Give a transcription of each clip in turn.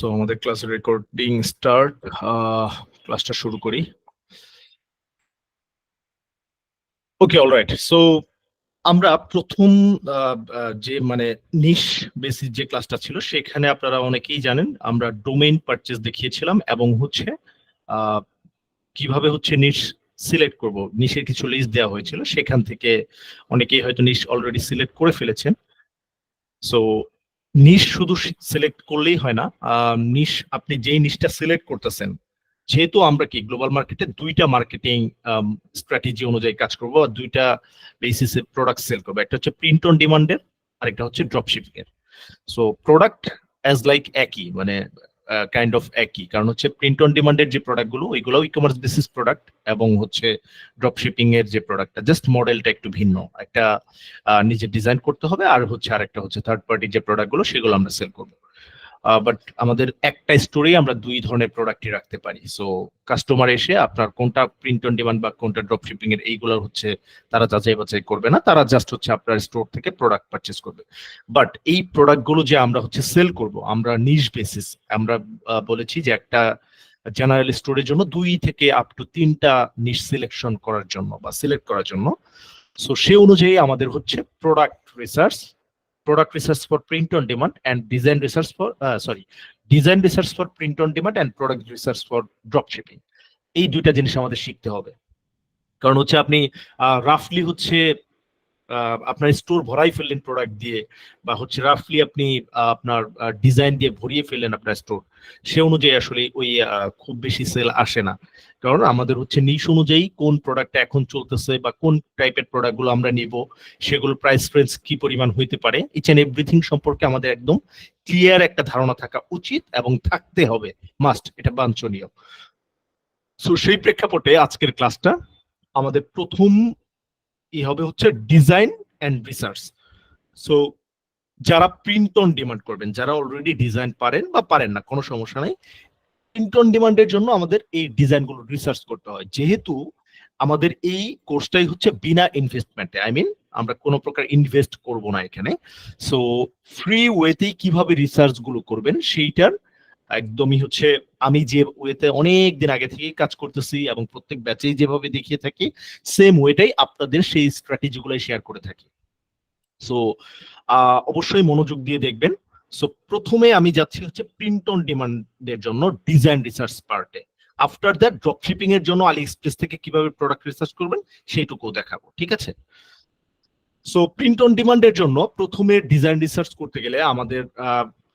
So আমাদের ক্লাসের recording start, ক্লাসটা শুরু করি। ওকে, অলরাইট। সো আমরা প্রথম যে মানে নিশ বেসিস যে ক্লাসটা ছিল সেখানে আপনারা অনেকেই জানেন আমরা ডোমেইন পারচেজ দেখিয়েছিলাম এবং হচ্ছে আহ, কিভাবে হচ্ছে নিশ সিলেক্ট করব, নিশের কিছু লিস্ট দেওয়া হয়েছিল, সেখান থেকে অনেকেই হয়তো নিশ অলরেডি সিলেক্ট করে ফেলেছেন। সো নিশ শুধু সিলেক্ট করলেই হয় না, নিশ আপনি যেই নিশটা সিলেক্ট করতেছেন, যেহেতু আমরা কি গ্লোবাল মার্কেটে দুইটা মার্কেটিং স্ট্র্যাটেজি অনুযায়ী কাজ করবো আর দুইটা বেসিসে প্রোডাক্ট সেল করবো, একটা হচ্ছে প্রিন্ট অন ডিমান্ডের আর একটা হচ্ছে ড্রপ শিপিং এর। সো প্রোডাক্ট অ্যাজ লাইক একই, মানে কাইন্ড অফ একই, কারণ হচ্ছে প্রিন্ট অন ডিমান্ডের যে প্রোডাক্টগুলো ওইগুলো ই কমার্স বেসিস প্রোডাক্ট, এবং হচ্ছে ড্রপ শিপিং এর যে প্রোডাক্টটা জাস্ট মডেলটা একটু ভিন্ন, একটা নিজে ডিজাইন করতে হবে, আর হচ্ছে আরেকটা হচ্ছে থার্ড পার্টি যে প্রোডাক্টগুলো সেগুলো আমরা সেল করবো। বাট আমাদের একটা স্টোরে আমরা দুই ধরনের প্রোডাক্টই রাখতে পারি। সো কাস্টমার এসে আপনার কোনটা প্রিন্ট অন ডিমান্ড বা কোনটা ড্রপ শিপিং এর এইগুলো হচ্ছে তারা যাচাই বাছাই করবে না, তারা জাস্ট হচ্ছে আপনার স্টোর থেকে প্রোডাক্ট পারচেস করবে। বাট এই প্রোডাক্টগুলো যে আমরা হচ্ছে সেল করব, আমরা নিশ বেসিস, আমরা বলেছি যে একটা জেনারেল স্টোরের জন্য 2 থেকে আপ টু 3টা নিশ সিলেকশন করার জন্য বা সিলেক্ট করার জন্য। সো সে অনুযায়ী আমাদের হচ্ছে product research for print on demand and design research for design research for print on demand and product research for drop shipping, এই দুইটা জিনিস আমাদের শিখতে হবে। কারণ হচ্ছে আপনি রাফলি হচ্ছে আপনার স্টোর ভরাই ফেললেন প্রোডাক্ট দিয়ে, বা হচ্ছে রাফলি আপনি আপনার ডিজাইন দিয়ে ভরিয়ে ফেললেন আপনার স্টোর, সে অনুযায়ী আসলে ওই খুব বেশি সেল আসে না। কারণ আমাদের হচ্ছে নিশ অনুযায়ী কোন প্রোডাক্টটা এখন চলতেছে বা কোন টাইপের প্রোডাক্ট গুলো আমরা নিব, সেগুলো প্রাইস রেঞ্জ কি পরিমাণ হইতে পারে, ইচ এন্ড এভরিথিং সম্পর্কে আমাদের একদম ক্লিয়ার একটা ধারণা থাকা উচিত এবং থাকতে হবে, মাস্ট, এটা বাঞ্ছনীয়। সো সেই প্রেক্ষাপটে আজকের ক্লাসটা আমাদের প্রথম হবে হচ্ছে ডিজাইন এন্ড রিসার্চ। সো যারা প্রিন্ট অন ডিমান্ড করবেন, যারা অলরেডি ডিজাইন পারেন বা পারেন না, কোনো সমস্যা নাই, প্রিন্ট অন ডিমান্ডের জন্য আমাদের এই ডিজাইনগুলো রিসার্চ করতে হয়। যেহেতু আমাদের এই কোর্সটাই হচ্ছে বিনা ইনভেস্টমেন্টে, আই মিন আমরা কোনো প্রকার ইনভেস্ট করব না এখানে। সো ফ্রি ওয়েতেই কিভাবে রিসার্চ গুলো করবেন সেইটার একদমই হচ্ছে আমি যে ওয়েতে অনেক দিন আগে থেকে কাজ করতেছি এবং প্রত্যেক ব্যাচেই যেভাবে দেখিয়ে থাকি, সেম ওয়েটাই আপনাদের সেই স্ট্র্যাটেজি গুলাই শেয়ার করে থাকি। সো অবশ্যই মনোযোগ দিয়ে দেখবেন। সো প্রথমে আমি যাচ্ছি হচ্ছে প্রিন্ট অন ডিমান্ডের জন্য ডিজাইন রিসার্চ পার্টে। আফটার দ্যাট ড্রপ শিপিং এর জন্য আলি এক্সপ্রেস থেকে কিভাবে প্রোডাক্ট রিসার্চ করবেন সেইটুকুও দেখাবো, ঠিক আছে? সো প্রিন্ট অন ডিমান্ডের জন্য প্রথমে ডিজাইন রিসার্চ করতে গেলে আমাদের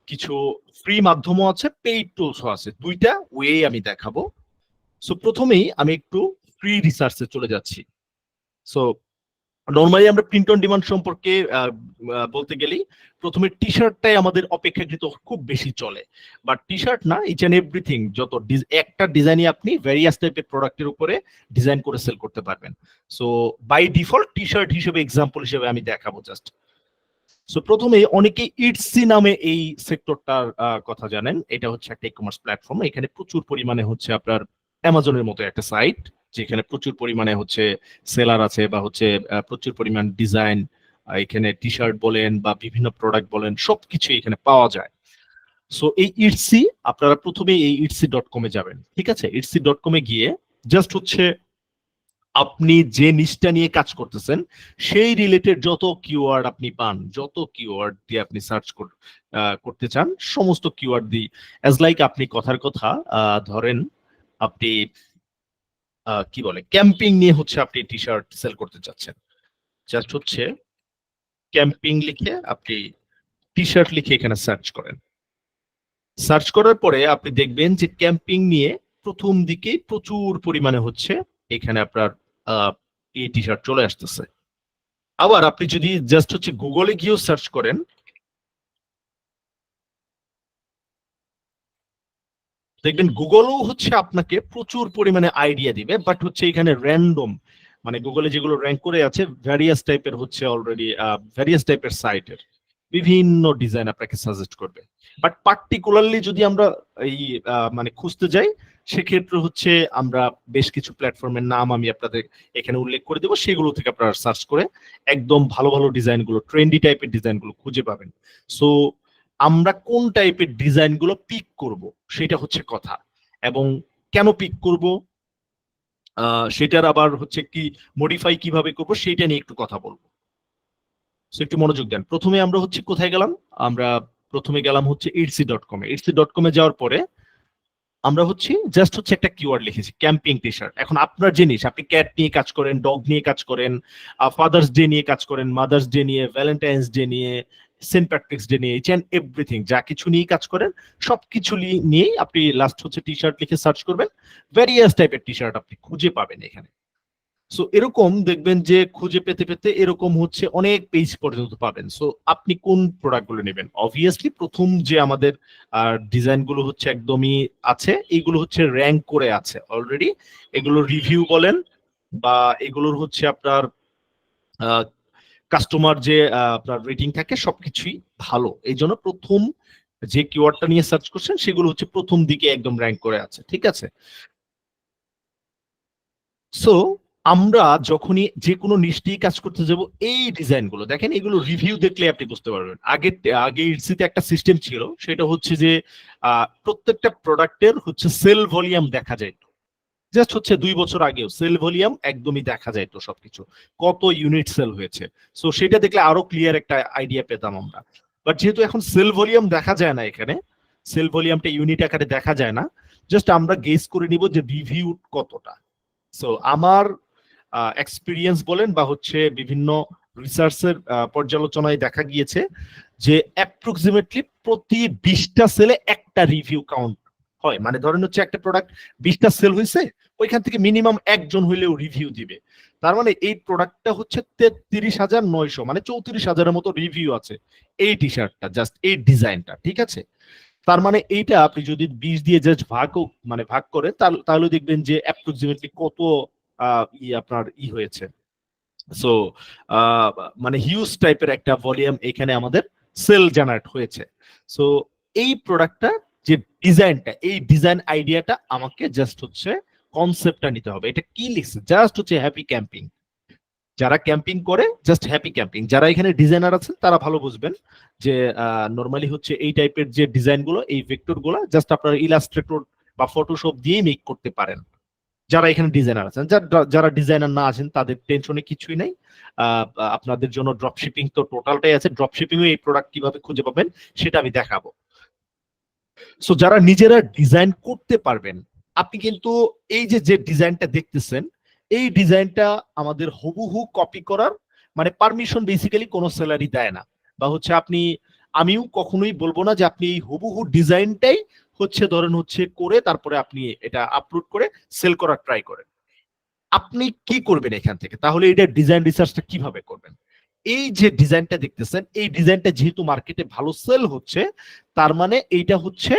কিছু ফ্রি মাধ্যমও আছে, পেইড টুলসও আছে, দুইটা ওয়ে আমি দেখাবো। সো প্রথমেই আমি একটু ফ্রি রিসার্চে চলে যাচ্ছি। সো নর্মালি আমরা প্রিন্ট অন ডিমান্ড সম্পর্কে বলতে গেলেই প্রথমে টি শার্টটাই আমাদের অপেক্ষাকৃত খুব বেশি চলে, বাট টি শার্ট না, ইচ এন্ড এভরিথিং, যত একটা ডিজাইনই আপনি ভ্যারিয়াস টাইপের প্রোডাক্টের উপরে ডিজাইন করে সেল করতে পারবেন। So by default T shirt হিসেবে এক্সাম্পল হিসেবে আমি দেখাবো জাস্ট। সো প্রথমে অনেকে ইটসি নামে এই সেক্টরটার কথা জানেন। এটা হচ্ছে একটা ই কমার্স প্ল্যাটফর্ম, এখানে প্রচুর পরিমাণে হচ্ছে আপনার অ্যামাজনের মতো একটা সাইট, যেখানে প্রচুর পরিমাণে হচ্ছে সেলার আছে বা হচ্ছে প্রচুর পরিমাণ ডিজাইন, এখানে টি শার্ট বলেন বা বিভিন্ন প্রোডাক্ট বলেন সবকিছু এখানে পাওয়া যায়। সো এই ইটসি, আপনারা প্রথমে এই itsi.com-এ যাবেন, ঠিক আছে? itsi.com-এ গিয়ে জাস্ট হচ্ছে আপনি যে নিশটা নিয়ে কাজ করতেছেন সেই রিলেটেড যত কিওয়ার্ড আপনি পান, যত কিওয়ার্ড দিয়ে আপনি সার্চ করতে চান, সমস্ত কিওয়ার্ড দিয়ে, অ্যাজ লাইক আপনি কথার কথা ধরেন আপনি কি বলে ক্যাম্পিং নিয়ে হচ্ছে আপনি টি শার্ট সেল করতে চাচ্ছেন, জাস্ট হচ্ছে ক্যাম্পিং লিখে আপনি টি শার্ট লিখে এখানে সার্চ করেন। সার্চ করার পরে আপনি দেখবেন যে ক্যাম্পিং নিয়ে প্রথম দিকে প্রচুর পরিমাণে হচ্ছে এখানে আপনার এই টি শার্ট চলে আসতেছে। আবার আপনি যদি জাস্ট হচ্ছে গুগলে গিয়েও সার্চ করেন, দেখবেন গুগলও হচ্ছে আপনাকে প্রচুর পরিমাণে আইডিয়া দিবে, বাট হচ্ছে এখানে র্যান্ডম, মানে গুগলে যেগুলো র্যাঙ্ক করে আছে ভ্যারিয়াস টাইপের হচ্ছে অলরেডি ভ্যারিয়াস টাইপের সাইটের বিভিন্ন ডিজাইন আপনাকে সাজেস্ট করবে। বাট পার্টিকুলারলি যদি আমরা এই মানে খুঁজতে যাই, সেক্ষেত্রে হচ্ছে আমরা বেশ কিছু প্ল্যাটফর্মের নাম আমি আপনাদের এখানে উল্লেখ করে দেবো, সেগুলো থেকে আপনারা সার্চ করে একদম ভালো ভালো ডিজাইনগুলো, ট্রেন্ডি টাইপের ডিজাইনগুলো খুঁজে পাবেন। সো আমরা কোন টাইপের ডিজাইন গুলো পিক করব সেটা হচ্ছে কথা, এবং কেন পিক করব সেটার আবার হচ্ছে কি মডিফাই কিভাবে করব সেটা নিয়ে একটু কথা বলবো। সো একটু মনোযোগ দেন। প্রথমে আমরা হচ্ছে কোথায় গেলাম, আমরা প্রথমে গেলাম হচ্ছে etsy.com এ। etsy.com এ যাওয়ার পরে আমরা হচ্ছে জাস্ট হচ্ছে একটা কিওয়ার্ড লিখেছি ক্যাম্পিং টি শার্ট। এখন আপনার জিনিস, আপনি ক্যাট নিয়ে কাজ করেন, ডগ নিয়ে কাজ করেন, ফাদার্স ডে নিয়ে কাজ করেন, মাদার্স ডে নিয়ে, ভ্যালেন্টাইন্স ডে নিয়ে, সেন্ট প্যাট্রিক্স ডে নিয়ে, ইচ অ্যান্ড এভরিথিং যা কিছু নিয়ে কাজ করেন সবকিছু নিয়েই আপনি লাস্ট হচ্ছে টি শার্ট লিখে সার্চ করবেন, ভ্যারিয়াস টাইপের টি শার্ট আপনি খুঁজে পাবেন এখানে। সো এরকম দেখবেন যে খুঁজে পেতে পেতে এরকম হচ্ছে অনেক পেজ পর্যন্ত পাবেন। সো আপনি কোন প্রোডাক্ট গুলো নেবেন? অবভিয়াসলি প্রথম যে আমাদের ডিজাইন গুলো হচ্ছে একদমই আছে, এইগুলো হচ্ছে র্যাঙ্ক করে আছে অলরেডি। এগুলো রিভিউ বলেন বা এগুলোর হচ্ছে আপনার কাস্টমার যে আপনার রেটিং থাকে সবকিছুই ভালো, এই জন্য প্রথম যে কিওয়ার্ডটা নিয়ে সার্চ করছেন সেগুলো হচ্ছে প্রথম দিকে একদম র্যাঙ্ক করে আছে, ঠিক আছে? সো আমরা যখনই যে কোনো নিশ্চয়ই কাজ করতে যাব, এই ডিজাইন গুলো দেখেন, এগুলো রিভিউ দেখলে আপনি বুঝতে পারবেন। আগে আগে ইটসিতে একটা সিস্টেম ছিল, সেটা হচ্ছে যে প্রত্যেকটা প্রোডাক্টের হচ্ছে সেল ভলিউম দেখা যায়। জাস্ট হচ্ছে 2 বছর আগেও সেল ভলিউম একদমই দেখা যায় তো সবকিছু, কত ইউনিট সেল হয়েছে। সো সেটা দেখলে আরো ক্লিয়ার একটা আইডিয়া পেতাম আমরা। বাট যেহেতু এখন সেল ভলিউম দেখা যায় না, এখানে সেল ভলিউমটা ইউনিট আকারে দেখা যায় না, জাস্ট আমরা গেস করে নিব যে রিভিউ কতটা। সো আমার এক্সপিরিয়েন্স বলেন বা হচ্ছে বিভিন্ন রিসার্চের পর্যালোচনায় দেখা গিয়েছে যে অ্যাপ্রক্সিমেটলি প্রতি 20টা সেলে একটা রিভিউ কাউন্ট হয়। মানে ধরেন হচ্ছে একটা প্রোডাক্ট 20টা সেল হয়েছে, ওইখান থেকে মিনিমাম একজন হইলেও রিভিউ দিবে। তার মানে এই প্রোডাক্টটা হচ্ছে 33,900, মানে 34,000-এর মতো রিভিউ আছে এই টি শার্টটা, জাস্ট এই ডিজাইনটা, ঠিক আছে? তার মানে এইটা আপনি যদি 20 দিয়ে জাস্ট মানে ভাগ করেন, তাহলে দেখবেন যে অ্যাপ্রক্সিমেটলি কত আপনার হয়েছে। সো মানে হিউজ টাইপের একটা ভলিউম এখানে আমাদের সেল জেনারেট হয়েছে। সো এই প্রোডাক্টটা যে ডিজাইনটা, এই ডিজাইন আইডিয়াটা আমাকে জাস্ট হচ্ছে কনসেপ্টটা নিতে হবে। এটা কি লিখছে? জাস্ট হচ্ছে হ্যাপি ক্যাম্পিং। যারা ক্যাম্পিং করে জাস্ট হ্যাপি ক্যাম্পিং। যারা এখানে ডিজাইনার আছেন তারা ভালো বুঝবেন যে নরমালি হচ্ছে এই টাইপের যে ডিজাইন গুলো, এই ভেক্টর গুলো জাস্ট আপনারা ইলাস্ট্রেটর বা ফটোশপ দিয়ে মেক করতে পারেন। যারা এখানে ডিজাইনার আছেন, যারা ডিজাইনার না আছেন তাদের টেনশনে কিছুই নাই। আপনাদের জন্য ড্রপ শিপিং তো টোটালটাই আছে। ড্রপ শিপিং এই প্রোডাক্ট কিভাবে খুঁজে পাবেন সেটা আমি দেখাবো। সো যারা নিজেরা ডিজাইন করতে পারবেন, আপনি কিন্তু এই যে যে ডিজাইনটা দেখতেছেন, এই ডিজাইনটা আমাদের হুবহু কপি করার মানে পারমিশন বেসিক্যালি কোনো সেলারি দেয় না। বা হচ্ছে আমিও কখনোই বলবো না যে আপনি এই হুবহু ডিজাইনটাই হচ্ছে ধরেন হচ্ছে করে তারপরে আপনি এটা আপলোড করে সেল করার ট্রাই করেন। আপনি কি করবেন এখান থেকে? তাহলে এটা ডিজাইন রিসার্চটা কিভাবে করবেন? এই যে ডিজাইনটা দেখতেছেন, এই ডিজাইনটা যেহেতু মার্কেটে ভালো সেল হচ্ছে, তার মানে এইটা হচ্ছে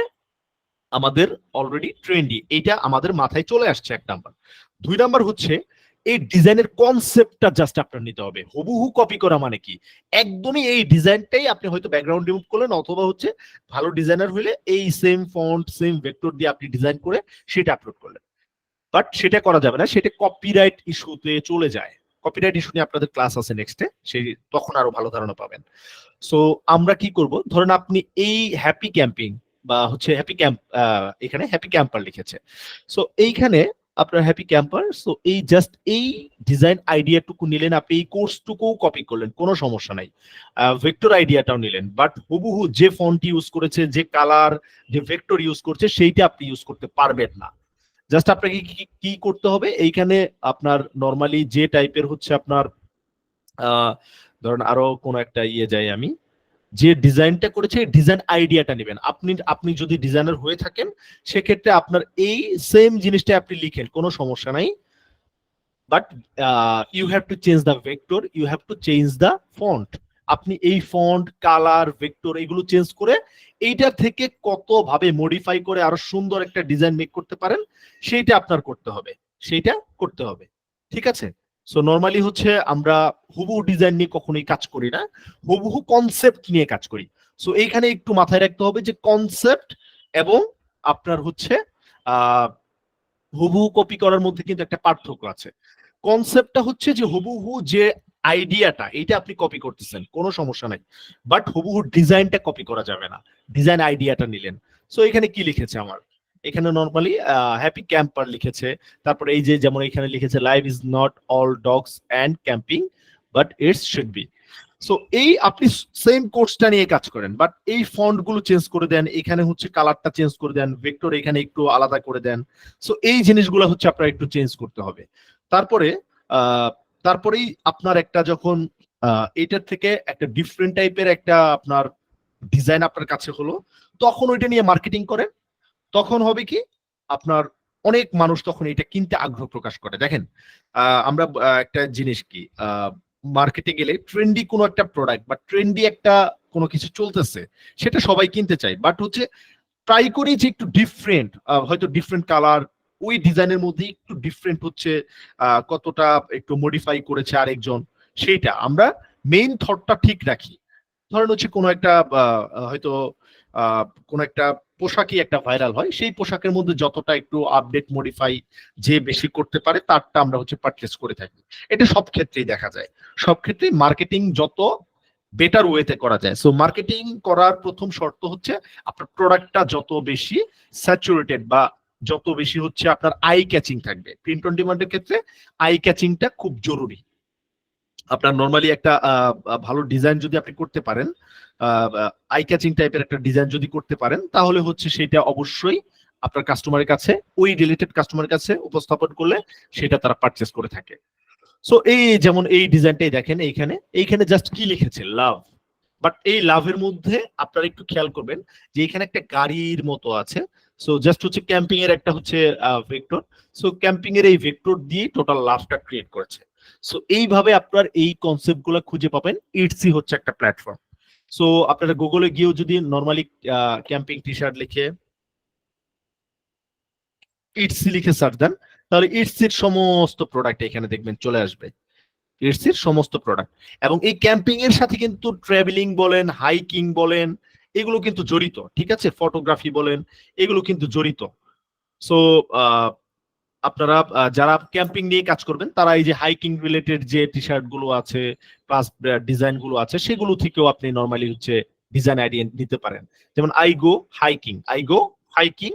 আমাদের অলরেডি ট্রেন্ডি, এইটা আমাদের মাথায় চলে আসছে, 1 নাম্বার। 2 নাম্বার হচ্ছে এই ডিজাইনের কনসেপ্টটা জাস্ট আপনার নিতে হবে। হুবহু কপি করা মানে কি? একদমই এই ডিজাইনটাই আপনি হয়তো ব্যাকগ্রাউন্ড রিমুভ করলেন, অথবা হচ্ছে ভালো ডিজাইনার হইলে এই সেম ফন্ট সেম ভেক্টর দিয়ে আপনি ডিজাইন করে সেটা আপলোড করলেন। বাট সেটা করা যাবে না, সেটা কপিরাইট ইস্যুতে চলে যায়। কপিরাইট ইস্যু নিয়ে আপনাদের ক্লাস আছে নেক্সটে, সেই তখন আরো ভালো ধারণা পাবেন। সো আমরা কি করব, ধরেন আপনি এই হ্যাপি ক্যাম্পিং বা হচ্ছে হ্যাপি ক্যাম্প, এখানে হ্যাপি ক্যাম্পার লিখেছে। সো এইখানে আপনার হ্যাপি ক্যাম্পার, সো এই জাস্ট এই ডিজাইন আইডিয়াটুকু নিলেন, আপনি এই কোর্সটুকু কপি করলেন, কোনো সমস্যা নাই। ভেক্টর আইডিয়াটাও নিলেন, বাট হুবহু যে ফন্ট ইউজ করেছে, যে কালার, যে ভেক্টর ইউজ করছে সেইটা আপনি ইউজ করতে পারবেন না। জাস্ট আপনাকে কি করতে হবে, এইখানে আপনার নরমালি যে টাইপের হচ্ছে আপনার ধরেন আরো কোন একটা যাই, আমি যে ডিজাইনটা করেছে ডিজাইন আইডিয়াটা নেবেন। আপনি যদি ডিজাইনার হয়ে থাকেন সেক্ষেত্রে আপনার এই সেম জিনিসটা আপনি লিখেন, কোনো সমস্যা নাই। But you have to change the vector, you have to change the font. আপনি এই ফন্ট, কালার, ভেক্টর এগুলো চেঞ্জ করে এইটা থেকে কত ভাবে মডিফাই করে আরো সুন্দর একটা ডিজাইন মেক করতে পারেন সেইটা আপনার করতে হবে, সেইটা করতে হবে, ঠিক আছে? সো নরমালি হচ্ছে আমরা হুবহু ডিজাইন নিয়ে কখনোই কাজ করি না, হুবহু কনসেপ্ট নিয়ে কাজ করি। সো এইখানে একটু মাথায় রাখতে হবে যে কনসেপ্ট এবং আপনার হচ্ছে হুবহু কপি করার মধ্যে কিন্তু একটা পার্থক্য আছে। কনসেপ্টটা হচ্ছে যে হুবহু যে আইডিয়াটা এইটা আপনি কপি করতেছেন, কোনো সমস্যা নাই, বাট হুবহু ডিজাইনটা কপি করা যাবে না। ডিজাইন আইডিয়াটা নিলেন। সো এখানে কি লিখেছে আমার, এখানে নর্মালি হ্যাপি ক্যাম্পার লিখেছে। তারপরে এই যে যেমন এখানে লিখেছে life is not all dogs and camping but it's should be. So এই আপনি সেম কোর্সটা নিয়ে কাজ করেন, বাট এই ফন্ট গুলো চেঞ্জ করে দেন, এখানে হচ্ছে কালারটা চেঞ্জ করে দেন, ভেক্টর এখানে একটু আলাদা করে দেন। সো এই জিনিসগুলো হচ্ছে আপনার একটু চেঞ্জ করতে হবে। তারপরে তারপরেই আপনার একটা যখন এটার থেকে একটা ডিফারেন্ট টাইপের একটা আপনার ডিজাইন আপনার কাছে হলো, তখন ওইটা নিয়ে মার্কেটিং করেন। তখন হবে কি, আপনার অনেক মানুষ তখন এটা কিনতে আগ্রহ প্রকাশ করে। দেখেন আমরা একটা জিনিস কি, মার্কেটে গেলে ট্রেন্ডি কোনো একটা প্রোডাক্ট বা ট্রেন্ডি একটা কোনো কিছু চলতেছে, সেটা সবাই কিনতে চায়, বাট হচ্ছে ট্রাই করি যে একটু ডিফারেন্ট, হয়তো ডিফারেন্ট কালার, ওই ডিজাইনের মধ্যে একটু ডিফারেন্ট হচ্ছে, কতটা একটু মডিফাই করেছে আরেকজন, সেইটা আমরা মেইন থটটা ঠিক রাখি। ধরেন হচ্ছে কোনো একটা হয়তো কোনো একটা পোশাকই একটা ভাইরাল হয়, সেই পোশাকের মধ্যে যতটা একটু আপডেট মডিফাই যে বেশি করতে পারে তারটা আমরা হচ্ছে পারচেস করে থাকি। এটা সব ক্ষেত্রেই দেখা যায়, সব ক্ষেত্রেই মার্কেটিং যত বেটার ওয়েতে করা যায়। সো মার্কেটিং করার প্রথম শর্ত হচ্ছে আপনার প্রোডাক্টটা যত বেশি স্যাচুরেটেড বা যত বেশি হচ্ছে আপনার আই ক্যাচিং থাকবে। প্রিন্ট অন ডিমান্ডের ক্ষেত্রে আই ক্যাচিংটা খুব জরুরি। আপনার নর্মালি একটা ভালো ডিজাইন যদি আপনি করতে পারেন, আই ক্যাচিং টাইপের একটা ডিজাইন যদি করতে পারেন, তাহলে হচ্ছে সেটা অবশ্যই আপনার কাস্টমারের কাছে, ওই রিলেটেড কাস্টমারের কাছে উপস্থাপন করলে সেটা তারা পারচেস করে থাকে। সো এই যেমন এই ডিজাইনটাই দেখেন, এইখানে এইখানে জাস্ট কি লিখেছে, লাভ। বাট এই লাভের মধ্যে আপনারা একটু খেয়াল করবেন যে এখানে একটা গাড়ির মতো আছে। সো জাস্ট হচ্ছে ক্যাম্পিং এর একটা হচ্ছে ভেক্টর। সো ক্যাম্পিং এর এই ভেক্টর দিয়ে টোটাল লাভটা ক্রিয়েট করেছে। সো এইভাবে আপনার এই কনসেপ্ট গুলো খুঁজে পাবেন। ইটসি হচ্ছে একটা প্ল্যাটফর্ম। সো আপনারা গুগলে গিয়েও যদি নর্মালি ক্যাম্পিং টি শার্ট লিখে ইটসি লিখে সার্চ দেন, তাহলে ইটসির সমস্ত প্রোডাক্ট এখানে দেখবেন চলে আসবে। ইটসির সমস্ত প্রোডাক্ট, এবং এই ক্যাম্পিং এর সাথে কিন্তু ট্রাভেলিং বলেন, হাইকিং বলেন, এগুলো কিন্তু জড়িত। ঠিক আছে, ফটোগ্রাফি বলেন, এগুলো কিন্তু জড়িত। সো আপনারা যারা ক্যাম্পিং নিয়ে কাজ করবেন, তারা এই যে হাইকিং রিলেটেড যে টি শার্ট গুলো আছে প্লাস ডিজাইন গুলো আছে, সেগুলো থেকেও আপনি নর্মালি হচ্ছে ডিজাইন আইডিয়া নিতে পারেন। যেমন I go hiking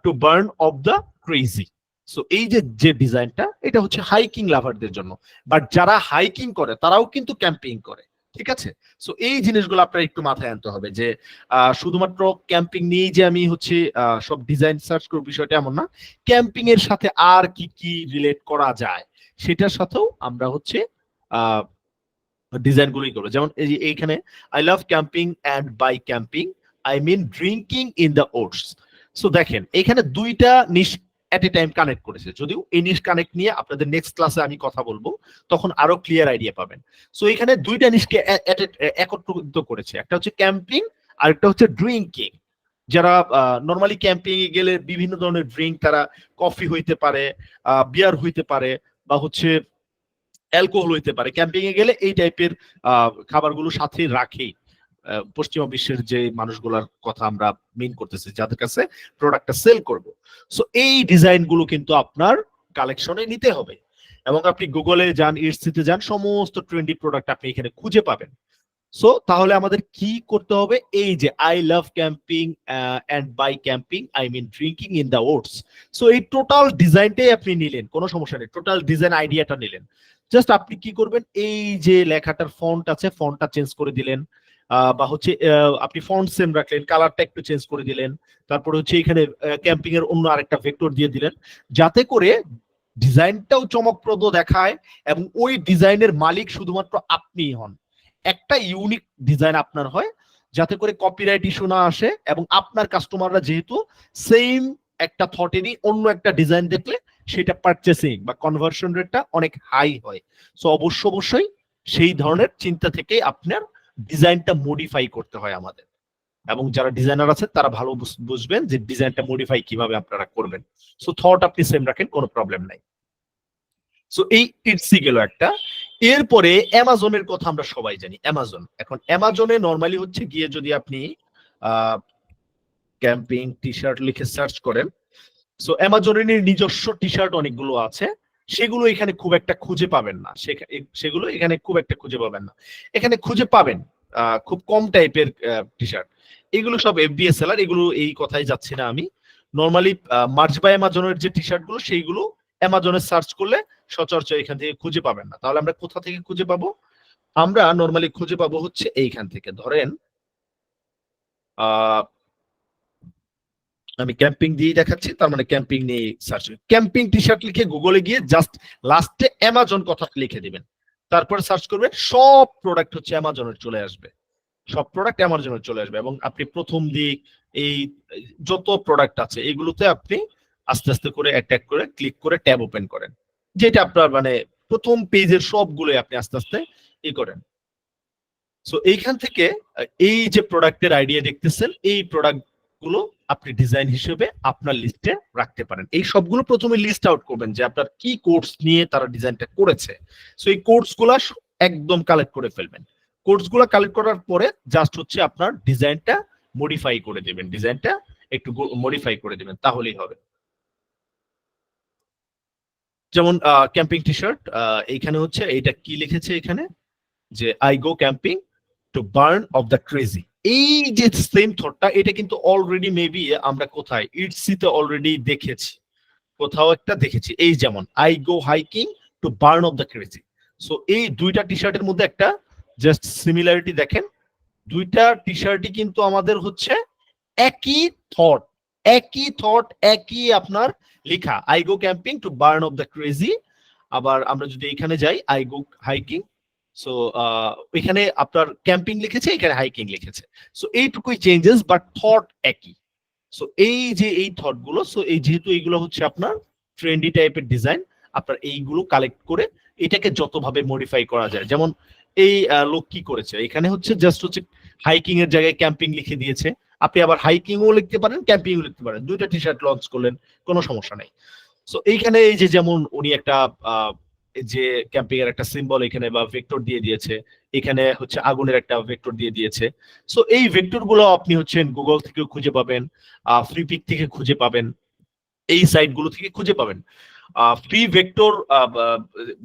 to burn of the crazy. So এই যে যে ডিজাইনটা, এটা হচ্ছে হাইকিং লাভারদের জন্য, বাট যারা হাইকিং করে তারাও কিন্তু ক্যাম্পিং করে। ঠিক আছে, সো এই জিনিসগুলো আপনার একটু মাথায় আনতে হবে যে শুধুমাত্র ক্যাম্পিং নিয়েই যে আমি হচ্ছে সব ডিজাইন সার্চ করব, বিষয়টা এমন না। ক্যাম্পিং এর সাথে আর কি কি রিলেট করা যায় সেটার সাথেও আমরা হচ্ছে ডিজাইন গুলোই করবো। যেমন এইখানে I love camping and by camping I mean drinking in the oats. So দেখেন এখানে দুইটা নিশ এট এ টাইম কানেক্ট করেছে, যদিও এই নিশ কানেক্ট নিয়ে আপনাদের নেক্সট ক্লাসে আমি কথা বলবো, তখন আরো ক্লিয়ার আইডিয়া পাবেন। সো এখানে দুইটা নিশকে একত্রিত করেছে, একটা হচ্ছে ক্যাম্পিং আর একটা হচ্ছে ড্রিঙ্কিং। যারা নর্মালি ক্যাম্পিং এ গেলে বিভিন্ন ধরনের ড্রিঙ্ক, তারা কফি হইতে পারে, বিয়ার হইতে পারে, বা হচ্ছে অ্যালকোহল হইতে পারে, ক্যাম্পিং এ গেলে এই টাইপের খাবারগুলো সাথে রাখেই। পশ্চিমা বিশ্বের যে মানুষগুলোর কথা আমরা মিন করতেছি, যাদের কাছে প্রোডাক্টটা সেল করব। সো এই ডিজাইন গুলো কিন্তু আপনার কালেকশনে নিতে হবে, এবং আপনি গুগলে যান, ইটসিতে যান, সমস্ত ট্রেন্ডি প্রোডাক্ট আপনি এখানে খুঁজে পাবেন। সো তাহলে আমাদের কি করতে হবে, এই যে I love camping and by camping I mean drinking in the oats. So এই টোটাল ডিজাইনটাই আপনি নিলেন, কোনো সমস্যা নেই, টোটাল ডিজাইন আইডিয়াটা নিলেন। জাস্ট আপনি কি করবেন, এই যে লেখাটার ফন্ট আছে, ফন্টটা চেঞ্জ করে দিলেন, বা হচ্ছে আপনি ফন্ট সেম রাখলেন, কালারটা একটু চেঞ্জ করে দিলেন, তারপরে হচ্ছে এখানে ক্যাম্পিং এর অন্য আরেকটা ভেক্টর দিয়ে দিলেন, যাতে করে ডিজাইনটাও চমকপ্রদ দেখায় এবং ওই ডিজাইনের মালিক শুধুমাত্র আপনিই হন। একটা ইউনিক ডিজাইন আপনার হয়, যাতে করে কপিরাইট ইস্যু না আসে, এবং আপনার কাস্টমাররা যেহেতু সেম একটা থটেরই অন্য একটা ডিজাইন দেখলে সেটা পারচেসিং বা কনভার্সন রেটটা অনেক হাই হয়। সো অবশ্যই সেই ধরনের চিন্তা থেকে আপনার ডিজাইনটা মডিফাই করতে হয় আমাদের, এবং যারা ডিজাইনার আছে তারা ভালো বুঝবেন যে ডিজাইনটা মডিফাই কিভাবে আপনারা করবেন। সো থট আপনি সেম রাখেন, কোনো প্রবলেম নাই। সো এই ইটসি গেল একটা। এরপরে অ্যামাজনের কথা আমরা সবাই জানি। অ্যামাজন, এখন অ্যামাজনে নরমালি হচ্ছে গিয়ে যদি আপনি ক্যাম্পিং টি শার্ট লিখে সার্চ করেন, সো অ্যামাজনের নিজস্ব টি শার্ট অনেকগুলো আছে। সেগুলো এখানে খুব একটা খুঁজে পাবেন না, সেগুলো এখানে খুব একটা খুঁজে পাবেন না। এখানে খুঁজে পাবেন খুব কম টাইপের টি শার্ট। এগুলো সব এফবিএস সেলার, এগুলো এই কথাই যাচ্ছি না আমি। নর্মালি মার্চ বাই অ্যামাজনের যে টি শার্ট গুলো সেইগুলো অ্যামাজনে সার্চ করলে সচরাচর এখান থেকে খুঁজে পাবেন না। তাহলে আমরা কোথা থেকে খুঁজে পাবো? আমরা নর্মালি খুঁজে পাবো হচ্ছে এইখান থেকে। ধরেন আমি ক্যাম্পিং দিয়ে দেখাচ্ছি, তার মানে ক্যাম্পিং নিয়ে সার্চ ক্যাম্পিং টি শার্ট লিখে গুগলে গিয়ে জাস্ট লাস্টে অ্যামাজন কথা লিখে দিবেন, তারপরে সার্চ করবেন, সব প্রোডাক্ট হচ্ছে অ্যামাজনের চলে আসবে, সব প্রোডাক্ট অ্যামাজনের চলে আসবে। এবং আপনি প্রথম দিক এই যত প্রোডাক্ট আছে এগুলোতে আপনি আস্তে আস্তে করে অ্যাটাক করে ক্লিক করে ট্যাব ওপেন করেন, যেটা আপনার মানে প্রথম পেজের সবগুলো আপনি আস্তে আস্তে ই করেন। সো এইখান থেকে এই যে প্রোডাক্টের আইডিয়া দেখতেছেন, এই প্রোডাক্ট গুলো আপনি ডিজাইন হিসেবে আপনার লিস্টে রাখতে পারেন। এই সবগুলো প্রথমে লিস্ট আউট করবেন যে আপনার কি কোর্স নিয়ে তারা ডিজাইনটা করেছে। সো এই কোর্স গুলা একদম কালেক্ট করে ফেলবেন। কোর্স গুলা কালেক্ট করার পরে জাস্ট হচ্ছে আপনার ডিজাইনটা মডিফাই করে দেবেন, ডিজাইনটা একটু মডিফাই করে দেবেন, তাহলেই হবে। যেমন ক্যাম্পিং টি শার্ট, এইখানে হচ্ছে এইটা কি লিখেছে এখানে, যে I go camping to burn of the crazy. এই যে সেম থটটা, এটা কিন্তু অলরেডি মেবি আমরা কোথায় ইটসিতে অলরেডি দেখেছি, কোথাও একটা দেখেছি। এই যেমন I go hiking to burn of the crazy. So এই দুইটা টি শার্টের মধ্যে একটা জাস্ট সিমিলারিটি দেখেন, দুইটা টি শার্টই কিন্তু আমাদের হচ্ছে একই থট, একই থট, একই আপনার লেখা, I go camping to burn of the crazy. আবার আমরা যদি এখানে যাই, আই গো হাইকিং, সো এখানে আপনার ক্যাম্পিং লিখেছে, এখানে হাইকিং লিখেছে। সো এইটুকুই চেঞ্জেস, বাট থট একই। সো এই যে এই থট গুলো, সো এই যেহেতু এইগুলো হচ্ছে আপনার ট্রেন্ডি টাইপের ডিজাইন, আপনার এইগুলো কালেক্ট করে এটাকে যতভাবে মডিফাই করা যায়। যেমন এই লোক কি করেছে, এখানে হচ্ছে জাস্ট হচ্ছে হাইকিং এর জায়গায় ক্যাম্পিং লিখে দিয়েছে। আপনি আবার হাইকিংও লিখতে পারেন, ক্যাম্পিংও লিখতে পারেন, দুইটা টি শার্ট লঞ্চ করলেন, কোনো সমস্যা নেই। সো এইখানে এই যে যেমন উনি একটা যে ক্যাম্পিং এর একটা সিম্বল এখানে বা ভেক্টর দিয়ে দিয়েছে, এখানে হচ্ছে আগুনের একটা ভেক্টর দিয়ে দিয়েছে। সো এই ভেক্টর গুলো আপনি হচ্ছে গুগল থেকে খুঁজে পাবেন, ফ্রি পিক থেকে খুঁজে পাবেন, এই সাইট গুলো থেকে খুঁজে পাবেন। ফ্রি ভেক্টর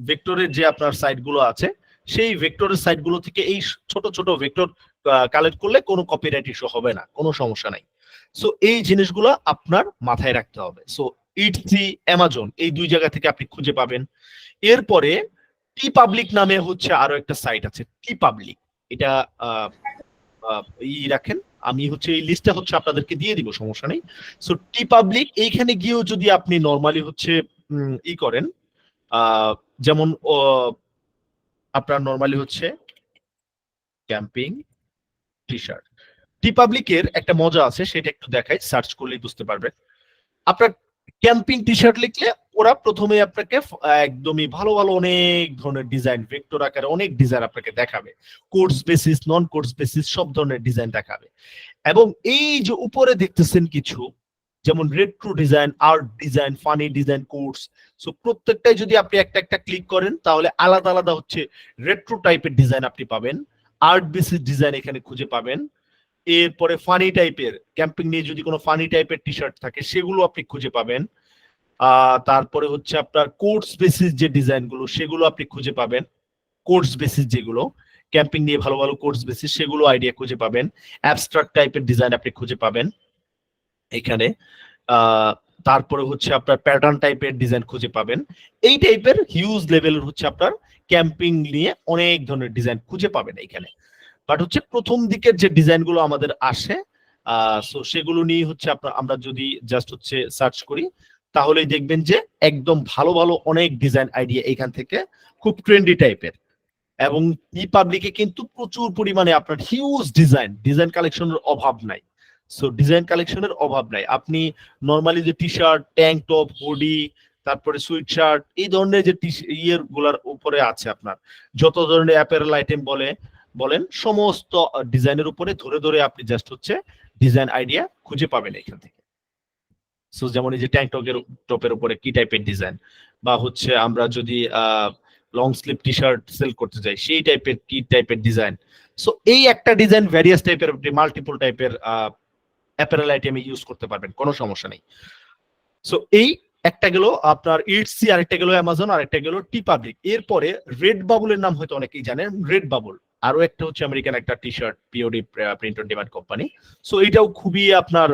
ভেক্টরের যে আপনার সাইট গুলো আছে, সেই ভেক্টরের সাইট গুলো থেকে এই ছোট ছোট ভেক্টর কালেক্ট করলে কোনো কপিরাইট ইস্যু হবে না, কোনো সমস্যা নাই। সো এই জিনিসগুলো আপনার মাথায় রাখতে হবে। সো ইটসি, অ্যামাজন, এই দুই জায়গা থেকে আপনি খুঁজে পাবেন। এরপরে টি পাবলিক নামে হচ্ছে আরো একটা সাইট আছে, টি পাবলিক। এটা রাখেন, আমি হচ্ছে এই লিস্টটা হচ্ছে আপনাদেরকে দিয়ে দিব, সমস্যা নেই। সো টি পাবলিক, এইখানে গিয়েও যদি আপনি নর্মালি হচ্ছে ই করেন, যেমন আপনার নর্মালি হচ্ছে ক্যাম্পিং টি শার্ট, টি পাবলিকের একটা মজা আছে, সেটা একটু দেখাই, সার্চ করলেই বুঝতে পারবেন। আপনার ক্যাম্পিং টি শার্ট লিখলে ওরা প্রথমে আপনাকে একদমই ভালো ভালো অনেক ধরনের ডিজাইন, ভেক্টর আকারে অনেক ডিজাইন আপনাকে দেখাবে, কোর্স বেসিস, নন কোর্স বেসিস, সব ধরনের ডিজাইন দেখাবে। এবং এই যে উপরে দেখতেছেন কিছু, যেমন retro design, art design, funny design, course, so প্রত্যেকটাই যদি আপনি একটা একটা ক্লিক করেন, তাহলে আলাদা আলাদা হচ্ছে রেট্রো টাইপের ডিজাইন আপনি পাবেন, আর্ট বেসিস ডিজাইন এখানে খুঁজে পাবেন। এরপরে ফানি টাইপের, ক্যাম্পিং নিয়ে যদি কোনো ফানি টাইপের টি শার্ট থাকে সেগুলো আপনি খুঁজে পাবেন। তারপরে হচ্ছে আপনার কোর্স বেসিস যে ডিজাইন গুলো, সেগুলো আপনি খুঁজে পাবেন, কোর্স বেসিস যেগুলো ক্যাম্পিং নিয়ে ভালো ভালো কোর্স বেসিস, সেগুলো আইডিয়া খুঁজে পাবেন। অ্যাবস্ট্রাক্ট টাইপের ডিজাইন আপনি খুঁজে পাবেন এখানে। তারপরে হচ্ছে আপনার প্যাটার্ন টাইপের ডিজাইন খুঁজে পাবেন। এই টাইপের হিউজ লেভেলের হচ্ছে আপনার ক্যাম্পিং নিয়ে অনেক ধরনের ডিজাইন খুঁজে পাবেন এখানে। বাট হচ্ছে প্রথম দিকের যে ডিজাইন গুলো আমাদের আসে, সো সেগুলো নিয়ে হচ্ছে আমরা যদি জাস্ট হচ্ছে সার্চ করি, তাহলেই দেখবেন যে একদম ভালো ভালো অনেক ডিজাইন আইডিয়া এখান থেকে, খুব ট্রেন্ডি টাইপের। এবং ই পাবলিকে কিন্তু প্রচুর পরিমাণে আপনার হিউজ ডিজাইন কালেকশনের অভাব নাই। সো ডিজাইন কালেকশনের অভাব নাই। আপনি নর্মালি যে T shirt, tank top, hoodie, তারপরে সুইট শার্ট, এই ধরনের যে ইয়ের গুলার উপরে আছে আপনার যত ধরনের অ্যাপারেল আইটেম বলেন, সমস্ত ডিজাইনের উপরে ধরে ধরে আপনি জাস্ট হচ্ছে ডিজাইন আইডিয়া খুঁজে পাবেন এখান থেকে। সো যেমন এই যে ট্যাঙ্ক টপের উপরে কি টাইপের ডিজাইন, বা হচ্ছে আমরা যদি long sleeve T shirt sell করতে যাই, সেই টাইপের কি টাইপের ডিজাইন। সো এই একটা ডিজাইন ভ্যারিয়াস টাইপের, মাল্টিপল টাইপের অ্যাপারেল আইটেমে ইউজ করতে পারবেন, কোনো সমস্যা নেই। সো এই একটা গেল আপনার ইটসি, আরেকটা গেল অ্যামাজন, আরেকটা গেল টি পাবলিক। এরপরে রেড বাবলের নাম হয়তো অনেকেই জানেন, রেড বাবল আরো একটা হচ্ছে আমেরিকান একটা T shirt, POD print on demand company. So এটাও খুবই আপনার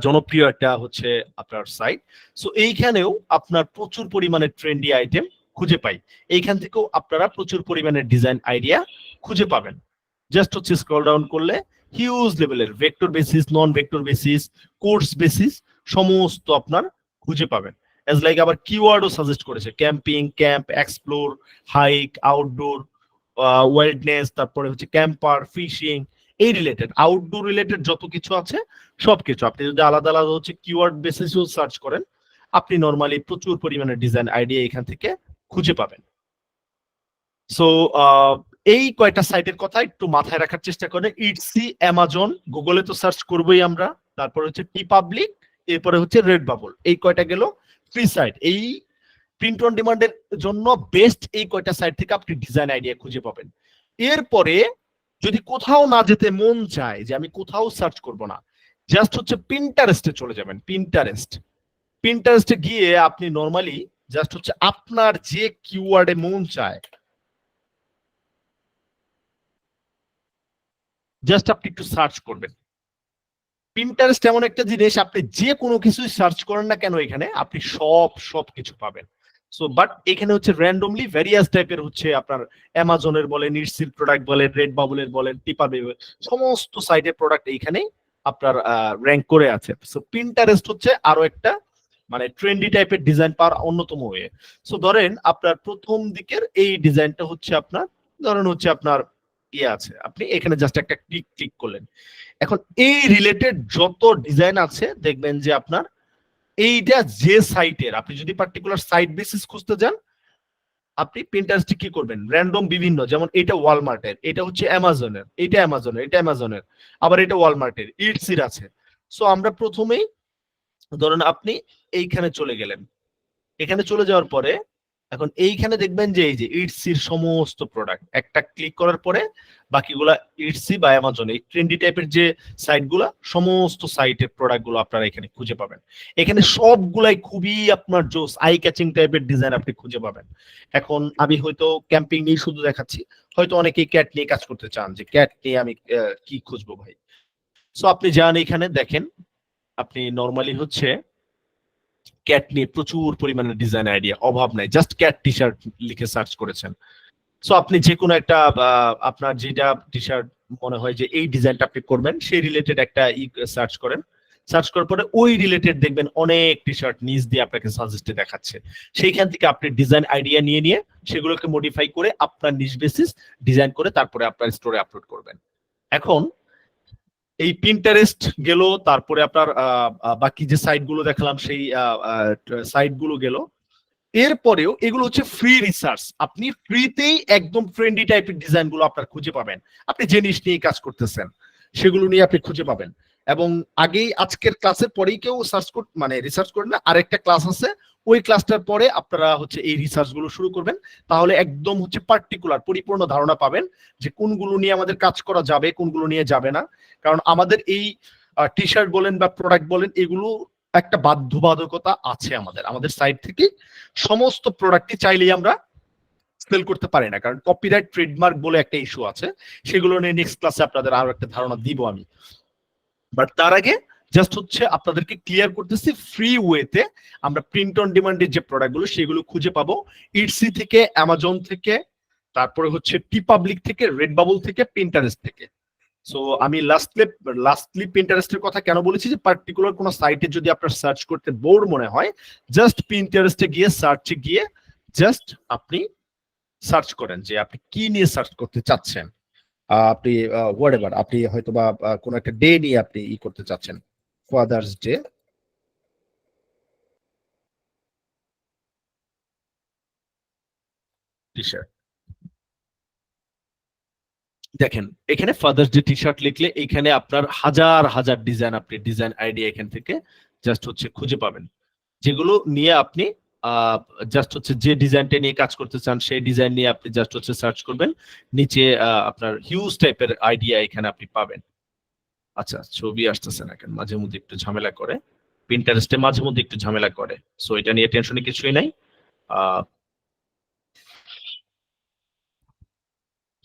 জনপ্রিয় একটা হচ্ছে আপনার সাইট। সো এইখানেও আপনার প্রচুর পরিমাণে ট্রেন্ডি আইটেম খুঁজে পাই। এইখান থেকেও আপনারা প্রচুর পরিমাণে ডিজাইন আইডিয়া খুঁজে পাবেন। জাস্ট হচ্ছে স্ক্রল ডাউন করলে হিউজ লেভেলের vector bases, non vector bases, course bases সমস্ত আপনার খুঁজে পাবেন। এজ লাইক আবার কিওয়ার্ডও সাজেস্ট করেছে, camping, camp, explore, hike, outdoor, wellness, তারপরে হচ্ছে ক্যাম্পার, ফিশিং, এই রিলেটেড আউটডোর রিলেটেড যত কিছু আছে সবকিছু আপনি যদি আলাদা আলাদা হচ্ছে কিওয়ার্ড বেসিসও সার্চ করেন, আপনি নর্মালি প্রচুর পরিমাণে ডিজাইন আইডিয়া এখান থেকে খুঁজে পাবেন। সো এই কয়টা সাইটের কথা একটু মাথায় রাখার চেষ্টা করেন। ইটসি, অ্যামাজন, গুগলে তো সার্চ করবোই আমরা, তারপরে হচ্ছে টি পাবলিক, এরপরে হচ্ছে রেড বাবল। এই কয়টা গেল ফ্রি সাইট। এই প্রিন্ট অন ডিমান্ডের জন্য বেস্ট এই কয়টা সাইট থেকে আপনি ডিজাইন আইডিয়া খুঁজে পাবেন। এরপরে যদি কোথাও না যেতে মন চায় যে আমি কোথাও সার্চ করব না, জাস্ট হচ্ছে পিন্টারেস্টে চলে যাবেন। পিন্টারেস্টে গিয়ে আপনি নর্মালি জাস্ট হচ্ছে আপনার যে কিওয়ার্ডে মন চায় জাস্ট আপনি একটু সার্চ করবেন। পিন্টারেস্ট এমন একটা জিনিস, আপনি যে কোনো কিছু সার্চ করেন না কেন এখানে আপনি সব কিছু পাবেন। সো বাট এখানে হচ্ছে র্যান্ডমলি ভ্যারিয়াস টাইপের হচ্ছে আপনার অ্যামাজনের বলেন, ইটসির প্রোডাক্ট বলেন, রেড বাবলের বলেন, টিপাবে, সমস্ত সাইটের প্রোডাক্ট এইখানে আপনার র্যাঙ্ক করে আছে। সো পিন্টারেস্ট হচ্ছে আরো একটা মানে ট্রেন্ডি টাইপের ডিজাইন পাওয়ার অন্যতম ওয়ে। সো ধরেন আপনার প্রথম দিকের এই ডিজাইনটা হচ্ছে আপনার, ধরেন হচ্ছে আপনার ইয়ে আছে, আপনি এখানে জাস্ট একটা ক্লিক করলেন। এখন এই রিলেটেড যত ডিজাইন আছে দেখবেন যে আপনার এইটা যে সাইটের, আপনি যদি পার্টিকুলার সাইট বেসিস খুঁজতে যান, আপনি পিন্টারেস্টে কি করবেন, র্যান্ডম বিভিন্ন, যেমন এটা ওয়ালমার্টের, এটা হচ্ছে অ্যামাজনের, এটা অ্যামাজনের, এটা অ্যামাজনের, আবার এটা ওয়ালমার্টের, ইটসির আছে। সো আমরা প্রথমেই ধরেন আপনি এইখানে চলে গেলেন, এখানে চলে যাওয়ার পরে এখন এইখানে দেখবেন যে এই যে ইটসির সমস্ত প্রোডাক্ট, একটা ক্লিক করার পরে বাকিগুলা ইটসি বা অ্যামাজন, এই ট্রেন্ডি টাইপের যে সাইটগুলা, সমস্ত সাইটের প্রোডাক্ট গুলো আপনারা এখানে খুঁজে পাবেন। এখানে সবগুলাই খুবই আপনার জোস, আই ক্যাচিং টাইপের ডিজাইন আপনি খুঁজে পাবেন। এখন আমি হয়তো ক্যাম্পিং নিয়ে শুধু দেখাচ্ছি, হয়তো অনেকেই ক্যাট নিয়ে কাজ করতে চান, যে ক্যাট নিয়ে আমি কি খুঁজবো ভাই। সো আপনি যান এখানে দেখেন, আপনি নর্মালি হচ্ছে ক্যাট নিয়ে প্রচুর পরিমাণে ডিজাইন আইডিয়া, অভাব নাই, জাস্ট ক্যাট টি শার্ট লিখে সার্চ করেছেন। সো আপনি যে কোনো একটা আপনার যেটা টি শার্ট মনে হয় যে এই ডিজাইনটা আপনি করবেন, সেই রিলেটেড একটা সার্চ করেন। সার্চ করার পরে ওই রিলেটেড দেখবেন অনেক টি শার্ট নিজ দিয়ে আপনাকে সাজেস্টে দেখাচ্ছে। সেইখান থেকে আপনি ডিজাইন আইডিয়া নিয়ে সেগুলোকে মডিফাই করে আপনার নিজ বেসিস ডিজাইন করে তারপরে আপনার স্টোরে আপলোড করবেন। এখন এই পিন্টারেস্ট গেল, তারপরে আপনার বাকি যে সাইট গুলো দেখালাম সেই সাইট গুলো গেল। এরপরেও এগুলো হচ্ছে ফ্রি রিসার্চ, আপনি ফ্রিতেই একদম ট্রেন্ডি টাইপের ডিজাইন গুলো আপনার খুঁজে পাবেন। আপনি যে জিনিস নিয়ে কাজ করতেছেন সেগুলো নিয়ে আপনি খুঁজে পাবেন। এবং আগেই আজকের ক্লাসের পরেই কেউ সার্চ মানে রিসার্চ করেন না, আরেকটা ক্লাস আছে, ওই ক্লাসটার পরে আপনারা হচ্ছে এই রিসার্চ গুলো শুরু করবেন। তাহলে একদম হচ্ছে পার্টিকুলার পরিপূর্ণ ধারণা পাবেন যে কোনগুলো নিয়ে আমাদের কাজ করা যাবে, কোনগুলো নিয়ে যাবে না। কারণ আমাদের এই টি শার্ট বলেন বা প্রোডাক্ট বলেন, এগুলো একটা বাধ্যবাধকতা আছে আমাদের সাইট থেকে সমস্ত প্রোডাক্টই চাইলেই আমরা সেল করতে পারি না, কারণ কপিরাইট ট্রেডমার্ক বলে একটা ইস্যু আছে। সেগুলো নিয়ে নেক্সট ক্লাসে আপনাদের আরো একটা ধারণা দিব আমি। বাট তার আগে জাস্ট হচ্ছে আপনাদেরকে ক্লিয়ার করতেছি, ফ্রি ওয়েতে আমরা প্রিন্ট অন ডিমান্ডের যে প্রোডাক্টগুলো সেগুলো খুঁজে পাবো ইটসি থেকে, অ্যামাজন থেকে, তারপরে হচ্ছে টি পাবলিক থেকে, রেড বাবল থেকে, পিন্টারেস্ট থেকে। সো আমি লাস্টলি পিন্টারেস্টের কথা কেন বলেছি, যে পার্টিকুলার কোন সাইটে যদি আপনার সার্চ করতে বোর মনে হয়, জাস্ট পিন্টারেস্টে গিয়ে সার্চে গিয়ে জাস্ট আপনি সার্চ করেন যে আপনি কি নিয়ে সার্চ করতে চাচ্ছেন। আপনি হোয়াটএভার, আপনি হয়তো বা কোন একটা ডে নিয়ে আপনি ই করতে চাচ্ছেন, ফাদার্স ডে টি শার্ট। দেখেন এখানে ফাদার্স ডে টি শার্ট লিখলে এখানে আপনার হাজার হাজার ডিজাইন, আপনি ডিজাইন আইডিয়া এখান থেকে জাস্ট হচ্ছে খুঁজে পাবেন, যেগুলো নিয়ে আপনি জাস্ট হচ্ছে যে ডিজাইনটা নিয়ে কাজ করতে চান সেই ডিজাইন নিয়ে আপনি জাস্ট হচ্ছে সার্চ করবেন। নিচে আপনার হিউজ টাইপের আইডিয়া এখানে আপনি পাবেন। আচ্ছা, ছবি আসতেছে না কেন, মাঝে মধ্যে একটু ঝামেলা করে। পিন্টারেস্টে মাঝে মধ্যে একটু ঝামেলা করে, সো এটা নিয়ে টেনশনে কিছুই নাই।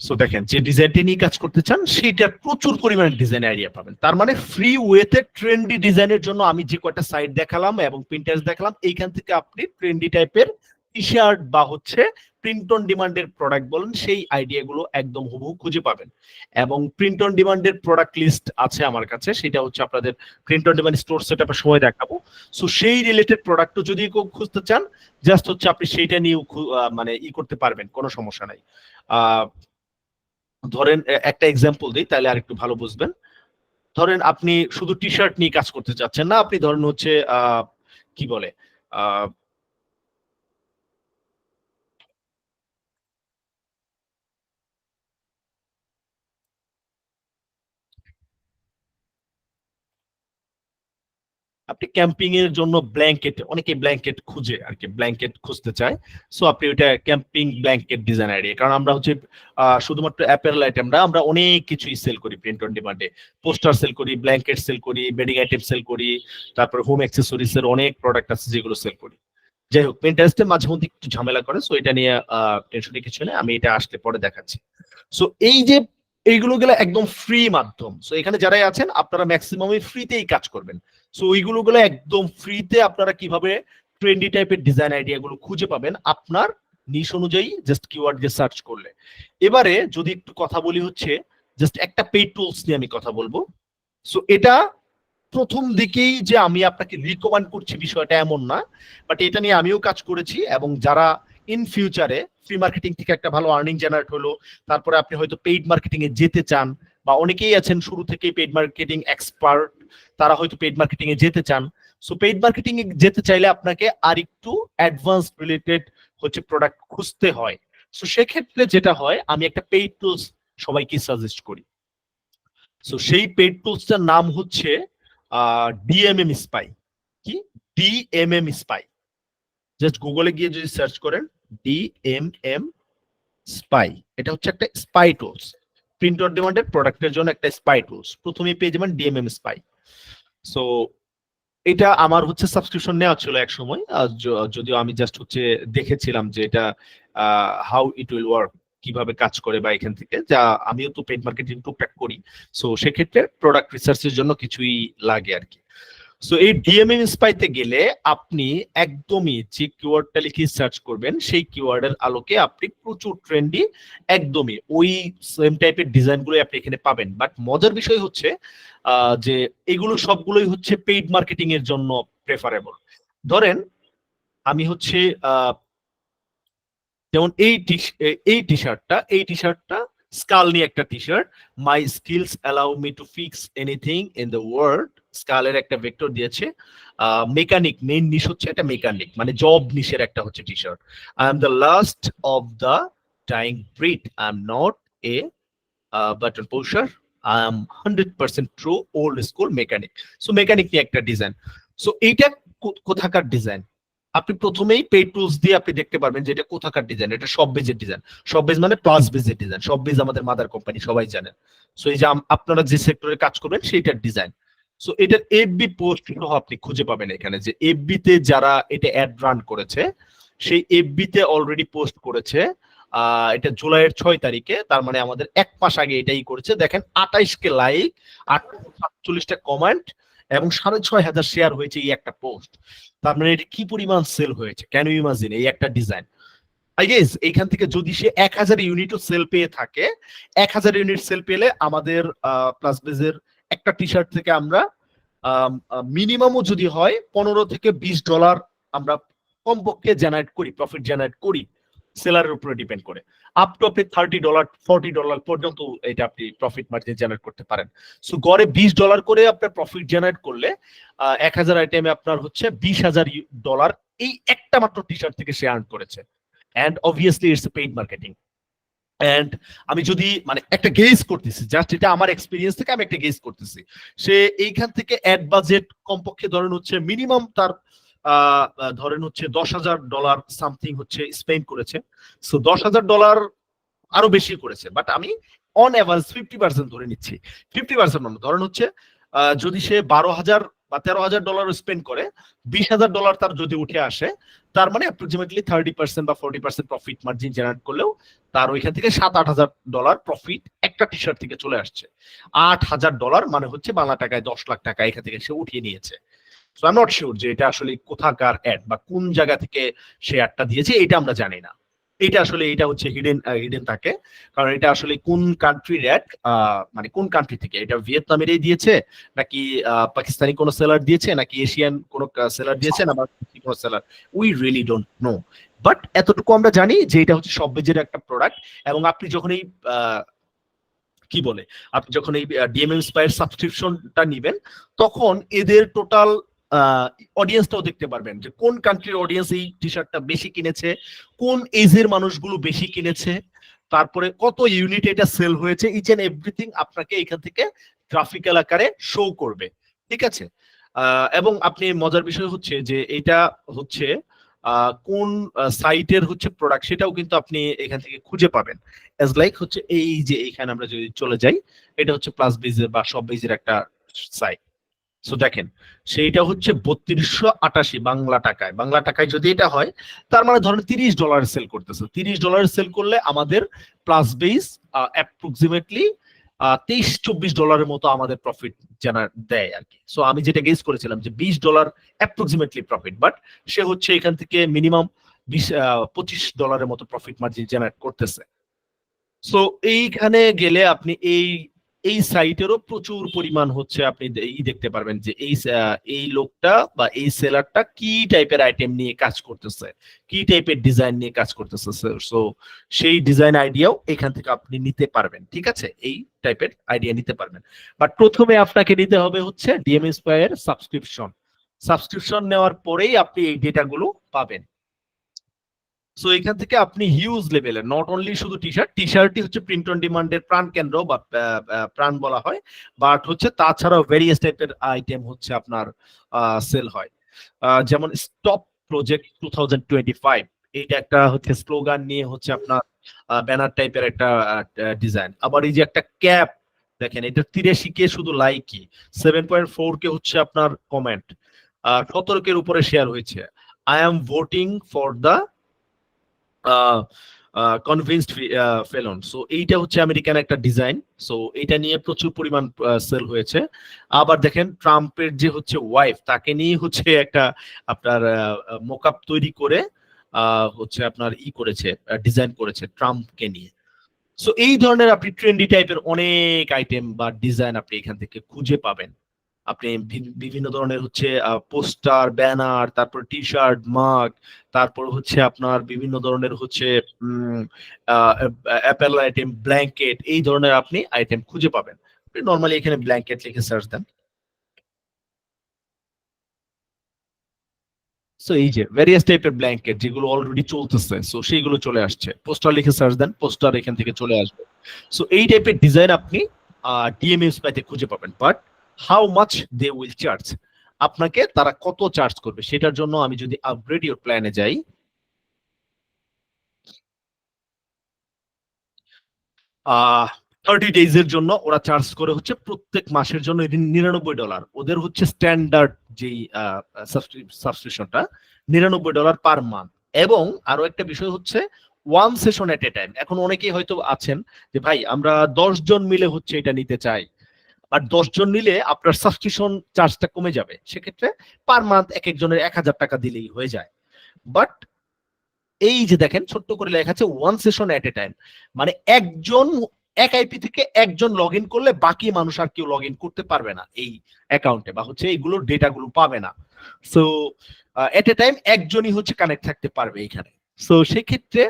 সো দেখেন, যে ডিজাইনটি নিয়ে কাজ করতে চান সেটা প্রচুর পরিমাণে ডিজাইন আইডিয়া পাবেন। তার মানে ফ্রি ওয়েতে ট্রেন্ডি ডিজাইনের জন্য আমি যে কয়টা সাইট দেখালাম এবং প্রিন্টারেস্ট দেখালাম, এইখান থেকে আপনি ট্রেন্ডি টাইপের টি শার্ট বা হচ্ছে প্রিন্ট অন ডিমান্ডের প্রোডাক্ট বলেন সেই আইডিয়াগুলো একদম হুবহু খুঁজে পাবেন। এবং প্রিন্ট অন ডিমান্ডের প্রোডাক্ট লিস্ট আছে আমার কাছে, সেটা হচ্ছে আপনাদের প্রিন্ট অন ডিমান্ড স্টোর সেটআপের সময় দেখাবো। সো সেই রিলেটেড প্রোডাক্টও যদি কেউ খুঁজতে চান, জাস্ট হচ্ছে আপনি সেইটা নিয়েও মানে করতে পারবেন, কোনো সমস্যা নাই। ধরেন একটা এক্সাম্পল দিই তাহলে আর একটু ভালো বুঝবেন। ধরেন আপনি শুধু টি শার্ট নিয়ে কাজ করতে চাচ্ছেন না, আপনি ধরেন হচ্ছে কি বলে আপনি ক্যাম্পিং এর জন্য ব্ল্যাঙ্কেট, অনেকে ব্ল্যাঙ্কেট খুঁজে আর কি, ব্ল্যাঙ্কেট খুঁজতে চায়। সো আপনি ওইটা ক্যাম্পিং ব্ল্যাঙ্কেট ডিজাইন আইডিয়া, কারণ আমরা হচ্ছে শুধুমাত্র অ্যাপারেল আইটেম না, আমরা অনেক কিছুই সেল করি প্রিন্ট অন ডিমান্ডে। পোস্টার সেল করি, ব্ল্যাঙ্কেট সেল করি, বেডিং আইটেম সেল করি, তারপর হোম অ্যাক্সেসরিজ এর অনেক প্রোডাক্ট আছে যেগুলো সেল করি। যাই হোক, পিন্টারেস্টে মাঝে মধ্যে একটু ঝামেলা করে, সো এটা নিয়ে টেনশনে কিছু নেই, আমি এটা আসলে পরে দেখাচ্ছি। সো এই যে এইগুলো গেলে একদম ফ্রি মাধ্যম, সো এখানে যারাই আছেন আপনারা ম্যাক্সিমামই ফ্রিতেই কাজ করবেন। সো ওইগুলো গুলো একদম ফ্রিতে আপনারা কিভাবে ট্রেন্ডি টাইপের ডিজাইন আইডিয়া গুলো খুঁজে পাবেন আপনার নিশ অনুযায়ী জাস্ট কিওয়ার্ড দিয়ে সার্চ করলে। এবারে যদি একটু কথা বলি হচ্ছে জাস্ট একটা পেইড টুলস নিয়ে আমি কথা বলবো। সো এটা প্রথম দিকেই যে আমি আপনাকে রিকমেন্ড করছি বিষয়টা এমন না, বাট এটা নিয়ে আমিও কাজ করেছি। এবং যারা ইন ফিউচারে ফ্রি মার্কেটিং থেকে একটা ভালো আর্নিং জেনারেট হলো, তারপরে আপনি হয়তো পেইড মার্কেটিং এ যেতে চান, বা অনেকেই আছেন শুরু থেকেই পেইড মার্কেটিং এক্সপার্ট, তারা হয়তো পেইড মার্কেটিং এ যেতে চান। সো পেইড মার্কেটিং এ যেতে চাইলে আপনাকে আর একটু অ্যাডভান্স রিলেটেড হচ্ছে প্রোডাক্ট খুঁজতে হয়। সো সেক্ষেত্রে যেটা হয়, আমি একটা পেইড টুলস সবাইকে সাজেস্ট করি। সো সেই পেইড টুলসটার নাম হচ্ছে ডিএমএম স্পাই। কি? DMM spy. জাস্ট গুগলে গিয়ে যদি সার্চ করেন ডিএমএম স্পাই, এটা হচ্ছে একটা স্পাই টুলস, প্রিন্ট অন ডিমান্ডের প্রোডাক্টের জন্য একটা স্পাই টুলস। প্রথমেই পেয়ে যাবেন ডিএমএম স্পাই। সো এটা আমার হচ্ছে সাবস্ক্রিপশন নেওয়া ছিল এক সময়, যদিও আমি জাস্ট হচ্ছে দেখেছিলাম যে এটা হাউ ইট উইল ওয়ার্ক, কিভাবে কাজ করে, বা এখান থেকে যা আমিও তো পেইড মার্কেটিং টুকটাক করি। সো সেক্ষেত্রে প্রোডাক্ট রিসার্চের জন্য কিছুই লাগে আর কি। সো এই ডিএমএম স্পাইতে গেলে আপনি একদমই যে কিওয়ার্ডটা লিখে সার্চ করবেন সেই কিওয়ার্ডের আলোকে আপনি প্রচুর ট্রেন্ডি একদমই ওই সেম টাইপের ডিজাইনগুলো আপনি এখানে পাবেন। বাট মজার বিষয় হচ্ছে যে এগুলো সবগুলোই হচ্ছে পেইড মার্কেটিং এর জন্য প্রেফারেবল। ধরেন আমি হচ্ছে যেমন এই টি শার্টটা স্কাল নিয়ে একটা T shirt, my skills allow me to fix anything in the world. স্কালের একটা ভেক্টর দিয়েছে। মেকানিক, মেইন নিশ হচ্ছে এটা মেকানিক, মানে জব নিশের একটা হচ্ছে T shirt. I am the last of the dyeing breed, I am not a button পুশার, I am 100% true old school mechanic. So mechanic নিয়ে একটা ডিজাইন। সো এইটা কোথাকার ডিজাইন? আপনি প্রথমেই পেইড টুলস দিয়ে আপনি দেখতে পারবেন যে এটা কোথাকার ডিজাইন। এটা সব বেজের ডিজাইন। সব বেজ মানে প্লাস বেজের ডিজাইন। সব বেজ আমাদের মাদার কোম্পানি, সবাই জানেন। সো এই যে আপনারা যে সেক্টরে কাজ করবেন সেইটার ডিজাইন। সো এটার এফবি পোস্ট সহ আপনি খুঁজে পাবেন এখানে, যে এফবি তে যারা এটা অ্যাড রান করেছে সেই এফবি তে অলরেডি পোস্ট করেছে। এটা জুলাইয়ের 6 তারিখে, তার মানে আমাদের 1 মাস আগে এটাই করেছে। দেখেন 28 কে লাইক, 847টা কমেন্ট এবং 6,500 শেয়ার হয়েছে এই একটা পোস্ট। তার মানে এটা কি পরিমাণ সেল হয়েছে, ক্যান ইউ ইমাজিন? এই একটা ডিজাইন। আই গেস এইখান থেকে যদি সে 1000 ইউনিটও সেল পেয়ে থাকে, 1000 ইউনিট সেল পেলে আমাদের প্লাস বেজের একটা টি শার্ট থেকে আমরা মিনিমামও যদি হয় $15 থেকে $20 আমরা কমপক্ষে জেনারেট করি, প্রফিট জেনারেট করি। সেলারের উপরে ডিপেন্ড করে আপ টু আপনি $30 $40 পর্যন্ত এটা আপনি প্রফিট মার্জিন জেনারেট করতে পারেন। সো গড়ে $20 করে আপনার প্রফিট জেনারেট করলে 1000 আইটেমে আপনার হচ্ছে $20,000 এই একটা মাত্র টি শার্ট থেকে সে আর্ন করেছে। And obviously it's paid marketing. And আমি যদি মানে একটা গেস করতেছি, জাস্ট এটা আমার এক্সপিরিয়েন্স থেকে আমি একটা গেস করতেছি, সে এইখান থেকে অ্যাড বাজেট কমপক্ষে ধরেন হচ্ছে মিনিমাম তার ধরেন হচ্ছে $10,000 সামথিং হচ্ছে স্পেন্ড করেছে। সো $10,000 আরো বেশি করেছে, বাট আমি অন অ্যাভারেজ 50% ধরে নিচ্ছি। 50% মানে ধরেন হচ্ছে যদি সে বা $13,000 স্পেন্ড করে $20,000 তার যদি উঠে আসে, তার মানে অ্যাপ্রক্সিমেটলি 30% বা 40% প্রফিট মার্জিন জেনারেট করলেও তার ওইখান থেকে $7,000-8,000 প্রফিট একটা টি শার্ট থেকে চলে আসছে। $8,000 মানে হচ্ছে বাংলা টাকায় 10 লাখ টাকা এখান থেকে সে উঠিয়ে নিয়েছে। So I am not sure যে এটা আসলে কোথাকার অ্যাড বা কোন জায়গা থেকে সে অ্যাডটা দিয়েছে, এটা আমরা জানি না। এটা আসলে এটা হচ্ছে হিডেন থাকে, কারণ এটা আসলে কোন কান্ট্রির অ্যাড, মানে কোন কান্ট্রি থেকে, এটা ভিয়েতনামেরই দিয়েছে নাকি পাকিস্তানি কোনো সেলার দিয়েছে নাকি এশিয়ান কোনো সেলার দিয়েছে না বা কোনো seller, we really don't know. But এতটুকু আমরা জানি যে এটা হচ্ছে শপবেজের একটা প্রোডাক্ট। এবং আপনি যখন এই কি বলে, আপনি যখন এই ডিএমএম ইন্সপায়ার সাবস্ক্রিপশনটা নিবেন, তখন এদের টোটাল অডিয়েন্সটাও দেখতে পারবেন যে কোন কান্ট্রির অডিয়েন্স এই টি শার্টটা বেশি কিনেছে, কোন এজের মানুষগুলো বেশি কিনেছে, তারপরে কত ইউনিট এটা সেল হয়েছে, ইচ এন্ড এভরিথিং আপনাকে এখান থেকে গ্রাফিক্যাল আকারে শো করবে। ঠিক আছে। এবং আপনি মজার বিষয় হচ্ছে যে এটা হচ্ছে কোন সাইটের হচ্ছে প্রোডাক্ট, সেটাও কিন্তু আপনি এখান থেকে খুঁজে পাবেন। এজ লাইক হচ্ছে এই যে এখানে আমরা যদি চলে যাই, এটা হচ্ছে প্লাস বেজের বা সব বেজের একটা সাইট। সো দেখেন, সেইটা হচ্ছে 3288 বাংলা টাকায় যদি এটা হয়, তার মানে ধরেন $30 সেল করতেছে। $30 সেল করলে আমাদের প্লাস বেস অ্যাপ্রক্সিমেটলি $23-24 মতো আমাদের প্রফিট জানা দেয় আর কি। সো আমি যেটা গেস করেছিলাম যে $20 অ্যাপ্রক্সিমেটলি প্রফিট, বাট সে হচ্ছে এখান থেকে মিনিমাম $25 মতো প্রফিট মার্জিন জেনারেট করতেছে। সো এইখানে গেলে আপনি এই এই সাইটেরও প্রচুর পরিমাণ হচ্ছে আপনি দেখতে পারবেন যে এই লোকটা বা এই সেলারটা কি টাইপের আইটেম নিয়ে কাজ করতেছে, কি টাইপের ডিজাইন নিয়ে কাজ করতেছে। সো সেই ডিজাইন আইডিয়াও এখান থেকে আপনি নিতে পারবেন। ঠিক আছে, এই টাইপের আইডিয়া নিতে পারবেন। বাট প্রথমে আপনাকে নিতে হবে হচ্ছে ডিএম ইন্সপায়ার সাবস্ক্রিপশন নেওয়ার পরেই আপনি এই ডেটাগুলো পাবেন। সো এখান থেকে আপনি হিউজ লেভেলের, নট অনলি শুধু টি শার্টই হচ্ছে প্রিন্ট অন ডিমান্ডের প্রাণ কেন্দ্র বা প্রাণ বলা হয়, বাট হচ্ছে তাছাড়াও ভেরিয়াস টাইপের আইটেম হচ্ছে আপনার সেল হয়। যেমন স্টপ প্রজেক্ট 2025, এইটা একটা হচ্ছে স্লোগান নিয়ে হচ্ছে আপনার ব্যানার টাইপের একটা ডিজাইন। আবার এই যে একটা ক্যাপ দেখেন, এটা 83 কে শুধু লাইকই, 7.4 কে হচ্ছে আপনার কমেন্ট, 17 উপরে শেয়ার হয়েছে। I am voting for the convinced Felon. So এইটা হচ্ছে আমেরিকান একটা ডিজাইন। সো এটা নিয়ে প্রচুর পরিমাণ সেল হয়েছে। আবার দেখেন ট্রাম্পের যে হচ্ছে ওয়াইফ, তাকে নিয়ে হচ্ছে একটা আপনার মোকআপ তৈরি করে হচ্ছে আপনার করেছে, ডিজাইন করেছে ট্রাম্পকে নিয়ে। সো এই ধরনের আপনি ট্রেন্ডি টাইপের অনেক আইটেম বা ডিজাইন আপনি এখান থেকে খুঁজে পাবেন। আপনি বিভিন্ন ধরনের হচ্ছে পোস্টার, ব্যানার, তারপর টি শার্ট, মাগ, তারপর হচ্ছে আপনার বিভিন্ন ধরনের হচ্ছে অ্যাপেল আইটেম, ব্ল্যাঙ্কেট, এই ধরনের আপনি আইটেম খুঁজে পাবেন। নর্মালি এখানে ব্ল্যাঙ্কেট লিখে সার্চ দেন। সো এই যে ভেরিয়াস টাইপের ব্ল্যাঙ্কেট যেগুলো অলরেডি চলতেছে, সো সেইগুলো চলে আসছে। পোস্টার লিখে সার্চ দেন, পোস্টার এখান থেকে চলে আসবে। সো এই টাইপের ডিজাইন আপনি ডিএমএস পাইতে খুঁজে পাবেন। But how much they will charge, আপনাকে তারা কত চার্জ করবে সেটার জন্য আমি যদি আপগ্রেড ইউর প্ল্যানে যাই, 30 ডেজ এর জন্য ওরা চার্জ করে হচ্ছে প্রত্যেক মাসের জন্য $99। ওদের হচ্ছে স্ট্যান্ডার্ড যেই সাবস্ক্রিপশনটা $99 পার মান্থ। এবং আরো একটা বিষয় হচ্ছে ওয়ান সেশন এট এ টাইম। এখন অনেকেই হয়তো আছেন যে ভাই আমরা 10 জন মিলে হচ্ছে এটা নিতে চাই, আর 10 জন নিলে আপনার সাবস্ক্রিপশন চার্জটা কমে যাবে, সেক্ষেত্রে পার মান্থ এক একজনের $1,000 দিলেই হয়ে যায়। বাট এই যে দেখেন ছোট্ট করে লেখা আছে ওয়ান সেশন এট এ টাইম, মানে একজন এক আইপি থেকে একজন লগ ইন করলে বাকি মানুষ আর কেউ লগ ইন করতে পারবে না এই অ্যাকাউন্টে, বা হচ্ছে এইগুলোর ডেটাগুলো পাবে না। সো এট এ টাইম একজনই হচ্ছে কানেক্ট থাকতে পারবে এখানে। সো সেক্ষেত্রে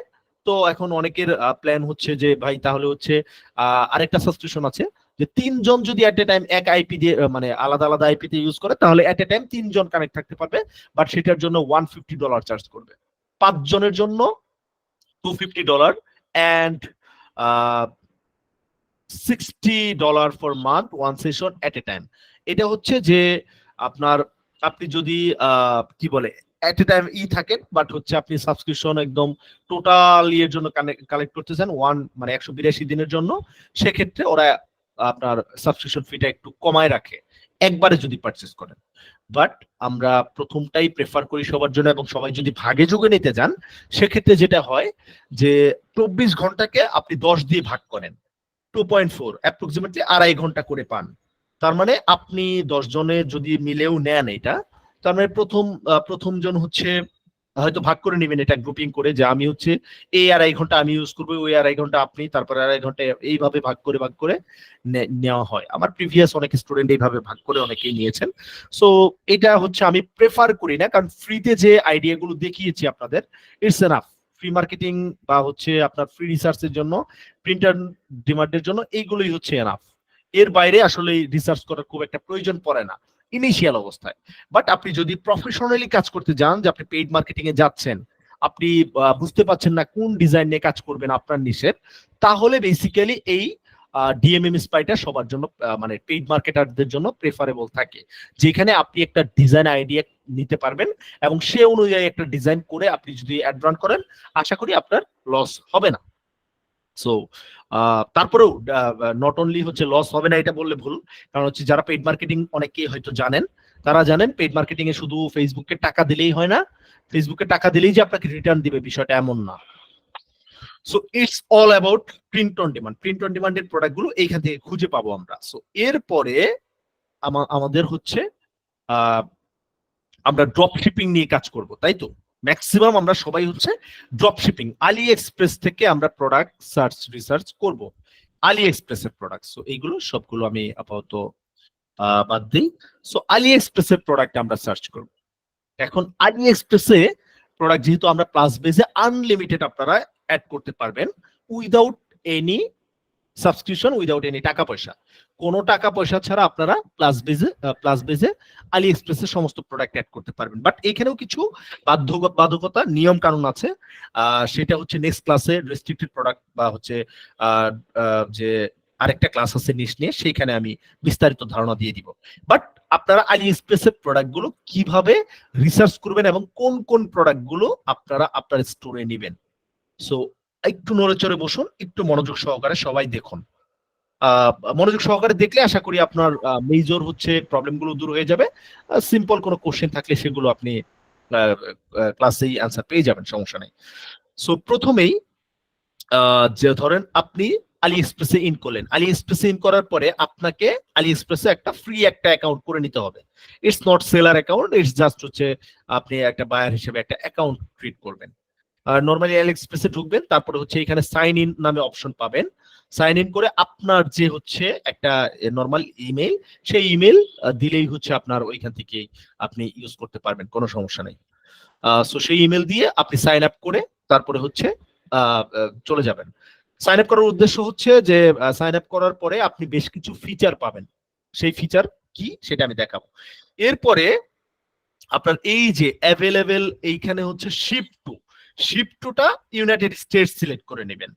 তো এখন অনেকের প্ল্যান হচ্ছে যে ভাই তাহলে হচ্ছে আরেকটা সাবস্ক্রিপশন আছে যে 3 জন যদি এট এ টাইম এক আইপি দিয়ে মানে আলাদা আলাদা আইপি তে ইউজ করে, তাহলে এট এ টাইম 3 জন কানেক্ট থাকতে পারবে, বাট সেটার জন্য $150 চার্জ করবে। 5 জনের জন্য $250 and $60 for month, one session at A time. এটা হচ্ছে যে আপনার, আপনি যদি কি বলে এট এ টাইম থাকেন, বাট হচ্ছে আপনি সাবস্ক্রিপশন একদম টোটাল এর জন্য কালেক্ট করতেছেন মানে 182 দিনের জন্য, সেক্ষেত্রে ওরা আপনার সাবস্ক্রিপশন ফিটা একটু কমায় রাখে একবারে যদি পারচেস করেন। বাট আমরা প্রথমটাই প্রেফার করি সবার জন্য, এবং সবাই যদি ভাগে যোগে নিতে যান সেক্ষেত্রে যেটা হয় যে 24 ঘন্টাকে আপনি 10 দিয়ে ভাগ করেন, 2.4 অ্যাপ্রক্সিমেটলি 2.5 ঘন্টা করে পান। তার মানে আপনি 10 জনে যদি মিলেও নেন এটা, তার মানে প্রথম জন হচ্ছে হয়তো ভাগ করে নেবেন এটা গ্রুপিং করে, যে আমি হচ্ছে এই 2.5 ঘন্টা আমি ইউজ করবো, ওই 2.5 ঘন্টা আপনি, তারপরে 2.5 ঘন্টা, এইভাবে ভাগ করে নেওয়া হয়। আমার প্রিভিয়াস অনেক স্টুডেন্ট এইভাবে ভাগ করে অনেকেই নিয়েছেন। সো এটা হচ্ছে আমি প্রেফার করি না, কারণ ফ্রিতে যে আইডিয়া গুলো দেখিয়েছি আপনাদের, ইটস এনাফ। ফ্রি মার্কেটিং বা হচ্ছে আপনার ফ্রি রিসার্চের জন্য, প্রিন্টার ডিমান্ডের জন্য এইগুলোই হচ্ছে এনাফ। এর বাইরে আসলে রিসার্চ করার খুব একটা প্রয়োজন পড়ে না ইনিশিয়াল অবস্থায়। বাট আপনি যদি প্রফেশনালি কাজ করতে যান, যে আপনি পেইড মার্কেটিং এ যাচ্ছেন, আপনি বুঝতে পারছেন না কোন ডিজাইন নিয়ে কাজ করবেন আপনার নিশের, তাহলে বেসিক্যালি এই ডিএমএম স্পাইটা সবার জন্য, মানে পেইড মার্কেটারদের জন্য প্রেফারেবল থাকে, যেখানে আপনি একটা ডিজাইন আইডিয়া নিতে পারবেন এবং সে অনুযায়ী একটা ডিজাইন করে আপনি যদি অ্যাড রান করেন, আশা করি আপনার লস হবে না। সো তারপরেও নট অনলি হচ্ছে লস হবে না এটা বললে ভুল, কারণ হচ্ছে যারা পেইড মার্কেটিং অনেকেই হয়তো জানেন, তারা জানেন পেইড মার্কেটিং এ শুধু ফেসবুকে টাকা দিলেই হয় না, ফেসবুকে টাকা দিলেই যে আপনাকে রিটার্ন দিবে বিষয়টা এমন না। So it's all about print on demand. Print on ডিমান্ডের প্রোডাক্ট গুলো এইখান থেকে খুঁজে পাবো আমরা। সো এরপরে আমাদের হচ্ছে আমরা ড্রপ শিপিং নিয়ে কাজ করব, তাই তো? ম্যাক্সিমাম আমরা সবাই হচ্ছে ড্রপ শিপিং, আলি এক্সপ্রেস থেকে আমরা প্রোডাক্ট সার্চ রিসার্চ করব, আলি এক্সপ্রেসের প্রোডাক্ট। সো এইগুলো সবগুলো আমি আপাতত বাদ দিই। সো আলি এক্সপ্রেসের প্রোডাক্ট আমরা সার্চ করব। এখন আলি এক্সপ্রেসে প্রোডাক্ট যেহেতু আমরা প্লাস বেজে আনলিমিটেড আপনারা অ্যাড করতে পারবেন, without any subscription, without any টাকা পয়সা, কোনো টাকা পয়সা ছাড়া আপনারা প্লাস বেজে আলি এক্সপ্রেসের সমস্ত প্রোডাক্ট অ্যাড করতে পারবেন। বাট এখানেও কিছু বাধ্যকতা নিয়ম কানুন আছে, সেটা হচ্ছে নেক্সট ক্লাসে রেস্ট্রিক্টেড প্রোডাক্ট বা হচ্ছে যে আরেকটা ক্লাস আছে নিশ নিয়ে, সেইখানে আমি বিস্তারিত ধারণা দিয়ে দিব। বাট আপনারা আলি এক্সপ্রেসের প্রোডাক্ট গুলো কিভাবে রিসার্চ করবেন এবং কোন কোন প্রোডাক্ট গুলো আপনারা আপনার স্টোরে নেবেন, সো একটু নড়ে চড়ে বসুন, একটু মনোযোগ সহকারে সবাই দেখুন। মনোযোগ সহকারে দেখলে আশা করি আপনার মেজর হচ্ছে প্রবলেম গুলো দূর হয়ে যাবে। সিম্পল কোনো কোশ্চেন থাকলে সেগুলো আপনি ক্লাসেই অ্যান্সার পেয়ে যাবেন, সমস্যা নেই। সো প্রথমেই যে ধরেন আপনি আলি এক্সপ্রেসে ইন করলেন, আলি এক্সপ্রেসে ইন করার পরে আপনাকে আলি এক্সপ্রেসে একটা ফ্রি একটা অ্যাকাউন্ট করে নিতে হবে। It's not seller account, it's just হচ্ছে আপনি একটা বায়ার হিসেবে একটা অ্যাকাউন্ট ক্রিয়েট করবেন। নরমালি আলি এক্সপ্রেসে ঢুকবেন, তারপরে হচ্ছে এখানে সাইন ইন নামে অপশন পাবেন। সাইন ইন করে আপনার যে হচ্ছে একটা নরমাল ইমেল, সেই ইমেল দিলেই হচ্ছে আপনার ওইখান থেকে আপনি ইউজ করতে পারবেন, কোনো সমস্যা নেই। সো সেই ইমেল দিয়ে আপনি সাইন আপ করে তারপরে হচ্ছে চলে যাবেন। সাইন আপ করার উদ্দেশ্য হচ্ছে যে সাইন আপ করার পরে আপনি বেশ কিছু ফিচার পাবেন, সেই ফিচার কি সেটা আমি দেখাবো। এরপরে আপনার এই যে অ্যাভেলেবেল এইখানে হচ্ছে শিপ টুটা ইউনাইটেড স্টেটস সিলেক্ট করে নেবেন।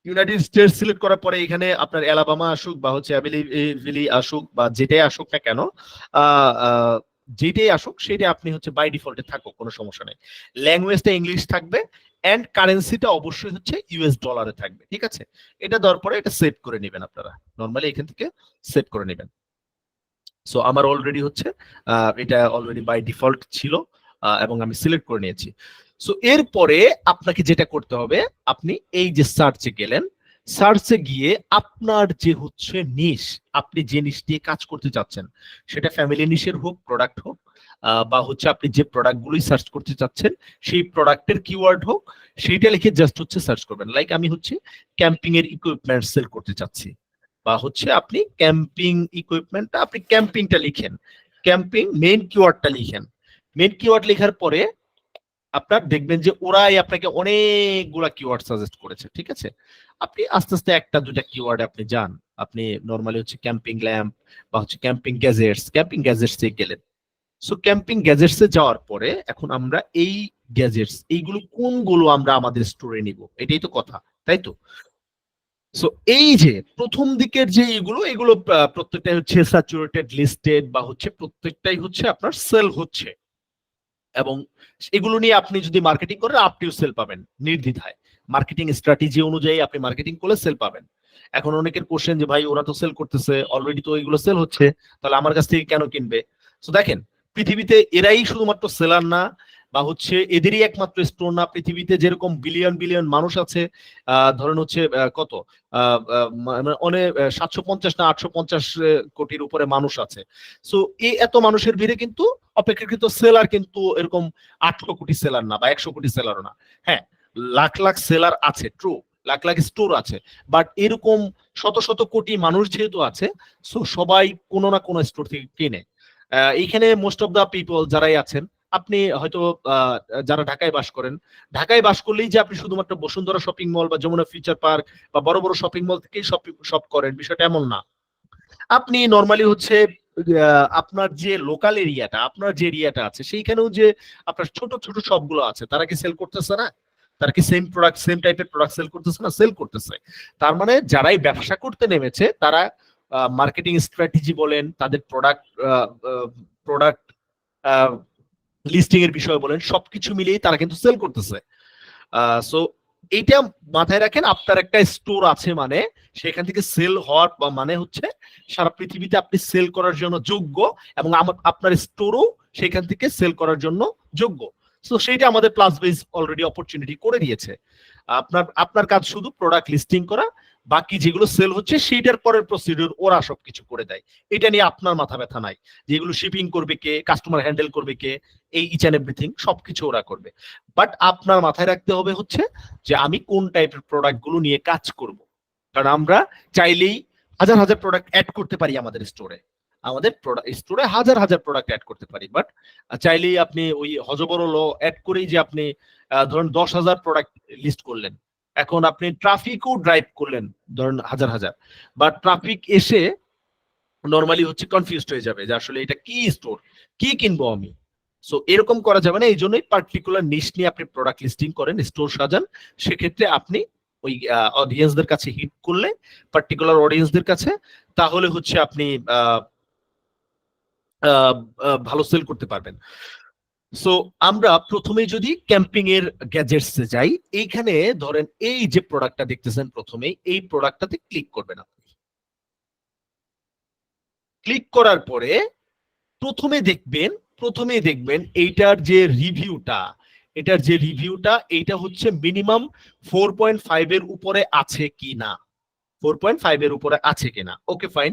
ইউনাইটেড স্টেটস সিলেক্ট করার পরে এখানে আপনার অ্যালাবামা আসুক বা হচ্ছে অ্যাবিলিভিলি আসুক বা যেটাই আসুক না কেন, যেটাই আসুক সেটা আপনি হচ্ছে বাই ডিফল্টে থাকুক, কোনো সমস্যা নেই। ল্যাঙ্গুয়েজটা ইংলিশ থাকবে এন্ড কারেন্সিটা অবশ্যই হচ্ছে ইউএস ডলারে থাকবে, ঠিক আছে? এটা দেওয়ার পরে এটা সেট করে নেবেন, আপনারা নরমালি এখান থেকে সেট করে নেবেন। সো আমার অলরেডি হচ্ছে এটা অলরেডি বাই ডিফল্ট ছিল এবং আমি সিলেক্ট করে নিয়েছি। সো এরপরে আপনাকে যেটা করতে হবে, আপনি এই যে সার্চে গেলেন, সার্চে গিয়ে আপনার যে হচ্ছে নিশ, আপনি যে নিশ দিয়ে কাজ করতে চাচ্ছেন, সেটা ফ্যামিলি নিশের হোক, প্রোডাক্ট হোক, বা হচ্ছে আপনি যে প্রোডাক্ট গুলোই সার্চ করতে চাচ্ছেন সেই প্রোডাক্টের কিওয়ার্ড হোক, সেইটা লিখে জাস্ট হচ্ছে সার্চ করবেন। লাইক আমি হচ্ছে ক্যাম্পিং এর ইকুইপমেন্ট সেল করতে চাচ্ছি, বা হচ্ছে আপনি ক্যাম্পিং ইকুইপমেন্টটা, আপনি ক্যাম্পিংটা লিখেন, ক্যাম্পিং মেইন কিওয়ার্ডটা লিখেন। মেইন কিওয়ার্ড লেখার পরে আপনার দেখবেন যে ওরাই আপনাকে অনেকগুলা কিওয়ার্ড সাজেস্ট করেছে, ঠিক আছে? আপনি আস্তে আস্তে একটা দুটা কিওয়ার্ডে আপনি যান। আপনি নরমালি হচ্ছে ক্যাম্পিং ল্যাম্প বা হচ্ছে ক্যাম্পিং গ্যাজেটস এ গেলেন। সো ক্যাম্পিং গ্যাজেটস এ যাওয়ার পরে এখন আমরা এই গ্যাজেটস এইগুলো কোনগুলো আমরা আমাদের স্টোরে নিব, এটাই তো কথা, তাই তো? সো এই যে প্রথম দিকের যে এগুলো প্রত্যেকটাই হচ্ছে স্যাচুরেটেড লিস্টেড বা হচ্ছে প্রত্যেকটাই হচ্ছে আপনার সেল হচ্ছে, এবং এগুলো নিয়ে আপনি যদি মার্কেটিং করেন আপনিও সেল পাবেন নির্দ্বিধায়। মার্কেটিং স্ট্র্যাটেজি অনুযায়ী আপনি মার্কেটিং করলে সেল পাবেন। এখন অনেকের কোশ্চেন যে ভাই ওরা তো সেল করতেছে অলরেডি, তো এগুলো সেল হচ্ছে, তাহলে আমার কাছ থেকে কেন কিনবে? তো দেখেন, পৃথিবীতে এরাই শুধুমাত্র সেলার না, বা হচ্ছে এদেরই একমাত্র স্টোর না। পৃথিবীতে যেরকম বিলিয়ন বিলিয়ন মানুষ আছে, ধরেন হচ্ছে কত অনেক 750 না 850 কোটির উপরে মানুষ আছে। সো এই এত মানুষের ভিড়ে কিন্তু অপেক্ষাকৃত সেলার কিন্তু এরকম 800 কোটি সেলার না বা 100 কোটি সেলারও না। হ্যাঁ, লাখ লাখ সেলার আছে, ট্রু, লাখ লাখ স্টোর আছে, বাট এরকম শত শত কোটি মানুষ যেহেতু আছে, সো সবাই কোনো না কোনো স্টোর থেকে কিনে। এইখানে মোস্ট অফ দা পিপল যারাই আছেন, আপনি হয়তো যারা ঢাকায় বাস করেন, ঢাকায় বাস করলেই যে আপনি শুধুমাত্র বসুন্ধরা শপিং মল বা যমুনা ফিউচার পার্ক বা বড় বড় শপিং মল থেকেই শপ করেন, বিষয়টা এমন না। আপনি নর্মালি হচ্ছে আপনার যে লোকাল এরিয়াটা, আপনার যে এরিয়াটা আছে সেইখানেও যে আপনার ছোট ছোট শপগুলো আছে, তারা কি সেল করতেছে না? তারা কি সেম প্রোডাক্ট, সেম টাইপের প্রোডাক্ট সেল করতেছে না? সেল করতেছে। তার মানে যারাই ব্যবসা করতে নেমেছে, তারা মার্কেটিং স্ট্র্যাটেজি বলেন, তাদের প্রোডাক্ট লিস্টিং এর বিষয় বলেন, সবকিছু মিলিয়ে তারা কিন্তু সেল করতেছে। সো এইটা মাথায় রাখেন, আপনার একটা স্টোর আছে মানে সেখান থেকে সেল হওয়ার মানে হচ্ছে সারা পৃথিবীতে আপনি সেল করার জন্য যোগ্য, এবং আপনার স্টোরও সেখান থেকে সেল করার জন্য যোগ্য। সো সেইটা আমাদের প্লাস বেস অলরেডি অপরচুনিটি করে দিয়েছে। আপনার আপনার কাজ শুধু প্রোডাক্ট লিস্টিং করা, বাকি যেগুলো সেল হচ্ছে সেইটার পরের প্রসিডিউর ওরা সবকিছু করে দেয়। এটা নিয়ে আপনার মাথা ব্যথা নাই, যেগুলো শিপিং করবে কে, কাস্টমার হ্যান্ডেল করবে কে, এই ইচ এন্ড এভরিথিং সবকিছু ওরা করবে। বাট আপনার মাথায় রাখতে হবে হচ্ছে যে আমি কোন টাইপের প্রোডাক্ট গুলো নিয়ে কাজ করব। কারণ আমরা চাইলেই হাজার হাজার প্রোডাক্ট অ্যাড করতে পারি আমাদের স্টোরে, আমাদের স্টোরে হাজার হাজার প্রোডাক্ট অ্যাড করতে পারি, বাট চাইলেই আপনি ওই হজবরল অ্যাড করেই যে আপনি ধরুন 10,000 প্রোডাক্ট লিস্ট করলেন, এখন আপনি ট্রাফিকও ড্রাইভ করলেন ধরুন হাজার হাজার, বা ট্রাফিক এসে নর্মালি হচ্ছে কনফিউজড হয়ে যাবে যে আসলে এটা কি স্টোর, কি কিনবো আমি। সো এরকম করা যাবে না, এই জন্যই পার্টিকুলার নিশ নিয়ে আপনি প্রোডাক্ট লিস্টিং করেন, স্টোর সাজান। সেক্ষেত্রে আপনি ওই অডিয়েন্সদের কাছে হিট করলে, পার্টিকুলার অডিয়েন্সদের কাছে, তাহলে হচ্ছে আপনি ভালো সেল করতে পারবেন। সো আমরা প্রথমে যদি ক্যাম্পিং এর গ্যাজেটস এ যাই, এইখানে ধরেন এই যে প্রোডাক্টটা দেখতেছেন, প্রথমেই এই প্রোডাক্টটাতে ক্লিক করবেন। আপনি ক্লিক করার পরে প্রথমে দেখবেন এইটার যে রিভিউটা, এইটা হচ্ছে মিনিমাম 4.5 এর উপরে আছে কিনা, 4.5 এর উপরে আছে কিনা। ওকে ফাইন,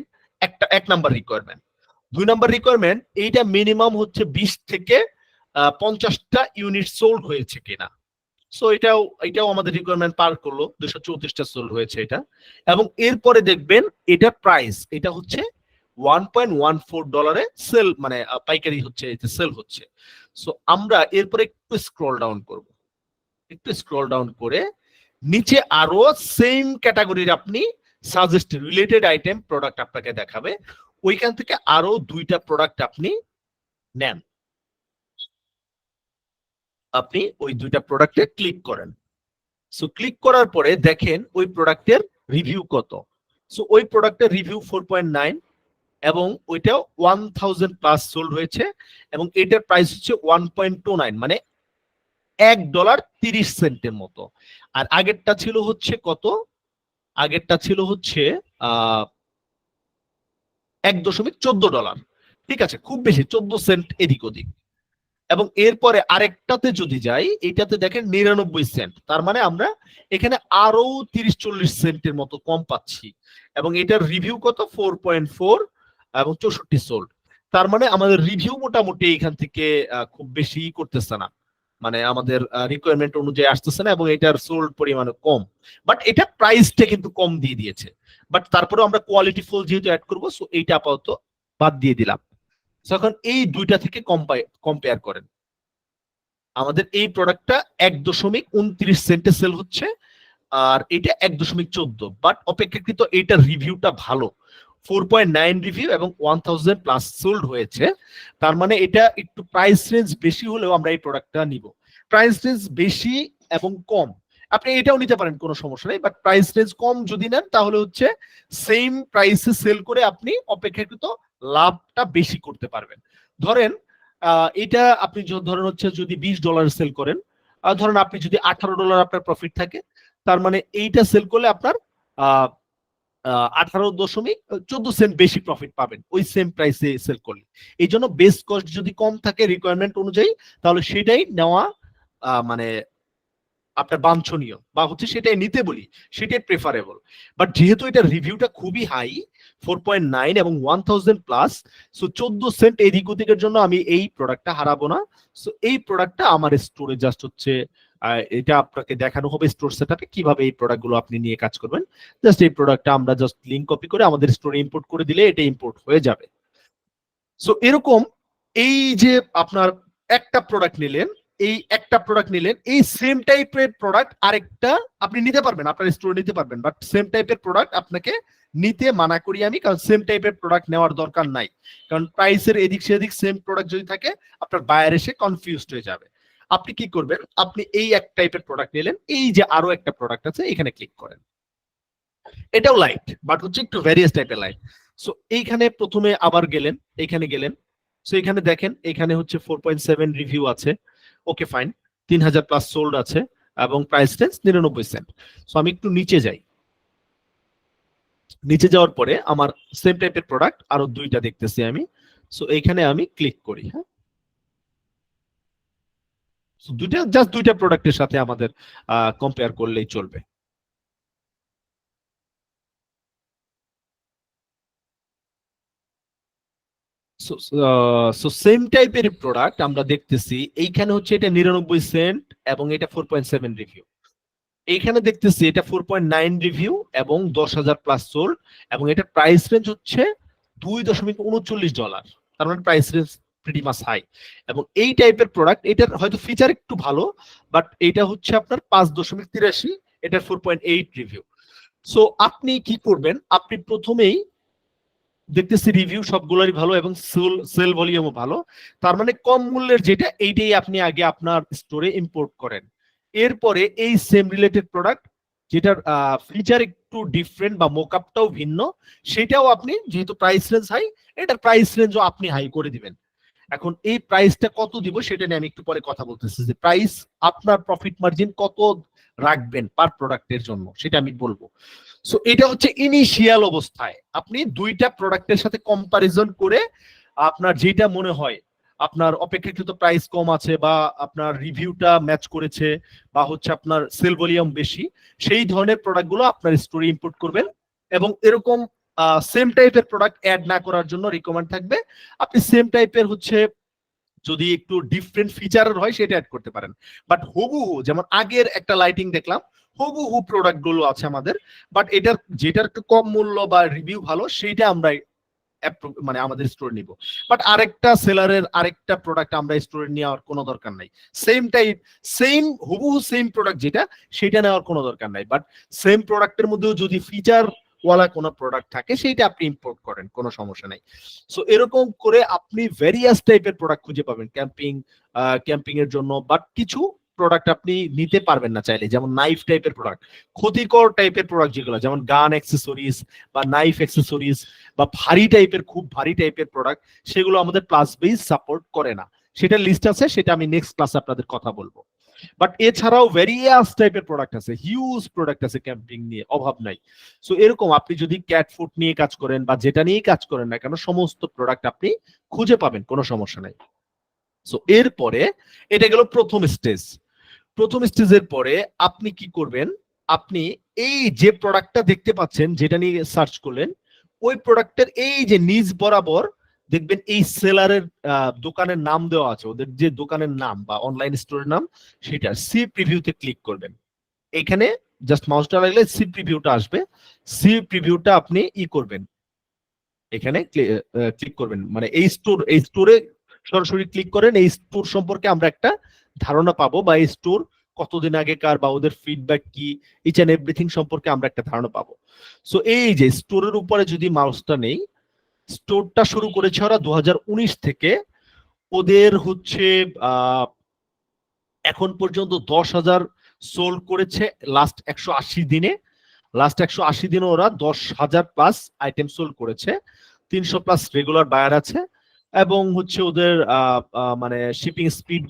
এক নাম্বার রিকোয়ারমেন্ট। 2 নাম্বার রিকোয়ারমেন্ট, এইটা মিনিমাম হচ্ছে 20 থেকে 50টা ইউনিট সোল্ড হয়েছে কিনা। সো এটাও আমাদের রিকোয়ারমেন্ট পার করলো, 234টা সোল্ড হয়েছে এটা। এবং এরপরে দেখবেন এটা প্রাইস, এটা হচ্ছে $1.14 সেল, মানে পাইকারি হচ্ছে, সেল হচ্ছে। সো আমরা এরপরে একটু স্ক্রল ডাউন করে নিচে আরো সেম ক্যাটাগরির আপনি সাজেস্ট রিলেটেড আইটেম প্রোডাক্ট আপনাকে দেখাবে, ওইখান থেকে আরো 2টা প্রোডাক্ট আপনি নেন। আপনি ওই 2টা প্রোডাক্টে ক্লিক করেন। সো ক্লিক করার পরে দেখেন ওই প্রোডাক্টের রিভিউ কত। সো ওই প্রোডাক্টের রিভিউ 4.9, এবং ওইটাও 1000 প্লাস সোল্ড হয়েছে, এবং এটার প্রাইস হচ্ছে 1.29, মানে $1.30 মতো। আর আগেরটা ছিল হচ্ছে কত, আগেরটা ছিল হচ্ছে আহ $1.14। ঠিক আছে, খুব বেশি 14 সেন্ট এদিক ওদিক। এবং এরপরে আরেকটাতে যদি যাই, এইটাতে দেখেন 99 সেন্ট, তার মানে আমরা এখানে আরো 30-40 সেন্টের মতো কম পাচ্ছি। এবং এটার রিভিউ কত, 4.4, এবং 64 সোল্ড। তার মানে আমাদের রিভিউ মোটামুটি এখান থেকে খুব বেশি করতেছে না, মানে আমাদের রিকোয়ারমেন্ট অনুযায়ী আসতেছে না, এবং এটার সোল্ড পরিমাণ কম। বাট এটা প্রাইসটা কিন্তু কম দিয়ে দিয়েছে। বাট তারপরে আমরা কোয়ালিটি ফুল যেহেতু অ্যাড করবো, সো এইটা আপাতত বাদ দিয়ে দিলাম। এখন এই 2টা থেকে কম্পেয়ার করেন, আমাদের এই প্রোডাক্টটা 1.29 সেন্টে সেল হচ্ছে, আর এটা 1.14, বাট অপেক্ষাকৃত এইটার রিভিউটা ভালো, 4.9 রিভিউ, এবং 1000 প্লাস সোল্ড হয়েছে। তার মানে এটা একটু প্রাইস রেঞ্জ বেশি হলেও আমরা এই প্রোডাক্টটা নিব। প্রাইস রেঞ্জ বেশি এবং কম, আপনি এটাও নিতে পারেন, কোনো সমস্যা নেই, বাট প্রাইস রেঞ্জ কম যদি নেন, তাহলে হচ্ছে সেম প্রাইসে সেল করে আপনি অপেক্ষাকৃত লাভটা বেশি করতে পারবেন। ধরেন এটা আপনি ধরেন হচ্ছে যদি $20 সেল করেন, ধরেন আপনি যদি $18 আপনার প্রফিট থাকে, তার মানে এইটা সেল করলে আপনার 18.14 বেশি প্রফিট পাবেন ওই সেম প্রাইসে সেল করলে। এই জন্য বেস কস্ট যদি কম থাকে রিকোয়ারমেন্ট অনুযায়ী, তাহলে সেটাই নেওয়া মানে আপনার বাঞ্ছনীয়, বা হচ্ছে সেটাই নিতে বলি, সেটাই প্রেফারেবল। বাট যেহেতু এটা রিভিউটা খুবই হাই, 4.9 এবং 1000 প্লাস, সো 14 সেন্ট এদিক ওদিকের জন্য আমি এই প্রোডাক্টটা হারাবো না। সো এই প্রোডাক্টটা আমার স্টোরে জাস্ট হচ্ছে এটা আপনাকে দেখানো হবে স্টোর সেটআপে কিভাবে এই প্রোডাক্টগুলো আপনি নিয়ে কাজ করবেন। জাস্ট এই প্রোডাক্টটা আমরা জাস্ট লিংক কপি করে আমাদের স্টোরে ইম্পোর্ট করে দিলে এটা ইম্পোর্ট হয়ে যাবে। সো এরকম এই যে আপনার একটা প্রোডাক্ট নিলেন, এই সেম টাইপের প্রোডাক্ট আরেকটা আপনি নিতে পারবেন, আপনার স্টোরে নিতে পারবেন, বাট সেম টাইপের প্রোডাক্ট আপনাকে নিতে মানা করি আমি, কারণ সেম টাইপের প্রোডাক্ট নেওয়ার দরকার নাই। কারণ প্রাইসের এদিক সেদিক সেম প্রোডাক্ট যদি থাকে, আপনার বায়ার এসে কনফিউজড হয়ে যাবে। আপনি কি করবেন, আপনি এই এক টাইপের প্রোডাক্ট নিলেন, এই যে আরো একটা প্রোডাক্ট আছে এখানে ক্লিক করেন। এটাও লাইট, বাট হচ্ছে একটু ভ্যারিয়াস টাইপের লাইট। সো এইখানে প্রথমে আবার গেলেন, এইখানে গেলেন। সো এখানে দেখেন, এখানে হচ্ছে 4.7 রিভিউ আছে। ওকে ফাইন, 3000 প্লাস সোল্ড আছে এবং প্রাইস রেঞ্জ 99 সেন্ট। সো আমি একটু নিচে যাই, নিচে যাওয়ার পরে আমার সেম টাইপের প্রোডাক্ট আরো দুইটা দেখতেছি আমি। সো এইখানে আমি ক্লিক করি। হ্যাঁ, দুইটা প্রোডাক্টের সাথে আমাদের কম্পেয়ার করলেই চলবে। সো সেম টাইপের প্রোডাক্ট আমরা দেখতেছি, এইখানে হচ্ছে এটা 99 সেন্ট এবং এটা 4.7 রিভিউ। এইখানে দেখতেছি এটা 4.9 রিভিউ এবং 10,000 প্লাস সোল্ড, এবং এটা প্রাইস রেঞ্জ হচ্ছে $2.39। তার মানে price range pretty much high. এবং এই টাইপের প্রোডাক্ট, এটার হয়তো ফিচার একটু ভালো, বাট এটা হচ্ছে আপনার 5.83, এটার 4.8 রিভিউ। সো আপনি কি করবেন, আপনি প্রথমেই দেখতেছি রিভিউ সবগুলোরই ভালো এবং সেল ভলিউমও ভালো, তার মানে কম মূল্যের যেটা এইটাই আপনি আগে আপনার স্টোরে ইম্পোর্ট করেন। এরপরে এই সেম রিলেটেড প্রোডাক্ট যেটার ফিচার একটু ডিফারেন্ট বা মোকআপটাও ভিন্ন, সেটাও আপনি, যেহেতু প্রাইস রেঞ্জ হাই, এটার প্রাইস রেঞ্জও আপনি হাই করে দিবেন। এখন এই প্রাইসটা কত দিব সেটা নিয়ে আমি একটু পরে কথা বলতেছি, যে প্রাইস আপনার প্রফিট মার্জিন কত রাখবেন পার প্রোডাক্টের জন্য সেটা আমি বলবো। সো এটা হচ্ছে ইনিশিয়াল অবস্থায় আপনি দুইটা প্রোডাক্টের সাথে কম্পারিজন করে আপনার যেটা মনে হয় আপনার অপেক্ষাকৃত প্রাইস কম আছে, বা আপনার রিভিউটা ম্যাচ করেছে, বা হচ্ছে আপনার সেল ভলিউম বেশি, সেই ধরনের প্রোডাক্টগুলো আপনার স্টোরে ইম্পোর্ট করবেন। এবং এরকম সেম টাইপের প্রোডাক্ট অ্যাড না করার জন্য রিকমেন্ড থাকবে, আপনি সেম টাইপের হচ্ছে যদি একটু ডিফারেন্ট ফিচারের হয় সেটা অ্যাড করতে পারেন। বাট হুবহু যেমন আগের একটা লাইটিং দেখলাম, হুবহু প্রোডাক্ট গুলো আছে আমাদের, বাট এটার যেটার কম মূল্য বা রিভিউ ভালো সেইটা আমরা মানে আমাদের স্টোরে নিব। বাট আরেকটা সেলারের আরেকটা প্রোডাক্ট আমরা স্টোরে নেওয়ার কোনো দরকার নাই। সেম টাইপ, সেম হুবহু সেম প্রোডাক্ট যেটা, সেটা নেওয়ার কোনো দরকার নাই। বাট সেম প্রোডাক্টের মধ্যেও যদি ফিচার ওয়ালা কোনো প্রোডাক্ট থাকে সেইটা আপনি ইম্পোর্ট করেন, কোনো সমস্যা নাই। সো এরকম করে আপনি ভেরিয়াস টাইপের প্রোডাক্ট খুঁজে পাবেন ক্যাম্পিং এর জন্য। বাট কিছু প্রোডাক্ট আপনি নিতে পারবেন না চাইলে, যেমন নাইফ টাইপের প্রোডাক্ট, ক্ষতিকর টাইপের প্রোডাক্ট যেগুলো, যেমন গান অ্যাক্সেসরিজ বা নাইফ অ্যাক্সেসরিজ বা ভারী টাইপের, খুব ভারী টাইপের প্রোডাক্ট, সেগুলো আমাদের প্লাস বেস সাপোর্ট করে না। সেটা লিস্ট আছে, সেটা আমি নেক্সট ক্লাসে আপনাদের কথা বলবো। বাট এছাড়াও ভেরিয়াস টাইপের প্রোডাক্ট আছে, হিউজ প্রোডাক্ট আছে ক্যাম্পিং নিয়ে, অভাব নাই। সো এরকম আপনি যদি ক্যাট ফুড নিয়ে কাজ করেন বা যেটা নিয়েই কাজ করেন না কেন, সমস্ত প্রোডাক্ট আপনি খুঁজে পাবেন, কোনো সমস্যা নাই। সো এরপরে এটা গেল প্রথম স্টেজ। প্রথম স্টেজের পরে আপনি কি করবেন, আপনি এই যে প্রোডাক্টটা দেখতে পাচ্ছেন যেটা নিয়ে সার্চ করলেন, ওই প্রোডাক্টের এই যে নিচ বরাবর দেখবেন এই সেলারের দোকানের নাম দেওয়া আছে, ওদের যে দোকানের নাম বা অনলাইন স্টোরের নাম, সেটা সি প্রিভিউতে ক্লিক করবেন। এখানে জাস্ট মাউসটা লাগলে সি প্রিভিউটা আসবে। সি প্রিভিউটা আপনি করবেন, এখানে ক্লিক করবেন, মানে এই স্টোরে সরাসরি ক্লিক করেন। এই স্টোর সম্পর্কে আমরা একটা ধারণা পাবো, বা এই স্টোর কতদিন আগেকার বা ওদের ফিডব্যাক কি, ইচ এন্ড এভরিথিং সম্পর্কে আমরা একটা ধারণা পাবো। সো এই যে স্টোরের উপরে যদি মাউসটা নেই, স্টোরটা শুরু করেছে ওরা 2019 থেকে। ওদের হচ্ছে এখন পর্যন্ত 10,000 সোল্ড করেছে লাস্ট 180 দিনে। ওরা 10,000 প্লাস আইটেম সোল্ড করেছে, 300 প্লাস রেগুলার বায়ার আছে, এবং হচ্ছে ওদের মানে শিপিং স্পিড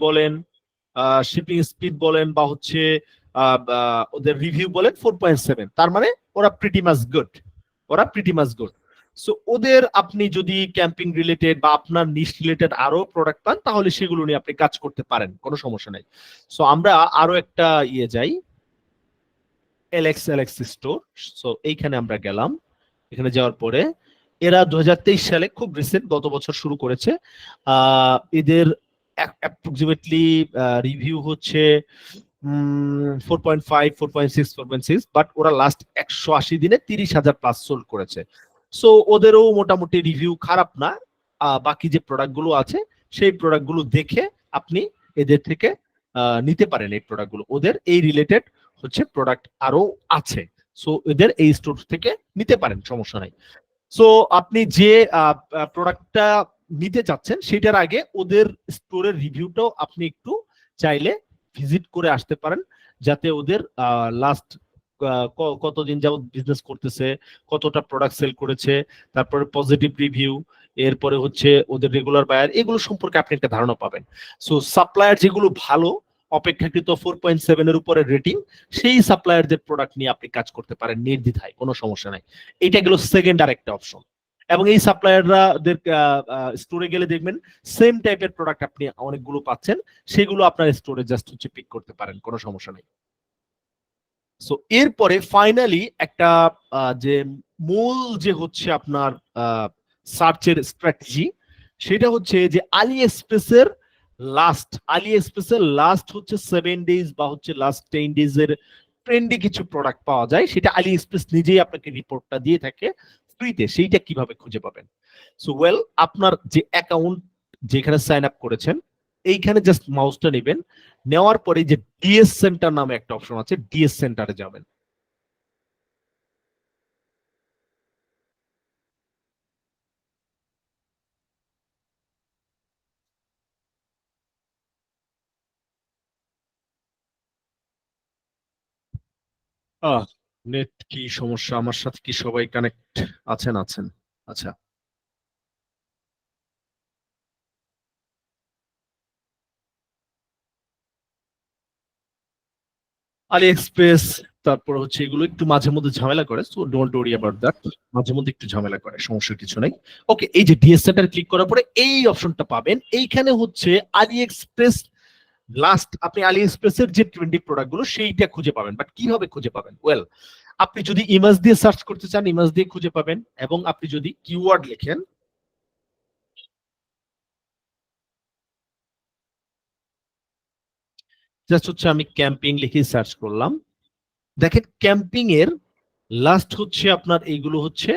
বলেন বা হচ্ছে ওদের রিভিউ বলেন 4.7, তার মানে ওরা প্রিটি মাচ গুড। ওরা প্রিটি মাচ গুড। সো ওদের আপনি যদি ক্যাম্পিং রিলেটেড বা আপনার নিশ রিলেটেড আরো প্রোডাক্ট পান তাহলে সেগুলো নিয়ে আপনি কাজ করতে পারেন, কোনো সমস্যা নাই। সো আমরা আরো একটা যাই, এলএক্স স্টোর। সো এইখানে আমরা গেলাম, এখানে যাওয়ার পরে এরা 2023 সালে খুব রিসেন্ট গত বছর শুরু করেছে। এদের অ্যাপ্রক্সিমেটলি রিভিউ হচ্ছে 4.5, 4.6, 4.6, বাট ওরা লাস্ট 180 দিনে 30,000 প্লাস সোল্ড করেছে। সো ওদেরও মোটামুটি রিভিউ খারাপ না। বাকি যে প্রোডাক্ট গুলো আছে সেই প্রোডাক্ট গুলো দেখে আপনি এদের থেকে নিতে পারেন। এই প্রোডাক্ট গুলো ওদের এই রিলেটেড হচ্ছে প্রোডাক্ট আরো আছে, সো এদের এই স্টোর থেকে নিতে পারেন, সমস্যা নাই। সো আপনি যে প্রোডাক্টটা নিতে চাচ্ছেন সেটার আগে ওদের স্টোরের রিভিউটাও আপনি একটু চাইলে ভিজিট করে আসতে পারেন, যাতে ওদের লাস্ট কতদিন যাবত বিজনেস করতেছে, কতটা প্রোডাক্ট সেল করেছে, তারপরে পজিটিভ রিভিউ, এরপরে হচ্ছে ওদের রেগুলার বায়ার, এগুলো সম্পর্কে আপনি একটা ধারণা পাবেন। সো সাপ্লায়ার যেগুলো ভালো, অপেক্ষাকৃত 4.7 এর উপরে রেটিং, সেই সাপ্লায়ারদের প্রোডাক্ট নিয়ে আপনি কাজ করতে পারেন নির্দ্বিধায়, কোনো সমস্যা নাই। এটা গেল সেকেন্ড আর একটা অপশন। এবং এই সাপ্লায়াররা স্টোরে গেলে দেখবেন সেম টাইপের প্রোডাক্ট আপনি অনেকগুলো পাচ্ছেন, সেগুলো আপনার স্টোরে জাস্ট হচ্ছে পিক করতে পারেন, কোনো সমস্যা নাই। সো এরপরে ফাইনালি একটা যে মূল যে হচ্ছে আপনার সার্চের স্ট্র্যাটেজি, সেটা হচ্ছে যে আলি এক্সপ্রেসের লাস্ট হচ্ছে 7 ডেজ বা হচ্ছে লাস্ট 10 ডেজ এর ট্রেন্ডে কিছু প্রোডাক্ট পাওয়া যায়, সেটা আলি এক্সপ্রেস নিজেই আপনাকে রিপোর্টটা দিয়ে থাকে ফ্রিতে। সেইটা কিভাবে খুঁজে পাবেন? সো ওয়েল, আপনার যে অ্যাকাউন্ট যেখানে সাইন আপ করেছেন এইখানে জাস্ট মাউসটা নেবেন, নেওয়ার পরে যে ডিএস সেন্টার নামে একটা অপশন আছে, ডিএস সেন্টারে যাবেন। আহ নেট কি সমস্যা? আমার সাথে কি সবাই কানেক্ট আছেন? আছেন, আচ্ছা। আলি এক্সপ্রেস, তারপর হচ্ছে এগুলো একটু মাঝে মধ্যে ঝামেলা করে, so don't worry about that. মাঝে মধ্যে একটু ঝামেলা করে, সমস্যা কিছু নাই। ওকে, এই যে ডিএস সেন্টার ক্লিক করার পরে এই অপশনটা পাবেন, এইখানে হচ্ছে আলি এক্সপ্রেস লাস্ট, আপনি আলি এক্সপ্রেসের যে ট্রেন্ডি প্রোডাক্ট গুলো সেইটা খুঁজে পাবেন। বাট কিভাবে খুঁজে পাবেন? ওয়েল, আপনি যদি ইমেজ দিয়ে সার্চ করতে চান ইমেজ দিয়ে খুঁজে পাবেন, এবং আপনি যদি কিওয়ার্ড লেখেন, জাস্ট হচ্ছে আমি ক্যাম্পিং লিখে সার্চ করলাম, দেখেন ক্যাম্পিং এর লাস্ট হচ্ছে আপনার এইগুলো হচ্ছে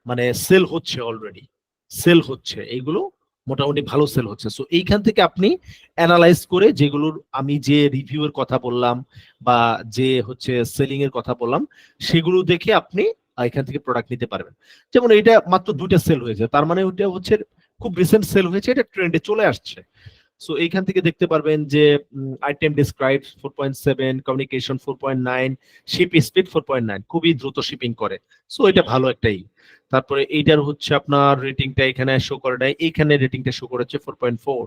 মানে সেল হচ্ছে, অলরেডি সেল হচ্ছে এইগুলো, মোটামুটি ভালো সেল হচ্ছে। সো এইখান থেকে আপনি অ্যানালাইজ করে যেগুলোর আমি যে রিভিউ এর কথা বললাম বা যে হচ্ছে সেলিং এর কথা বললাম, সেগুলো দেখে আপনি এখান থেকে প্রোডাক্ট নিতে পারবেন। যেমন এটা মাত্র 2টা সেল হয়েছে, তার মানে ওইটা হচ্ছে খুব রিসেন্ট সেল হয়েছে, এটা ট্রেন্ডে চলে আসছে। সো এইখান থেকে দেখতে পারবেন যে item describe 4.7, communication 4.9, ship speed 4.9, খুবই দ্রুত শিপিং করে। সো এটা ভালো একটাই। তারপরে এইটার হচ্ছে আপনার রেটিংটা এখানে শো করে নাই, এইখানে রেটিংটা শো করেছে 4.4।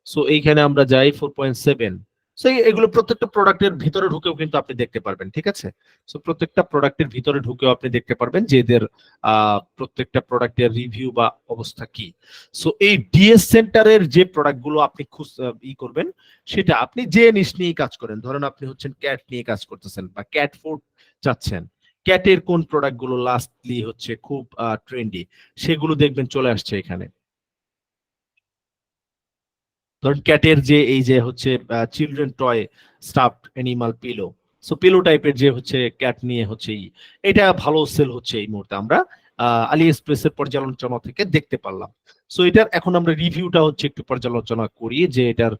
সো এইখানে আমরা যাই 4.7। সো এগুলো প্রত্যেকটা প্রোডাক্টের ভিতরে ঢুকেও কিন্তু আপনি দেখতে পারবেন, ঠিক আছে? সো প্রত্যেকটা প্রোডাক্টের ভিতরে ঢুকেও আপনি দেখতে পারবেন যে এদের প্রত্যেকটা প্রোডাক্টের রিভিউ বা অবস্থা কি। সো এই ডিএস সেন্টারের যে প্রোডাক্টগুলো আপনি করবেন, সেটা আপনি যে নিশ নিয়ে কাজ করেন, ধরেন আপনি হচ্ছেন ক্যাট নিয়ে কাজ করতেছেন বা ক্যাট ফুড চাচ্ছেন, ক্যাটের কোন প্রোডাক্টগুলো লাস্টলি হচ্ছে খুব ট্রেন্ডি, সেগুলো দেখবেন চলে আসছে এখানে। ধরেন ক্যাটের যে এই যে হচ্ছে children toy stuffed animal pillow, so pillow টাইপের যে হচ্ছে ক্যাট নিয়ে হচ্ছে এটা ভালো সেল হচ্ছে এই মুহূর্তে, আমরা আলি এক্সপ্রেসের পর্যালোচনা থেকে দেখতে পারলাম। সো এটার এখন আমরা রিভিউটা হচ্ছে একটু পর্যালোচনা করি যে এটার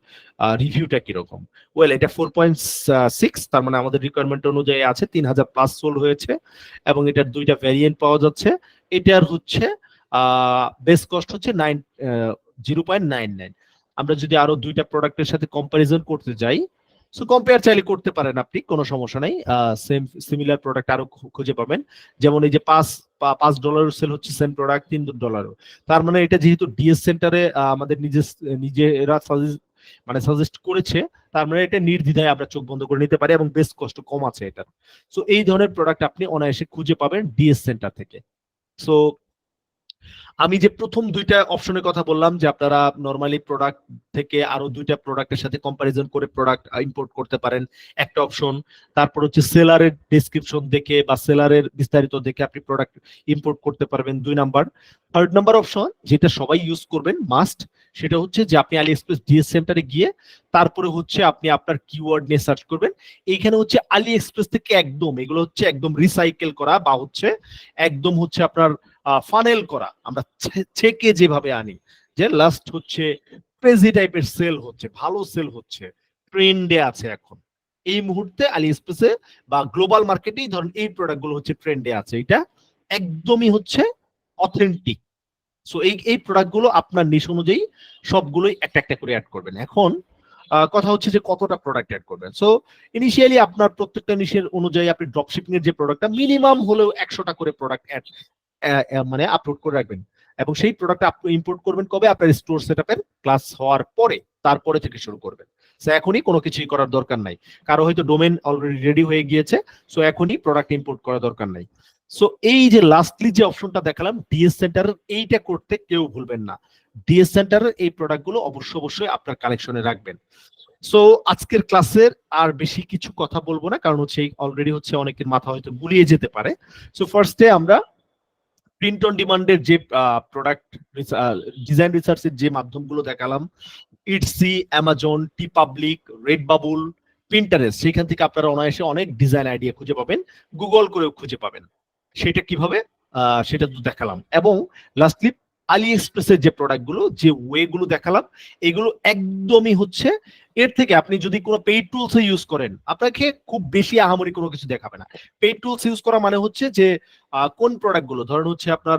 রিভিউটা কিরকম। ওয়েল, এটা 4.6, তার মানে আমাদের রিকোয়ারমেন্ট অনুযায়ী আছে, 3,000 প্লাস সোল হয়েছে, এবং এটার 2টা ভ্যারিয়েন্ট পাওয়া যাচ্ছে। এটার হচ্ছে বেস কস্ট হচ্ছে 0.99। আমরা যদি আরো 2টা প্রোডাক্টের সাথে কম্পারিজন করতে যাই, সো কম্পেয়ার চাইলে করতে পারেন আপনি, কোনো সমস্যা নাই। সেম সিমিলার প্রোডাক্ট আরো খুঁজে পাবেন। যেমন এই যে $5 সেল হচ্ছে সেম প্রোডাক্ট $3। তার মানে এটা যেহেতু ডিএস সেন্টারে আমাদের নিজেরা সাজেস্ট করেছে, তার মানে এটা নির্দ্বিধায় আমরা চোখ বন্ধ করে নিতে পারি, এবং বেস্ট কষ্ট কম আছে এটা। সো এই ধরনের প্রোডাক্ট আপনি অনায়াসে খুঁজে পাবেন ডিএস সেন্টার থেকে। সো আমি যে প্রথম দুইটা অপশনের কথা বললাম যে আপনারা নরমালি প্রোডাক্ট থেকে আরো দুইটা প্রোডাক্টের সাথে কম্পারিজন করে প্রোডাক্ট ইম্পোর্ট করতে পারেন, একটা অপশন। তারপর হচ্ছে সেলারের ডেসক্রিপশন দেখে বা সেলারের বিস্তারিত দেখে আপনি প্রোডাক্ট ইম্পোর্ট করতে পারবেন, 2 নাম্বার। থার্ড নাম্বার অপশন যেটা সবাই ইউজ করবেন মাস্ট, সেটা হচ্ছে যে আপনি আলি এক্সপ্রেস ডিএস সেন্টারে গিয়ে তারপরে হচ্ছে আপনি আপনার কিওয়ার্ড নিয়ে সার্চ করবেন। এইখানে হচ্ছে আলি এক্সপ্রেস থেকে একদম এগুলো হচ্ছে একদম রিসাইকেল করা বা হচ্ছে একদম হচ্ছে আপনার ফানেল করা, আমরা ছেকে যেভাবে আনি, যে লাস্ট হচ্ছে ক্রেজি টাইপের সেল হচ্ছে, ভালো সেল হচ্ছে, ট্রেন্ডে আছে এখন এই মুহূর্তে আলি এক্সপ্রেসে বা গ্লোবাল মার্কেটেই ধরেন এই প্রোডাক্ট গুলো হচ্ছে ট্রেন্ডে আছে, এটা একদমই হচ্ছে অথেন্টিক। সো এই প্রোডাক্ট গুলো আপনার নিশ অনুযায়ী সবগুলোই একটা একটা করে অ্যাড করবেন। এখন কথা হচ্ছে যে কতটা প্রোডাক্ট অ্যাড করবেন। সো ইনিশিয়ালি আপনার প্রত্যেকটা নিশের অনুযায়ী আপনি ড্রপশিপিং এর যে প্রোডাক্টটা মিনিমাম হলেও 100টা করে প্রোডাক্ট অ্যাড মানে আপলোড করে রাখবেন, এবং সেই প্রোডাক্ট আপনি ইম্পোর্ট করবেন কবে, আপনার স্টোর সেটআপের ক্লাস হওয়ার পরে, তারপরে থেকে শুরু করবেন। সো এখনই কোনো কিছুই করার দরকার নাই, কারো হয়তো ডোমেন অলরেডি রেডি হয়ে গিয়েছে, সো এখনই প্রোডাক্ট ইম্পোর্ট করার দরকার নাই। সো এই যে লাস্টলি যে অপশনটা দেখালাম ডিএস সেন্টার, এইটা করতে কেউ ভুলবেন না। ডিএস সেন্টারের এই প্রোডাক্টগুলো অবশ্যই আপনার কালেকশনে রাখবেন। সো আজকের ক্লাসের আর বেশি কিছু কথা বলবো না, কারণ হচ্ছে অলরেডি হচ্ছে অনেকের মাথা হয়তো গুলিয়ে যেতে পারে। সো ফার্স্টে আমরা প্রিন্ট অন ডিমান্ডের যে প্রোডাক্ট ডিজাইন রিসার্চের যে মাধ্যমগুলো দেখালাম, ইটসি, অ্যামাজন, টি পাবলিক, রেড বাবুল, পিন্টারেস্ট, সেখান থেকে আপনারা অনায়াসে অনেক ডিজাইন আইডিয়া খুঁজে পাবেন, গুগল করেও খুঁজে পাবেন। সেটা কিভাবে সেটা তো দেখালাম। এবং লাস্টলি আলি এক্সপ্রেসের যে প্রোডাক্টগুলো, যে ওয়ে গুলো দেখালাম, এগুলো একদমই হচ্ছে এর থেকে আপনি যদি কোনো পেইড টুলস ইউজ করেন, আপনাকে খুব বেশি আহামরি কোনো কিছু দেখাবে না। পেইড টুলস ইউজ করা মানে হচ্ছে যে কোন প্রোডাক্ট গুলো ধরেন হচ্ছে আপনার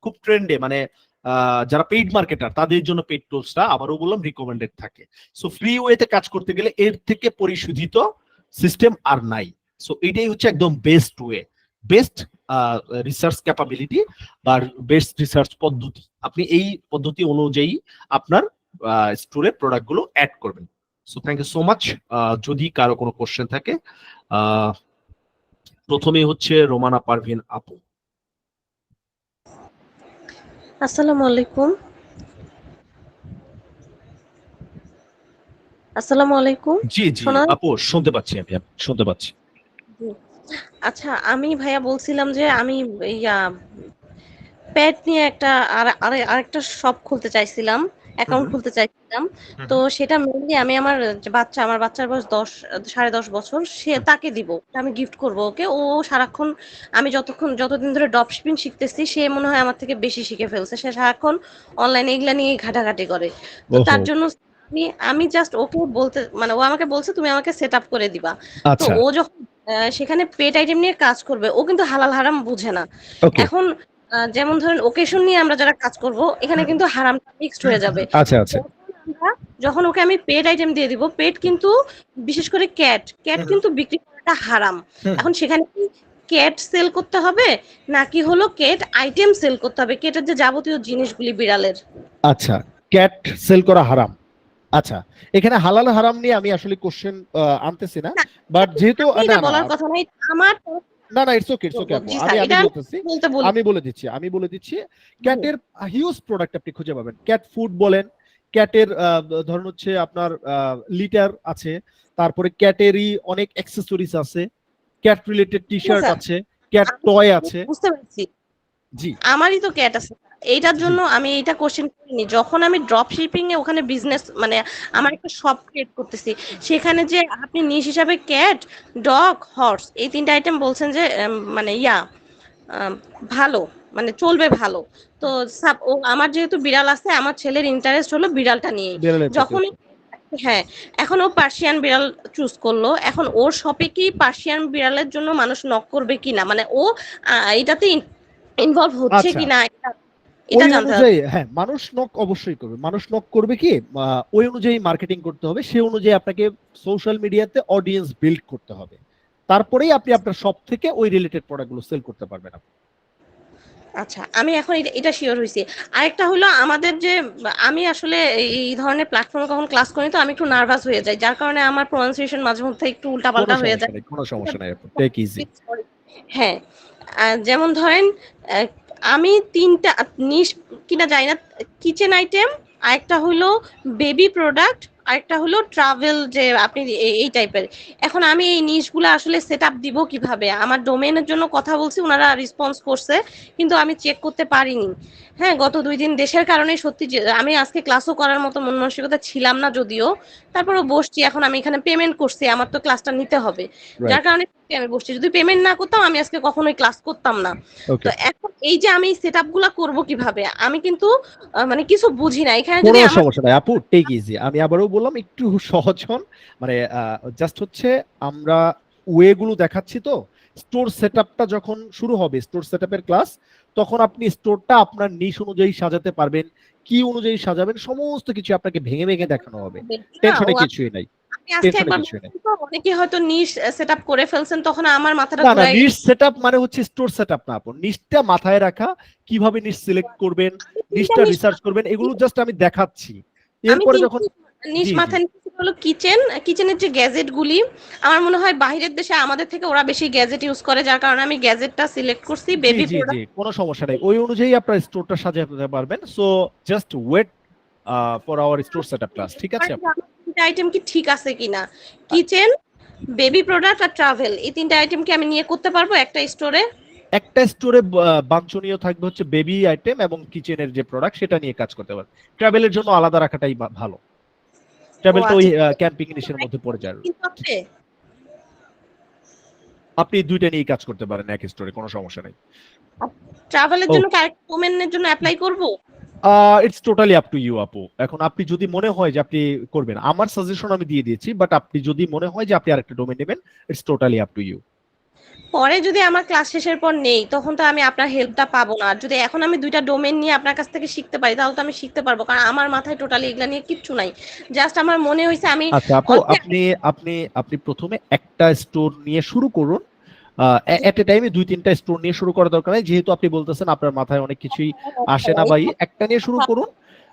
খুব ট্রেন্ডে, মানে যারা পেইড মার্কেটার তাদের জন্য পেইড টুলসটা আবারও বললাম রিকমেন্ডেড থাকে। সো ফ্রি ওয়েতে কাজ করতে গেলে এর থেকে পরিশোধিত সিস্টেম আর নাই। সো এটাই হচ্ছে একদম best way, best research capability বা বেস্ট রিসার্চ পদ্ধতি। আপনি এই পদ্ধতি অনুযায়ী আপনার স্টোরে প্রোডাক্ট গুলো অ্যাড করবেন। So thank you so much. যদি কারো কোনো কোশ্চেন থাকে, প্রথমে হচ্ছে রোমানা পারভিন আপু। আসসালামু আলাইকুম। আসসালামু আলাইকুম। জি জি শোনা আপু, শুনতে পাচ্ছি, আমি শুনতে পাচ্ছি। আচ্ছা, আমি ভাইয়া বলছিলাম যে আমি ইয়া পেট নিয়ে একটা আরেকটা শপ খুলতে চাইছিলাম, অ্যাকাউন্ট খুলতে চাইছিলাম। তো সেটা মেইনলি আমি আমার বাচ্চার বয়স 10 10.5 বছর, তাকে দিব, আমি গিফট করব ওকে। ও সারাক্ষণ, আমি যতদিন ধরে ড্রপ শিপিং শিখতেছি, সে মনে হয় আমার থেকে বেশি শিখে ফেলছে। সে সারাক্ষণ অনলাইনে এগুলা নিয়ে ঘাটাঘাটি করে। তো তার জন্য আমি জাস্ট ওকে বলতে, মানে ও আমাকে বলছে তুমি আমাকে সেট আপ করে দিবা। তো আচ্ছা, ও যখন সেখানে পেট আইটেম নিয়ে কাজ করবে, ও কিন্তু হালাল হারাম বুঝে না। ওকে, এখন যেমন ধরেন ওকেশন নিয়ে আমরা যারা কাজ করব, এখানে কিন্তু হারামটা মিক্সড হয়ে যাবে। আচ্ছা আচ্ছা, যখন ওকে আমি পেট আইটেম দিয়ে দিব, পেট কিন্তু বিশেষ করে ক্যাট কিন্তু বিক্রি করাটা হারাম। এখন সেখানে কি ক্যাট সেল করতে হবে, নাকি হলো ক্যাট আইটেম সেল করতে হবে, ক্যাটের যে যাবতীয় জিনিসগুলি বিড়ালের? আচ্ছা, ক্যাট সেল করা হারাম। আচ্ছা, এখানে হালাল হারাম নিয়ে আমি আসলে কোশ্চেন আনতেছি না, বাট যেহেতু এটা বলার কথা নাই আমার। না না, ইটস ওকে, ইটস ওকে আপু, জি স্যার, আমি এটা বলতেছি, বলি। আমি বলে দিচ্ছি। ক্যাটের হিউজ প্রোডাক্ট আপনি খুঁজে পাবেন। ক্যাট ফুড বলেন, ক্যাটের ধরুন হচ্ছে আপনার লিটার আছে, তারপরে ক্যাটেরই অনেক অ্যাক্সেসরিজ আছে, ক্যাট রিলেটেড টি শার্ট আছে, ক্যাট টয় আছে। বুঝতে পারছি, জি, আমারই তো ক্যাট আছে। এইটার জন্য আমি এইটা কোশ্চেন করিনি। যখন আমি ড্রপ শিপিং এ ওখানে বিজনেস, মানে আমার একটা শপ ক্রিয়েট করতেছি, সেখানে যে আপনি নিজ হিসাবে ক্যাট, ডগ, হর্স এই 3টা আইটেম বলছেন যে মানে ভালো, মানে চলবে ভালো। তো ও আমার যেহেতু বিড়াল আছে, আমার ছেলের ইন্টারেস্ট হলো বিড়ালটা নিয়ে। যখন হ্যাঁ, এখন ও পার্সিয়ান বিড়াল চুজ করলো, এখন ওর শপে কি পার্সিয়ান বিড়ালের জন্য মানুষ নক করবে কিনা, মানে ও এটাতে ইনভলভ হচ্ছে কিনা, এটা জানতে হবে। হ্যাঁ, মানুষ নক অবশ্যই করবে। মানুষ নক করবে কি, ওই অনুযায়ী মার্কেটিং করতে হবে, সেই অনুযায়ী আপনাকে সোশ্যাল মিডিয়াতে অডিয়েন্স বিল্ড করতে হবে, তারপরেই আপনি আপনার শপ থেকে ওই রিলেটেড প্রোডাক্টগুলো সেল করতে পারবেন। আচ্ছা, আমি এখন এটা শিওর হইছি। আরেকটা হলো আমাদের যে, আমি আসলে এই ধরনের প্ল্যাটফর্মে কখন ক্লাস করি, তো আমি একটু নার্ভাস হয়ে যাই, যার কারণে আমার প্রনাউন্সিয়েশন মাঝে মধ্যে একটু উল্টাপাল্টা হয়ে যায়। কোনো সমস্যা নাই আপু, টেক ইজি। হ্যাঁ, যেমন ধরেন আহ, আমি 3টা নিশ কিনা যায় না, কিচেন আইটেম, আরেকটা হলো বেবি প্রোডাক্ট, আরেকটা হলো ট্রাভেল, যে আপনি এই টাইপের। এখন আমি এই নিশগুলো আসলে সেট আপ দিব কিভাবে? আমার ডোমেনের জন্য কথা বলছি, ওনারা রেসপন্স করছে, কিন্তু আমি চেক করতে পারিনি। হ্যাঁ, গত 2 দিন দেশের কারণে সত্যি যে আমি আজকে ক্লাসও করার মতো মন মানসিকতা ছিলাম না যদিও, তারপরেও বসছি। এখন আমি এখানে পেমেন্ট করছি, আমার তো ক্লাসটা নিতে হবে, যার রাইট। কারণে আমি বসছি। যদি পেমেন্ট না করতাম আমি আজকে কখনোই ক্লাস করতাম না। ওকে, তো এখন এই যে আমি সেট আপ গুলা করবো কিভাবে, আমি কিন্তু মানে কিছু বুঝি না। এখানে যদি কোনো আমার সমস্যা নাই আপু, টেক ইজি। আমি আবারও বললাম একটু সহজ হন, মানে জাস্ট হচ্ছে আমরা ওয়ে গুলো দেখাচ্ছি। তো স্টোর সেটআপটা যখন শুরু হবে, স্টোর সেটআপের ক্লাস, তখন আপনি স্টোরটা আপনার নিশ অনুযায়ী সাজাতে পারবেন, কি অনুযায়ী সাজাবেন সমস্ত কিছু আপনাকে ভেঙে ভেঙে দেখানো হবে। না, টেনশনে ও কিছুই নাই, আপনি আজকে টেনশনে একবার কিছুই নাই। বলছেন তো, অনেকে হয়তো নিশ সেট আপ করে ফেলছেন, তখন আমার মাথাটা না না, ঘুরাই নিশ সেটআপ মানে হচ্ছে স্টোর সেটআপ না আপু, নিশটা মাথায় রাখা, কিভাবে নিশ সিলেক্ট করবেন, তিনটা নিশটা নিশ রিসার্চ করবেন, এগুলো জাস্ট আমি দেখাচ্ছি। আমি এরপরে তিনটা যখন নিশ জি জি মাথায় নিয়েছি, হলো কিচেন। কিচেনের যে গ্যাজেট গুলি, আমার মনে হয় বাইরের দেশে আমাদের থেকে ওরা বেশি গ্যাজেট ইউজ করে, যার কারণে আমি গ্যাজেটটা সিলেক্ট করছি। জি বেবি জি জি, প্রোডাক্ট, কোনো সমস্যা নেই, ওই অনুযায়ী আপনার স্টোরটা সাজাতে পারবেন। So just wait for our store setup class, ঠিক আছে আপু? তিনটা আইটেম কি ঠিক আছে কিনা, কিচেন, বেবি প্রোডাক্ট আর ট্রাভেল, এই 3টা আইটেম কি আমি নিয়ে করতে পারবো একটা স্টোরে? একটা স্টোরে বাঞ্ছনীয় থাকবে হচ্ছে বেবি আইটেম এবং কিচেনের যে প্রোডাক্ট সেটা নিয়ে কাজ করতে পারবেন। ট্রাভেলের জন্য আলাদা রাখাটাই ভালো, ও ট্রাভেলটা ওই আচ্ছা, ক্যাম্পিং ইনিশের মধ্যে পড়ে যায়। কিন্তু আছে। আপনি দুইটা নিয়ে কাজ করতে পারেন এক স্টোরে, কোনো সমস্যা নেই। ট্রাভেলের ও, জন্য কি আরেকটা ডোমেনের জন্য অ্যাপ্লাই করব? It's totally up to you আপু। এখন আপনি যদি মনে হয় যে আপনি করবেন, আমার সাজেশন আমি দিয়ে দিয়েছি, বাট আপনি যদি মনে হয় যে আপনি আরেকটা ডোমেন নেবেন, it's totally up to you. পরে যদি আমার ক্লাস শেষের পর নেই, তখন তো আমি আপনার হেল্পটা পাবো না। আর যদি এখন আমি 2টা ডোমেন নিয়ে আপনার কাছ থেকে শিখতে পারি, তাহলে তো আমি শিখতে পারবো, কারণ আমার মাথায় টোটালি এগুলা নিয়ে কিচ্ছু নাই। জাস্ট আমার মনে হয়েছে আমি আচ্ছা আপু, অল্প। আপনি আপনি আপনি প্রথমে একটা স্টোর নিয়ে শুরু করুন। এট এ টাইমে 2-3টা স্টোর নিয়ে শুরু করার দরকার নেই, যেহেতু আপনি বলতেছেন আপনার মাথায় অনেক কিছুই আসে না ভাই। একটা নিয়ে শুরু করুন,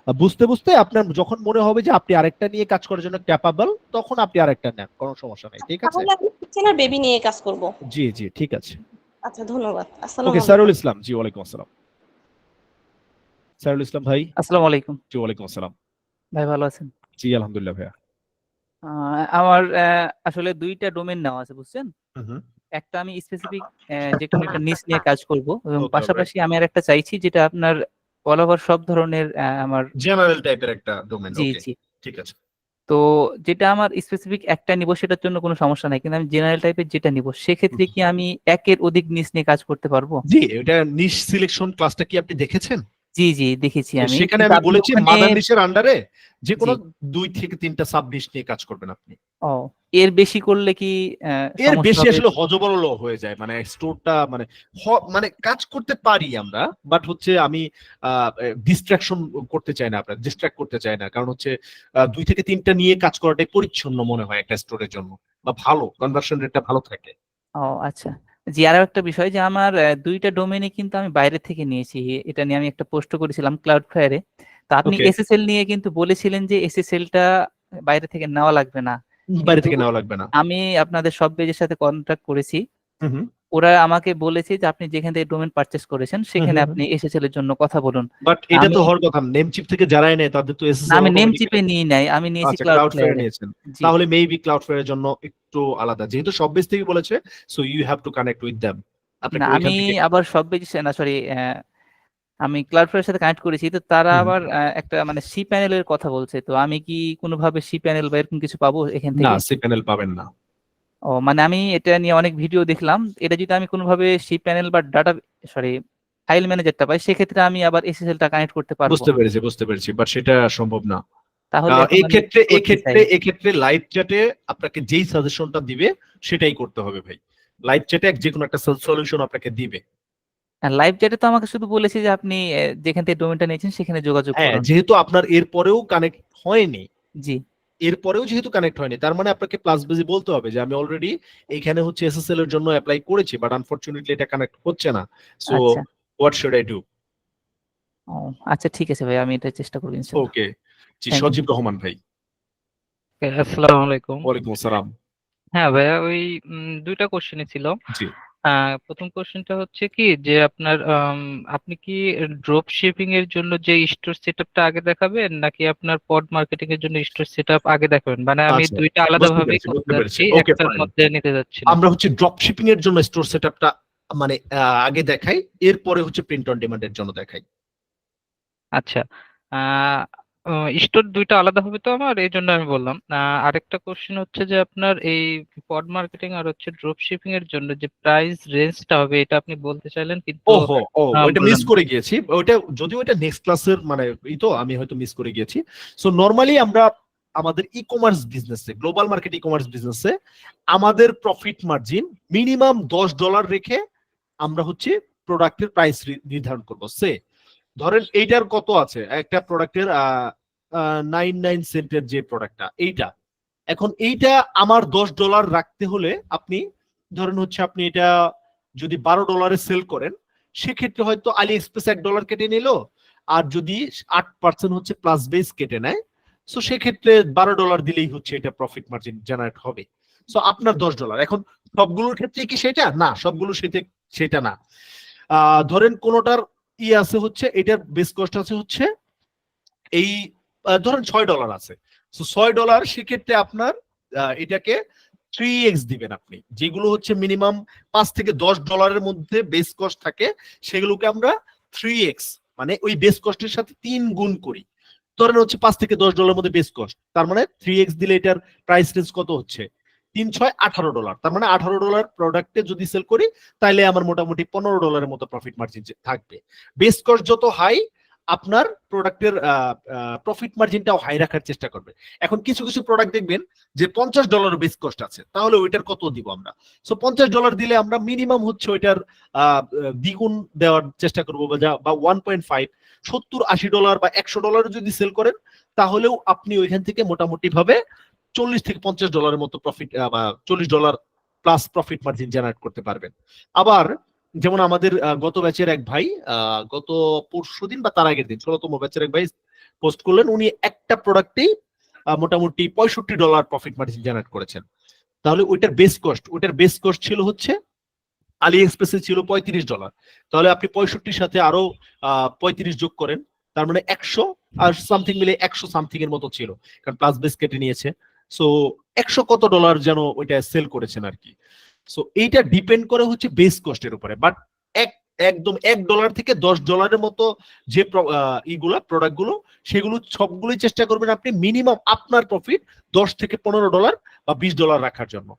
বুঝতে বুঝতে আপনার যখন মনে হবে যে আপনি আরেকটা নিয়ে কাজ করার জন্য ক্যাপাবল, তখন আপনি আরেকটা নেন, কোনো সমস্যা নেই, ঠিক আছে? তাহলে আমি কিচেন আর বেবি নিয়ে কাজ করব। জি জি, ঠিক আছে। আচ্ছা, ধন্যবাদ। আসসালামু ওকে, আলাইকুম। সাইরুল ইসলাম, জি ওয়ালাইকুম আসসালাম। সাইরুল ইসলাম ভাই, আসসালামু আলাইকুম। জি ওয়ালাইকুম আসসালাম। ভাই ভালো আছেন? জি আলহামদুলিল্লাহ ভাইয়া। আমার আসলে 2টা ডোমেইন নেওয়া আছে, বুঝছেন? হুম, একটা আমি স্পেসিফিক যেকোনো একটা নিশ নিয়ে কাজ করব, এবং ওকে অলরাইট। পাশাপাশি আমি আরেকটা চাইছি যেটা আপনার অল ওভার সব ধরনের আমার। জেনারেল টাইপের একটা ডোমেন, জি, ওকে জি। ঠিক আছে। তো যেটা আমার স্পেসিফিক একটা নিব সেটার জন্য কোনো সমস্যা নাই, কিন্তু আমি জেনারেল টাইপের যেটা নিব সেক্ষেত্রে কি আমি একের অধিক নিশ নিয়ে কাজ করতে পারবো? জি, এটা নিশ সিলেকশন ক্লাসটা কি আপনি দেখেছেন? জি, জি, দেখেছি আমি, সেখানে কিন্তু আমি আপনি বলেছি ওখানে। মাদার নিশের আন্ডারে যে জি। কোনো 2 থেকে 3টা সাব নিশ নিয়ে কাজ করবেন আপনি। ও, এর বেশি করলে কি এর সমস্যা বেশি হবে? আসলে হযবরল হয়ে যায়, মানে স্টোরটা মানে মানে কাজ করতে পারি আমরা, বাট হচ্ছে আমি ডিস্ট্রাকশন করতে চাই না, আপনার ডিস্ট্রাক্ট করতে চাই না, কারণ হচ্ছে 2 থেকে 3টা নিয়ে কাজ করাটাই পরিচ্ছন্ন মনে হয় একটা স্টোরের জন্য, বা ভালো কনভার্সন রেটটা ভালো থাকে। ও আচ্ছা। জি, আরো একটা বিষয় যে আমার 2টা ডোমেইনে কিন্তু আমি বাইরে থেকে নিয়েছি। এটা নিয়ে আমি একটা পোস্ট করেছিলাম ক্লাউড ফ্লায়ারে। তো আপনি ওকে, এসএসএল নিয়ে কিন্তু বলেছিলেন যে এসএসএল টা বাইরে থেকে নেওয়া লাগবে না, বাইরে কিন্তু থেকে নেওয়া লাগবে না। আমি আপনাদের সব পেজের সাথে কন্ট্যাক্ট করেছি। হুম হুম ওরা আমাকে বলেছে যে আপনি যেখান থেকে ডোমেইন পারচেজ করেছেন হুম সেখানে হুম হুম। আপনি এসএসএল এর জন্য কথা বলুন। বাট এটা আমি তো হওয়ার কথা, নেমচিপ থেকে যারাই নেয় তাদের তো না, এসএসএল আমি নেম চিপে অটোমেটিক্যালি। নিই নাই, আমি নিয়েছি আচ্ছা, ক্লাউড ক্লাউড ফেয়ার ফ্লায়ারে। নিয়েছেন, জি। তাহলে মেবি ক্লাউড ফেয়ারের জন্য একটু আলাদা, যেহেতু সব বেস থেকে বলেছে, so you have to connect with them, না, আপনাকে আমি ওইখান থেকে। আবার সব পেজ না, সরি, আমি ক্লাউডফ্লাওয়ারের সাথে কানেক্ট করেছি, তো তারা হুম। আবার একটা মানে সি প্যানেলের কথা বলছে। তো আমি কি কোনোভাবে সি প্যানেল বা এরকম কিছু পাবো এখান না, থেকে? সি প্যানেল পাবেন না। ও মানে আমি এটা নিয়ে অনেক ভিডিও দেখলাম, এটা যদি আমি কোনোভাবে সি প্যানেল বা ডাটা, সরি, ফাইল ম্যানেজারটা পাই, সেক্ষেত্রে আমি আবার এসএসএল টা কানেক্ট করতে পারবো। বুঝতে পেরেছি, বাট সেটা সম্ভব না। তাহলে এখন এই আমি ক্ষেত্রে কি এই করতে চাই? ক্ষেত্রে এই ক্ষেত্রে লাইভ চ্যাটে আপনাকে যেই সাজেশনটা দিবে সেটাই করতে হবে ভাই। লাইভ চ্যাটে যে কোনো একটা সলিউশন আপনাকে দিবে। লাইভ চ্যাটে তো আমাকে শুধু বলেছে যে আপনি যেখান থেকে ডোমেনটা নিয়েছেন সেখানে যোগাযোগ হ্যাঁ, করুন। যেহেতু আপনার এরপরেও কানেক্ট হয়নি, জি। এরপরেও যেহেতু কানেক্ট হয়নি, তার মানে আপনাকে প্লাস বেজি বলতে হবে যে আমি অলরেডি এখানে হচ্ছে এসএসএল এর জন্য অ্যাপ্লাই করেছি, বাট আনফরচুনেটলি এটা কানেক্ট হচ্ছে না। সো আচ্ছা। What should I do? ও আচ্ছা, ঠিক আছে ভাই, আমি এটা চেষ্টা করবো ইনশাল্লাহ। ওকে, জি থ্যাংক ইউ। সজীব রহমান ভাই। আসসালামু আলাইকুম। ওয়ালাইকুম আসসালাম। হ্যাঁ ভাইয়া, ওই 2টা কোশ্চেনই ছিল। জি প্রথম কোশ্চেনটা হচ্ছে কি যে আপনার আপনি কি ড্রপ শিপিং এর জন্য যে স্টোর সেটআপটা আগে দেখাবেন নাকি আপনার পড মার্কেটিং এর জন্য স্টোর সেটআপ আগে দেখাবেন? মানে আমি আচ্ছা, দুইটা বুঝতে আলাদাভাবেই পেরেছি, করতে বুঝতে পেরেছি। যাচ্ছি, ওকে, একটার ফাইন। মধ্যে নিতে যাচ্ছি না। আমরা হচ্ছে ড্রপ শিপিং এর জন্য স্টোর সেটআপটা মানে আগে দেখাই, এরপরে হচ্ছে প্রিন্ট অন ডিমান্ডের জন্য দেখাই। আচ্ছা, স্টোর দুইটা আলাদা হবে তো আমার, এই জন্য আমি বললাম। আরেকটা কোশ্চেন হচ্ছে যে আপনার এই পড মার্কেটিং আর হচ্ছে ড্রপ শিপিং এর জন্য যে প্রাইস রেঞ্জটা হবে এটা আপনি বলতে চাইলেন কিন্তু ওহো, ওইটা মিস বললেন না। করে গিয়েছি। ওইটা যদিও এটা নেক্সট ক্লাসের মানে তো আমি হয়তো মিস করে গিয়েছি। সো নরমালি আমরা আমাদের ই কমার্স বিজনেসে, গ্লোবাল মার্কেট ই কমার্স বিজনেসে আমাদের প্রফিট মার্জিন মিনিমাম $10 রেখে আমরা হচ্ছে প্রোডাক্টের প্রাইস নির্ধারণ করবো। ধরেন এইটার কত আছে, একটা প্রোডাক্টের 99 সেন্টের যে প্রোডাক্টটা এইটা, এখন এইটা আমার $10 রাখতে হলে আপনি ধরেন হচ্ছে আপনি এটা যদি $12 সেল করেন, সেক্ষেত্রে হয়তো আলি এক্সপ্রেস $1 কেটে নিল, আর যদি 8% হচ্ছে প্লাস বেস কেটে নেয়, সো সেক্ষেত্রে $12 দিলেই হচ্ছে এটা প্রফিট মার্জিন জেনারেট হবে। সো আপনার $10। এখন সবগুলোর ক্ষেত্রে কি সেটা না, সবগুলো সেটা না। ধরেন কোনোটার আছে হচ্ছে এটার বেস কস্ট আছে হচ্ছে এই ধরেন $6 আছে, সো $6 সেক্ষেত্রে আপনার এটাকে 3x দিবেন আপনি। যেগুলো হচ্ছে মিনিমাম $5 থেকে $10 মধ্যে বেস কস্ট থাকে, সেগুলোকে আমরা 3x মানে ওই বেস কস্টের সাথে 3 গুণ করি। ধরেন হচ্ছে $5 থেকে $10 মধ্যে বেস কস্ট, তার মানে 3x দিলে এটার প্রাইস রেঞ্জ কত হচ্ছে, 3 6 $18। তার মানে $18 প্রোডাক্টে যদি সেল করি তাহলে আমার মোটামুটি $15 মতো প্রফিট মার্জিন থাকবে। বেস কস্ট যত হাই আপনার প্রোডাক্টের প্রফিট মার্জিনটাও হাই রাখার চেষ্টা করবে। এখন কিছু কিছু প্রোডাক্ট দেখবেন যে $50 বেস কস্ট আছে, তাহলে ওইটার কত দিব আমরা? সো $50 দিলে আমরা মিনিমাম হচ্ছে ওইটার দ্বিগুণ দেওয়ার চেষ্টা করবো, বা 1.5 $70-80 বা $100 যদি সেল করেন, তাহলেও আপনি ওইখান থেকে মোটামুটি ভাবে $40 থেকে $50 মতো প্রফিট বা $40 প্লাস প্রফিট মার্জিন জেনারেট করতে পারবেন। আবার যেমন আমাদের গত ব্যাচের এক ভাই গত পরশুদিন বা তার আগের দিন 16তম ব্যাচের এক ভাই পোস্ট করলেন, উনি একটা প্রোডাক্টেই মোটামুটি $65 প্রফিট মার্জিন জেনারেট করেছেন। তাহলে ওইটার বেস কস্ট ছিল হচ্ছে আলি এক্সপ্রেসে ছিল $35, তাহলে আপনি 65 সাথে আরো 35 যোগ করেন, তার মানে 100 আর সামথিং মিলে 100 সামথিং এর মতো ছিল, কারণ প্লাস বেস কেটে নিয়েছে। সো 100 কত ডলার যেন ওইটা সেল করেছেন আর কি। সো এইটা ডিপেন্ড করে হচ্ছে বেস কস্টের উপরে, বাট একদম $1 থেকে $10 মতো যে ইগুলা প্রোডাক্ট গুলো, সেগুলো সবগুলোই চেষ্টা করবেন আপনি মিনিমাম আপনার প্রফিট $10 থেকে $15 বা $20 রাখার জন্য,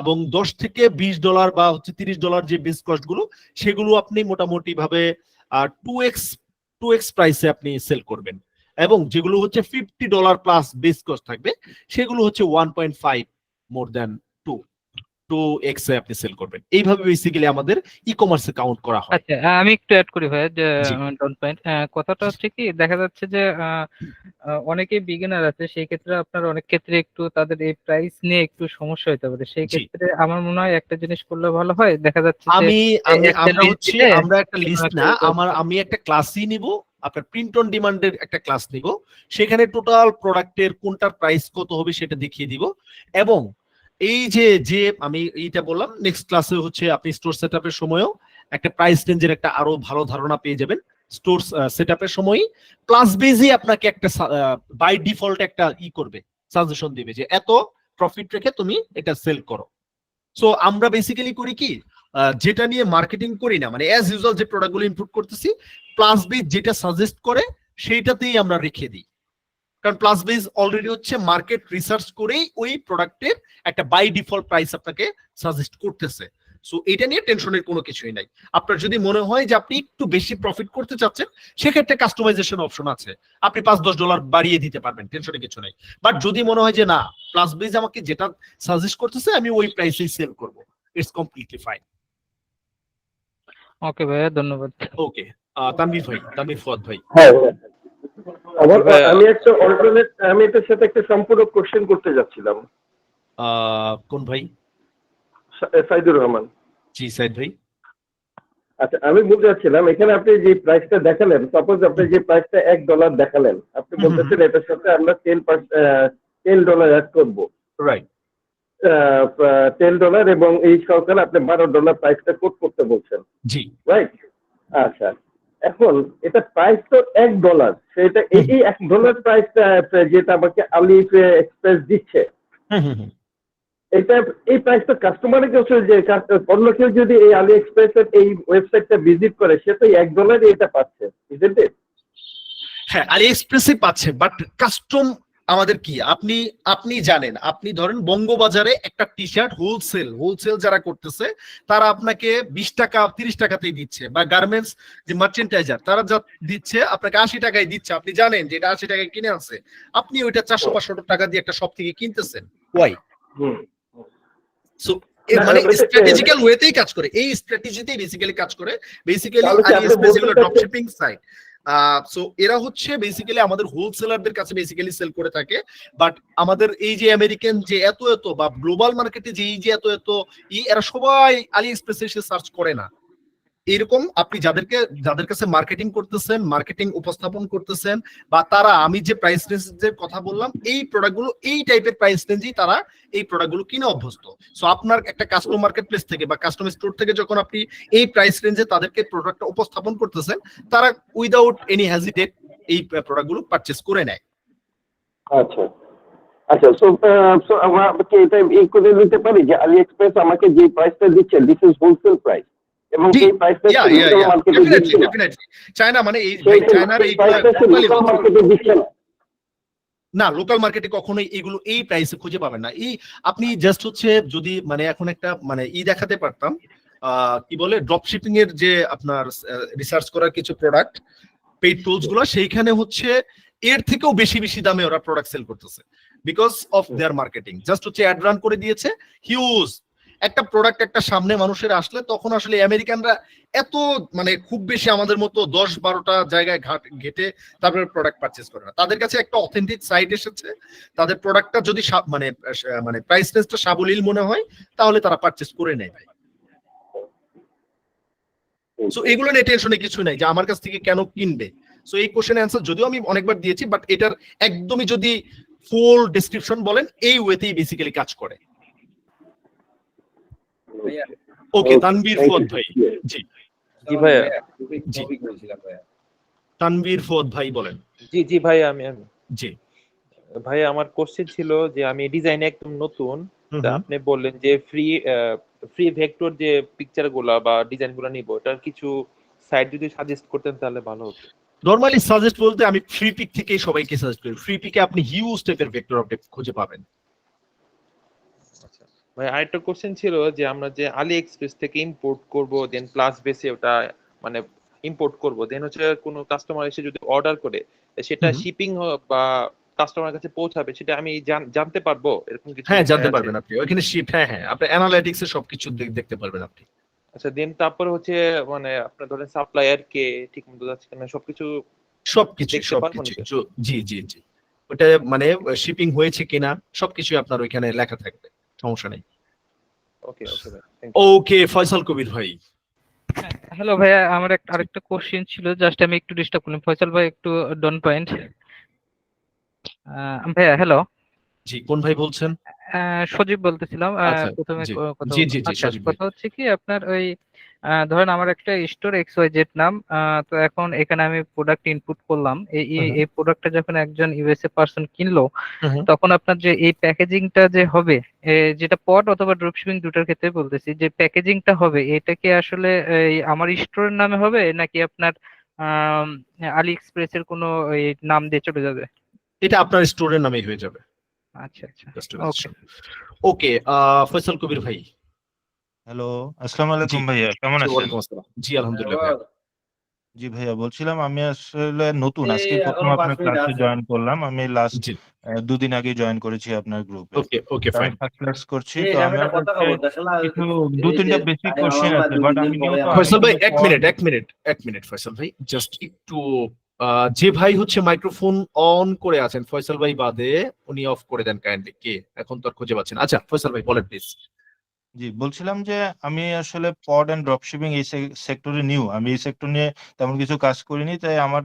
এবং $10 থেকে $20 বা হচ্ছে $30 যে বেস কস্ট গুলো, সেগুলো আপনি মোটামুটি ভাবে 2x প্রাইসে আপনি সেল করবেন, এবং যেগুলো হচ্ছে $50 প্লাস বেস কস্ট থাকবে সেগুলো হচ্ছে 1.5 মোর দ্যান 2x এ আপনি সেল করবেন। এইভাবে বেসিক্যালি আমাদের ই কমার্সে কাউন্ট করা হয়। আচ্ছা, আমি একটু অ্যাড করি ভাই যে জি, ডোন্ট মাইন্ড। কথাটা হচ্ছে কি, দেখা যাচ্ছে যে অনেকেই বিগিনার আছে, সেই ক্ষেত্রে আপনার অনেক ক্ষেত্রে একটু তাদের এই প্রাইস নিয়ে একটু সমস্যা হতে পারে। সেই জি। ক্ষেত্রে আমার মনে হয় একটা জিনিস করলে ভালো হয়, দেখা যাচ্ছে যে আমি একটা আমরা লিস্ট হচ্ছে দিলে আমরা একটা লিস্ট না, একটা আমি একটা ক্লাসই নিব, আপনার প্রিন্ট অন ডিমান্ডের একটা ক্লাস নিব, সেখানে টোটাল প্রোডাক্টের কোনটার প্রাইস কত হবে সেটা দেখিয়ে দিব। এবং এই যে যে আমি এইটা বললাম, নেক্সট ক্লাসে হচ্ছে আপনি স্টোর সেটআপের সময়ও একটা প্রাইস রেঞ্জের একটা আরো ভালো ধারণা পেয়ে যাবেন। স্টোর সেটআপের সময়ই ক্লাস বেজে আপনাকে একটা বাই ডিফল্ট একটা করবে, সাজেশন দিবে যে এত প্রফিট রেখে তুমি এটা সেল করো। সো আমরা বেসিক্যালি করি কি, যেটা নিয়ে মার্কেটিং করি না, মানে অ্যাজ ইউজুয়াল যে প্রোডাক্টগুলো ইমপ্রুভ করতেছি, প্লাস বেজ যেটা সাজেস্ট করে সেইটাতেই আমরা রেখে দিই, কারণ প্লাস বেজ অলরেডি হচ্ছে মার্কেট রিসার্চ করেই ওই প্রোডাক্টের একটা বাই ডিফল্ট প্রাইস আপনাকে সাজেস্ট করতেছে। সো এটা নিয়ে টেনশনের কোনো কিছুই নাই। আপনার যদি মনে হয় যে আপনি একটু বেশি প্রফিট করতে চাচ্ছেন, সেক্ষেত্রে কাস্টমাইজেশন অপশন আছে, আপনি $5-10 বাড়িয়ে দিতে পারবেন, টেনশনের কিছু নাই। বাট যদি মনে হয় যে না, প্লাস বেজ আমাকে যেটা সাজেস্ট করতেছে আমি ওই প্রাইসেই সেল করব, ইটস কমপ্লিটলি ফাইন। ওকে ভাইয়া, ধন্যবাদ। ওকে, তানভীর ফুয়াদ ভাই। হ্যাঁ, আবার আমি একটা অল্টারনেট, আমি এটার সাথে একটা সম্পূরক কোশ্চেন করতে যাচ্ছিলাম। কোন ভাই? সাইদুর রহমান। জি সাইদ ভাই। আচ্ছা, আমি বলতে চাচ্ছিলাম এখানে আপনি যে প্রাইসটা দেখালেন, সাপোজ আপনি যে প্রাইসটা $1 দেখালেন, আপনি বলতেছেন এটার সাথে আমরা $10 অ্যাড করবো। রাইট। $10 এবং এই সহকারে আপনি $12 প্রাইসটা কোট করতে বলছেন, জি রাইট? আচ্ছা, এখন এটা প্রাইস তো $1, সেটা এই $1 প্রাইসটা যেটা আমাকে আলি এক্সপ্রেস দিচ্ছে, হুম হুম হুম। এটা এই প্রাইসটা কাস্টমারের কাছে যে অন্য কেউ যদি এই আলি এক্সপ্রেসের এই ওয়েবসাইটটা ভিজিট করে সে তো $1 এটা পাচ্ছে, isn't it? হ্যাঁ, আলি এক্সপ্রেসে পাচ্ছে, বাট কাস্টম আমাদের কি, আপনি আপনি জানেন, আপনি ধরেন বঙ্গবাজারে একটা টি শার্ট হোলসেল যারা করতেছে তারা আপনাকে 20 টাকা 30 টাকাতেই দিচ্ছে, বা গার্মেন্টস যে মার্চেন্টাইজার তারা যা দিচ্ছে আপনাকে 80 টাকায় দিচ্ছে, আপনি জানেন যে এটা 80 টাকায় কিনে আনছে, আপনি ওইটা 400-500 টাকা দিয়ে একটা শপ থেকে কিনতেছেন, ওয়াই? হুম। সো না, মানে এটা- স্ট্র্যাটেজিক্যাল ওয়েতেই কাজ করে, এই স্ট্র্যাটেজিতেই বেসিক্যালি কাজ করে। বেসিক্যালি তাহলে কি আপনি আলিএক্সপ্রেস বলতে হলো চাচ্ছেন- ড্রপশিপিং সাইট। সো এরা হচ্ছে বেসিক্যালি আমাদের হোলসেলারদের কাছে বেসিক্যালি সেল করে থাকে, বাট আমাদের এই যে আমেরিকান যে এত বা গ্লোবাল মার্কেটে যে এই যে এত এরা সবাই আলিএক্সপ্রেসে এসে সার্চ করে না। এরকম আপনি যাদের কাছে মার্কেটিং করতেছেন, মার্কেটিং উপস্থাপন করতেছেন, বা তারা আমি যে প্রাইস রেঞ্জের কথা বললাম এই প্রোডাক্টগুলো এই টাইপের প্রাইস রেঞ্জেই তারা এই প্রোডাক্টগুলো কিনে অভ্যস্ত। সো আপনার একটা কাস্টম মার্কেট প্লেস থেকে বা কাস্টম স্টোর থেকে যখন আপনি এই প্রাইস রেঞ্জে তাদেরকে প্রোডাক্টটা উপস্থাপন করতেছেন, তারা উইদাউট এনি হেজিটেট এই প্রোডাক্টগুলো পারচেজ করে নেয়। আচ্ছা আচ্ছা, সো আমরা কি এটা এই করে নিতে পারি যে আলি এক্সপ্রেস আমাকে যে প্রাইসটা দিচ্ছে দিস ইজ হোলসেল প্রাইস, এবং জি, এই প্রাইসটা লোকাল মার্কেটে দিচ্ছে না, ডেফিনেটলি চায়না মানে এই ভাই চায়নার এইগুলো লোকাল মার্কেটে দিচ্ছে না। না, লোকাল মার্কেটে কখনোই এগুলো এই প্রাইসে খুঁজে পাবেন না। এই আপনি জাস্ট হচ্ছে যদি মানে এখন একটা মানে দেখাতে পারতাম, কি বলে ড্রপ শিপিং এর যে আপনার রিসার্চ করার কিছু প্রোডাক্ট পেইড টুলস গুলো, সেইখানে হচ্ছে এর থেকেও বেশি দামে ওরা প্রোডাক্ট সেল করতেছে because of their marketing. Just হচ্ছে অ্যাড রান করে দিয়েছে হিউজ একটা প্রোডাক্ট একটা সামনে মানুষের আসলে, তখন আসলে আমেরিকানরা এত মানে খুব বেশি আমাদের মতো 10-12টা জায়গায় ঘেটে তারপরে প্রোডাক্ট পারচেজ করে না। তাদের কাছে একটা অথেন্টিক সাইট এসেছে, তাদের প্রোডাক্টটা যদি মানে প্রাইস রেঞ্জটা সাবলীল মনে হয় তাহলে তারা পারচেজ করে নেয় ভাই। সো এগুলো নিয়ে টেনশনে কিছু নাই যে আমার কাছ থেকে কেন কিনবে। সো এই কোশ্চেন অ্যান্সার যদিও আমি অনেকবার দিয়েছি, বাট এটার একদমই যদি ফুল ডেসক্রিপশন বলেন এই ওয়েতেই বেসিক্যালি কাজ করে। ওকে, তানভীর ফুয়াদ ভাই। জি জি ভাইয়া, জি তানভীর ফুয়াদ ভাই বলেন। জি ভাইয়া, আমি জি ভাইয়া আমার কোশ্চেন ছিল যে আমি ডিজাইনে একদম নতুন, হুম তা হুম। আপনি বললেন যে ফ্রি ভেক্টর যে পিকচার গুলা বা ডিজাইন গুলা নিবো, এটার কিছু সাইট যদি সাজেস্ট করতেন তাহলে ভালো হতো। নরমালি সাজেস্ট বলতে আমি ফ্রি পিক থেকেই সবাইকে সাজেস্ট করি। ফ্রি পিকে আপনি হিউজ টাইপের ভেক্টর আপডেট খুঁজে পাবেন। আচ্ছা ভাই, আরেকটা কোশ্চেন ছিল যে আমরা যে আলি এক্সপ্রেস থেকে ইম্পোর্ট করব, দেন প্লাস বেসে ওটা মানে ইম্পোর্ট করব, দেন হচ্ছে কোনো কাস্টমার এসে যদি অর্ডার করে সেটা হুম। শিপিং বা কাস্টমার কাছে পৌঁছাবে, সেটা আমি জানতে পারবো এরকম কিছু? হ্যাঁ, জানতে আছে? পারবেন আপনি ওইখানে শিপ। হ্যাঁ আপনি অ্যানালাইটিক্স এর সবকিছু দেখতে পারবেন আপনি। আচ্ছা, দেন তারপরে হচ্ছে মানে আপনার ধরেন সাপ্লায়ার কে ঠিক মতো যাচ্ছে কিনা সবকিছু সবকিছু দেখতে পারবো নাকি? জি ওটা মানে শিপিং হয়েছে কিনা সবকিছু আপনার ওইখানে লেখা থাকবে, সমস্যা নেই। ওকে ওকে ভাই, থ্যাংক ওকে, ফয়সাল কবির ভাই। হ্যালো ভাইয়া, আমার আরেকটা কোশ্চেন ছিল, জাস্ট আমি একটু ডিস্টার্ব করলাম। ফয়সাল ভাই একটু ডন পয়েন্ট। ভাইয়া হ্যালো, জি, কোন ভাই বলছেন? সজীব বলতেছিলাম। আচ্ছা, প্রথমে জি কথা জি বলবো। জি জি আচ্ছা, সজীব ভাই। কথা হচ্ছে কি আপনার ওই ধরেন আমার একটা স্টোর XYZ নাম, তো এখন এখানে আমি প্রোডাক্ট ইনপুট করলাম। এই প্রোডাক্টটা যখন একজন ইউএসএ পারসন কিনলো, তখন আপনার যে এই প্যাকেজিংটা যে হবে, যেটা পড অথবা ড্রপশিপিং দুটার ক্ষেত্রে বলতেছি, যে প্যাকেজিংটা হবে এটা কি আসলে এই আমার স্টোরের নামে হবে নাকি আপনার আলি এক্সপ্রেস এর কোনো এই নাম দিয়ে চলে যাবে? এটা আপনার স্টোরের নামেই হয়ে যাবে। আচ্ছা আচ্ছা, ওকে ওকে, ফয়সাল কবির ভাই। হ্যালো, আসসালামু আলাইকুম জি। ভাইয়া, কেমন আছেন? ওয়ালাইকুম আসসালাম। জি আলহামদুলিল্লাহ ভাই। জি ভাইয়া, বলছিলাম আমি আসলে নতুন, আজকে প্রথম আপনার ক্লাসে জয়েন করলাম। আমি লাস্ট জি 2 দিন আগে জয়েন করেছি আপনার গ্রুপে। ওকে আমি ফাইন। ফার্স্ট ক্লাস করছি, তো আমার কাছে কিছু 2-3টা বেসিক কোশ্চেন আছে, বাট আমি নিউ তো ফয়সাল ভাই আমি এক মিনিট ফয়সাল ভাই, জাস্ট একটু যে ভাই হচ্ছে মাইক্রোফোন অন করে আছেন ফয়সাল ভাই বাদে উনি অফ করে দেন কাইন্ডলি। কে এখন তো আর খুঁজে পাচ্ছেন। আচ্ছা ফয়সাল ভাই বলেন প্লিজ। জি, বলছিলাম যে আমি আসলে পড এন্ড ড্রপশিপিং এই সেক্টরে নিউ। আমি এই সেক্টর নিয়ে তেমন কিছু কাজ করিনি। তাই আমার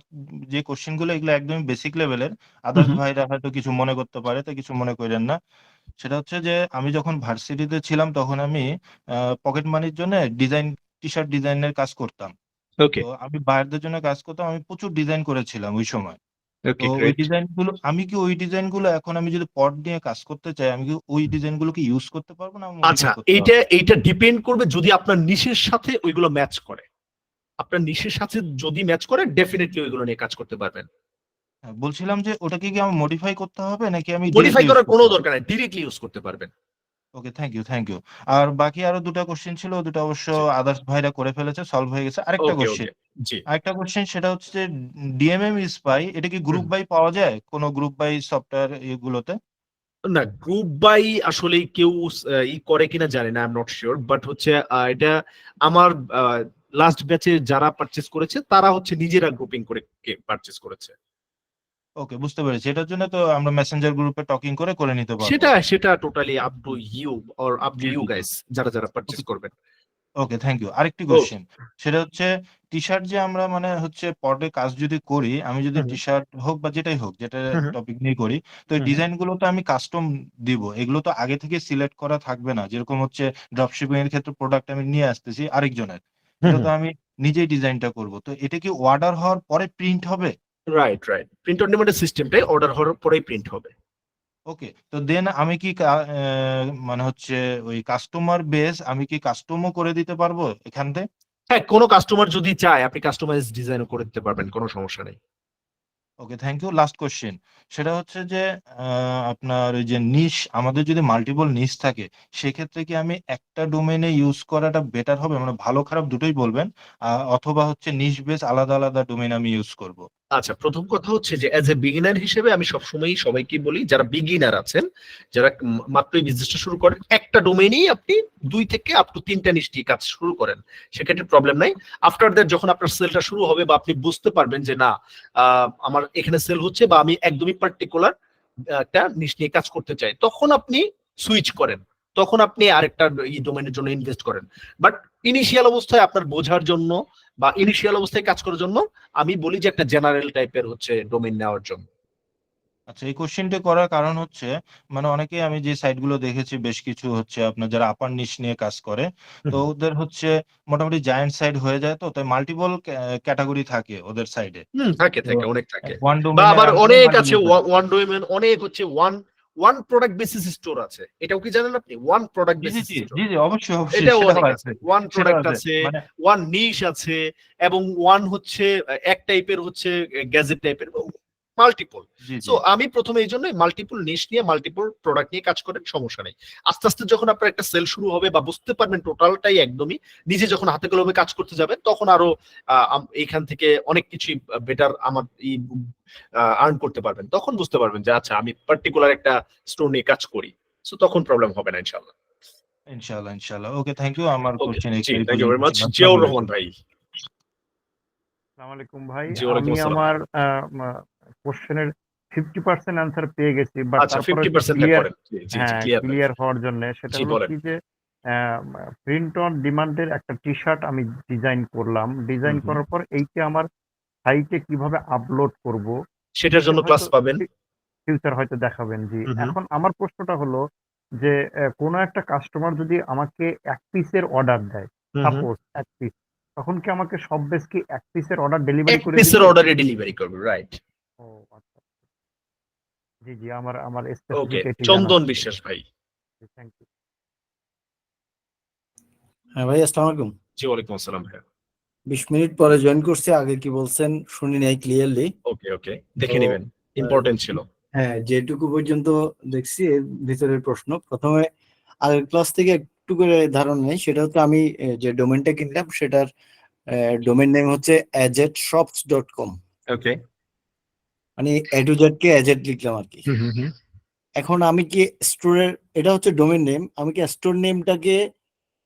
যে কোশ্চেন গুলো এগুলো একদমই বেসিক লেভেলের। আদার্স ভাইরা হয়তো কিছু মনে করতে পারে, তাই কিছু মনে করেন না। সেটা হচ্ছে যে আমি যখন ভার্সিটিতে ছিলাম তখন আমি পকেট মানির জন্য টি শার্ট ডিজাইনের কাজ করতাম। ওকে, তো আমি বায়ারদের জন্য কাজ করতাম। আমি প্রচুর ডিজাইন করেছিলাম ওই সময়। তো ওকে, ওই গ্রেট। ডিজাইনগুলো আমি কি ওই ডিজাইনগুলো এখন আমি যদি পড নিয়ে কাজ করতে চাই, আমি কি ওই ডিজাইনগুলোকে ইউজ করতে পারবো না আচ্ছা, মডিফাই করতে এইটা হবে? এইটা ডিপেন্ড করবে যদি আপনার নিশের সাথে ওইগুলো ম্যাচ করে। আপনার নিশের সাথে যদি ম্যাচ করে ডেফিনেটলি ওইগুলো নিয়ে কাজ করতে পারবেন। হ্যাঁ, বলছিলাম যে ওটাকে কি আমার মডিফাই করতে হবে নাকি আমি মডিফাই ডিরেক্টলি ইউজ করার কোনো করতে পারবো? দরকার নাই, ডিরেক্টলি ইউজ করতে পারবেন। ওকে, থ্যাংক ইউ, থ্যাংক ইউ। আর বাকি আরো দুটা কোশ্চেন ছিল, দুটো অবশ্য জি, আদার্স ভাইরা করে ফেলেছে, সলভ হয়ে গেছে। আরেকটা ওকে, কোশ্চেন, ওকে, জি। সেটা হচ্ছে যে ডিএমএম স্পাই এটা কি গ্রুপ হুম। বাই পাওয়া যায় কোনো গ্রুপ বাই সফটওয়্যার এগুলোতে? না, গ্রুপ বাই আসলে কেউ ই করে কিনা জানি না, I am not sure, but হচ্ছে এটা আমার লাস্ট ব্যাচে যারা পারচেজ করেছে তারা হচ্ছে নিজেরা গ্রুপিং করে পারচেজ করেছে। ওকে, বুঝতে পেরেছি। এটার জন্য তো আমরা মেসেঞ্জার গ্রুপে টকিং করে করে নিতে পারবো। সেটা সেটা totally up to you, or up to জি, ইউ জি, জি। গাইস, যারা যারা পারচেজ ওকে, করবেন। Okay, thank you. আরেকটি ও, কোশ্চেন, সেটা হচ্ছে টি শার্ট যে আমরা মানে হচ্ছে পডে কাজ যদি করি, আমি যদি হুম, টি শার্ট হোক বা যেটাই হোক, যেটা হুম, টপিক নিয়ে করি, তো এই হুম, ডিজাইন গুলো তো আমি কাস্টম দিব। এগুলো তো আগে থেকে সিলেক্ট করা থাকবে না, যেরকম হচ্ছে ড্রপশিপিং এর ক্ষেত্রে প্রোডাক্ট আমি নিয়ে আসতেছি আরেকজনের, এটা তো আমি নিজেই ডিজাইনটা করব। তো এটা কি অর্ডার হওয়ার পরে প্রিন্ট হবে? রাইট, রাইট, প্রিন্ট অন ডিমান্ডের সিস্টেমটাই অর্ডার হওয়ার পরেই প্রিন্ট হবে। ওকে, তো দেন আমি কি মানে হচ্ছে ওই কাস্টমার বেস আমি কি কাস্টমও করে দিতে পারবো এখান থেকে? হ্যাঁ, কোনো কাস্টমার যদি চায় আপনি কাস্টমাইজ ডিজাইনও করে দিতে পারবেন, কোনো সমস্যা নেই। ওকে, থ্যাংক ইউ। লাস্ট কোশ্চেন, সেটা হচ্ছে যে আপনার ওই যে নিশ, আমাদের যদি মাল্টিপল নিশ থাকে, সেক্ষেত্রে কি আমি একটা ডোমেইনে ইউজ করাটা বেটার হবে? মানে ভালো খারাপ দুটোই বলবেন, অথবা হচ্ছে নিশ বেস আলাদা আলাদা ডোমেইন আমি ইউজ করব? আচ্ছা, প্রথম কথা হচ্ছে যে অ্যাজ এ বিগিনার হিসেবে আমি সবসময় সবাইকে বলি, যারা বিগিনার আছেন, যারা মাত্রই বিজনেসটা শুরু করেন, একটা ডোমেইনেই আপনি 2 থেকে আপ টু 3টা নিশ্চয়ই কাজ শুরু করেন, সেক্ষেত্রে প্রবলেম নাই। আফটার দ্যাট যখন আপনার সেলটা শুরু হবে বা আপনি বুঝতে পারবেন যে না আমার এখানে সেল হচ্ছে বা আমি একদমই পার্টিকুলার একটা নিশ নিয়ে কাজ করতে চাই, তখন আপনি সুইচ করেন, তখন আপনি আরেকটা এই ডোমেইনের জন্য ইনভেস্ট করেন। বাট ইনিশিয়াল অবস্থায় আপনার বোঝার জন্য বা ইনিশিয়াল অবস্থায় কাজ করার জন্য আমি বলি যে একটা জেনারেল টাইপের হচ্ছে ডোমেইন নেওয়ার জন্য। আচ্ছা, এই কোশ্চেনটা করার কারণ হচ্ছে মানে অনেকে আমি যে সাইট গুলো দেখেছি বেশ কিছু হচ্ছে আপনার যারা আপার নিশ নিয়ে কাজ করে, তো ওদের হচ্ছে মোটামুটি জায়ান্ট সাইড হয়ে যায়, তো তাই মাল্টিপল ক্যাটাগরি থাকে ওদের সাইডে। থাকে তো থাকে, অনেক থাকে। ওয়ান বা ডোমেইনের আবার আন্ডারে অনেক আছে, মাল্টিপল। ওয়ান ডোমেইন, অনেক হচ্ছে one one product basis store আছে, এটাও কি জানেন আপনি? ওয়ান প্রোডাক্ট জি, জি, বেসিস জি, স্টোর, জি, জি, অবশ্যই, অবশ্যই এটাও সেটাও অনেক আছে। আছে। ওয়ান সেটাও প্রোডাক্ট আছে। আছে, মানে ওয়ান নিশ আছে, এবং ওয়ান হচ্ছে এক টাইপের হচ্ছে গ্যাজেট টাইপের, মাল্টিপল। জি, সো জি। আমি প্রথমে এই জন্য মাল্টিপল নিশ নিয়ে মাল্টিপল প্রোডাক্ট নিয়ে কাজ করেন, সমস্যা নেই। আস্তে আস্তে যখন আপনার একটা সেল শুরু হবে বা বুঝতে পারবেন টোটালটাই একদমই নিজে যখন হাতে কলমে কাজ করতে যাবেন, তখন আরো এইখান থেকে অনেক কিছুই বেটার আমার আর্ন করতে পারবেন, তখন বুঝতে পারবেন যে আচ্ছা আমি পার্টিকুলার একটা স্টোর নিয়ে কাজ করি। সো তখন প্রবলেম হবে না ইনশাআল্লাহ। ইনশাআল্লাহ, ইনশাআল্লাহ। ওকে, থ্যাংক ইউ। আমার ওকে, কোশ্চেন জি, এই থ্যাংক ইউ পর্যন্ত ভেরি মাচ। ছিল। জিয়াউর আসসালামু রহমান আলাইকুম। ভাই। আসসালামু আলাইকুম ভাই। জি, ওয়ালাইকুম আমি আসসালাম। আমার কোশ্চেনের 50% অ্যান্সার পেয়ে গেছি, বাট আচ্ছা, তারপরে একটু 50%টা ক্লিয়ার, করেন। জি, জি, জি, হ্যাঁ, ক্লিয়ার করেন। ক্লিয়ার হওয়ার জন্য সেটা জি, হলো বলেন। কি যে প্রিন্ট অন ডিমান্ডের একটা টি শার্ট আমি ডিজাইন করলাম, ডিজাইন করার পর এইটা আমার সাইটে কিভাবে আপলোড করব সেটার জন্য ক্লাস পাবেন। ফিউচার হয়তো দেখাবেন। জি, হুম, হুম, এখন আমার প্রশ্নটা হলো যে কোনো একটা কাস্টমার যদি আমাকে এক পিসের অর্ডার দেয়, হুম, হুম। সাপোজ এক পিস, তখন কি আমাকে সব বেশ কি এক পিসের অর্ডার এক ডেলিভারি করে পিসের দিবে? অর্ডারে ডেলিভারি করবে, রাইট। ও আচ্ছা, জি, জি, আমার আমার ওকে, স্পেসিফিক এটি জানার চন্দন ছিল। বিশ্বাস ভাই। Thank you. হ্যাঁ ভাই, আসসালামু আলাইকুম। জি, ওয়ালাইকুম আসসালাম ভাই। 20 মিনিট পরে জয়েন করছি, আগে কি বলছেন শুনি নাই ক্লিয়ারলি। ওকে, ওকে, তো দেখে নেবেন, ইম্পর্টেন্ট ছিল। হ্যাঁ, যেটুকু পর্যন্ত দেখছি এর ভিতরের প্রশ্ন, প্রথমে আগের ক্লাস থেকে একটু করে ধারণা নেই। সেটা হচ্ছে আমি যে ডোমেনটা কিনলাম সেটার ডোমেন নেম হচ্ছে ajedshops.com, ওকে। মানে এ টু জেড কে এজেড লিখলাম আর কি। হুম, হুম, হুম। এখন আমি কি স্টোরের, এটা হচ্ছে ডোমেন নেম, আমি কি স্টোর নেমটাকে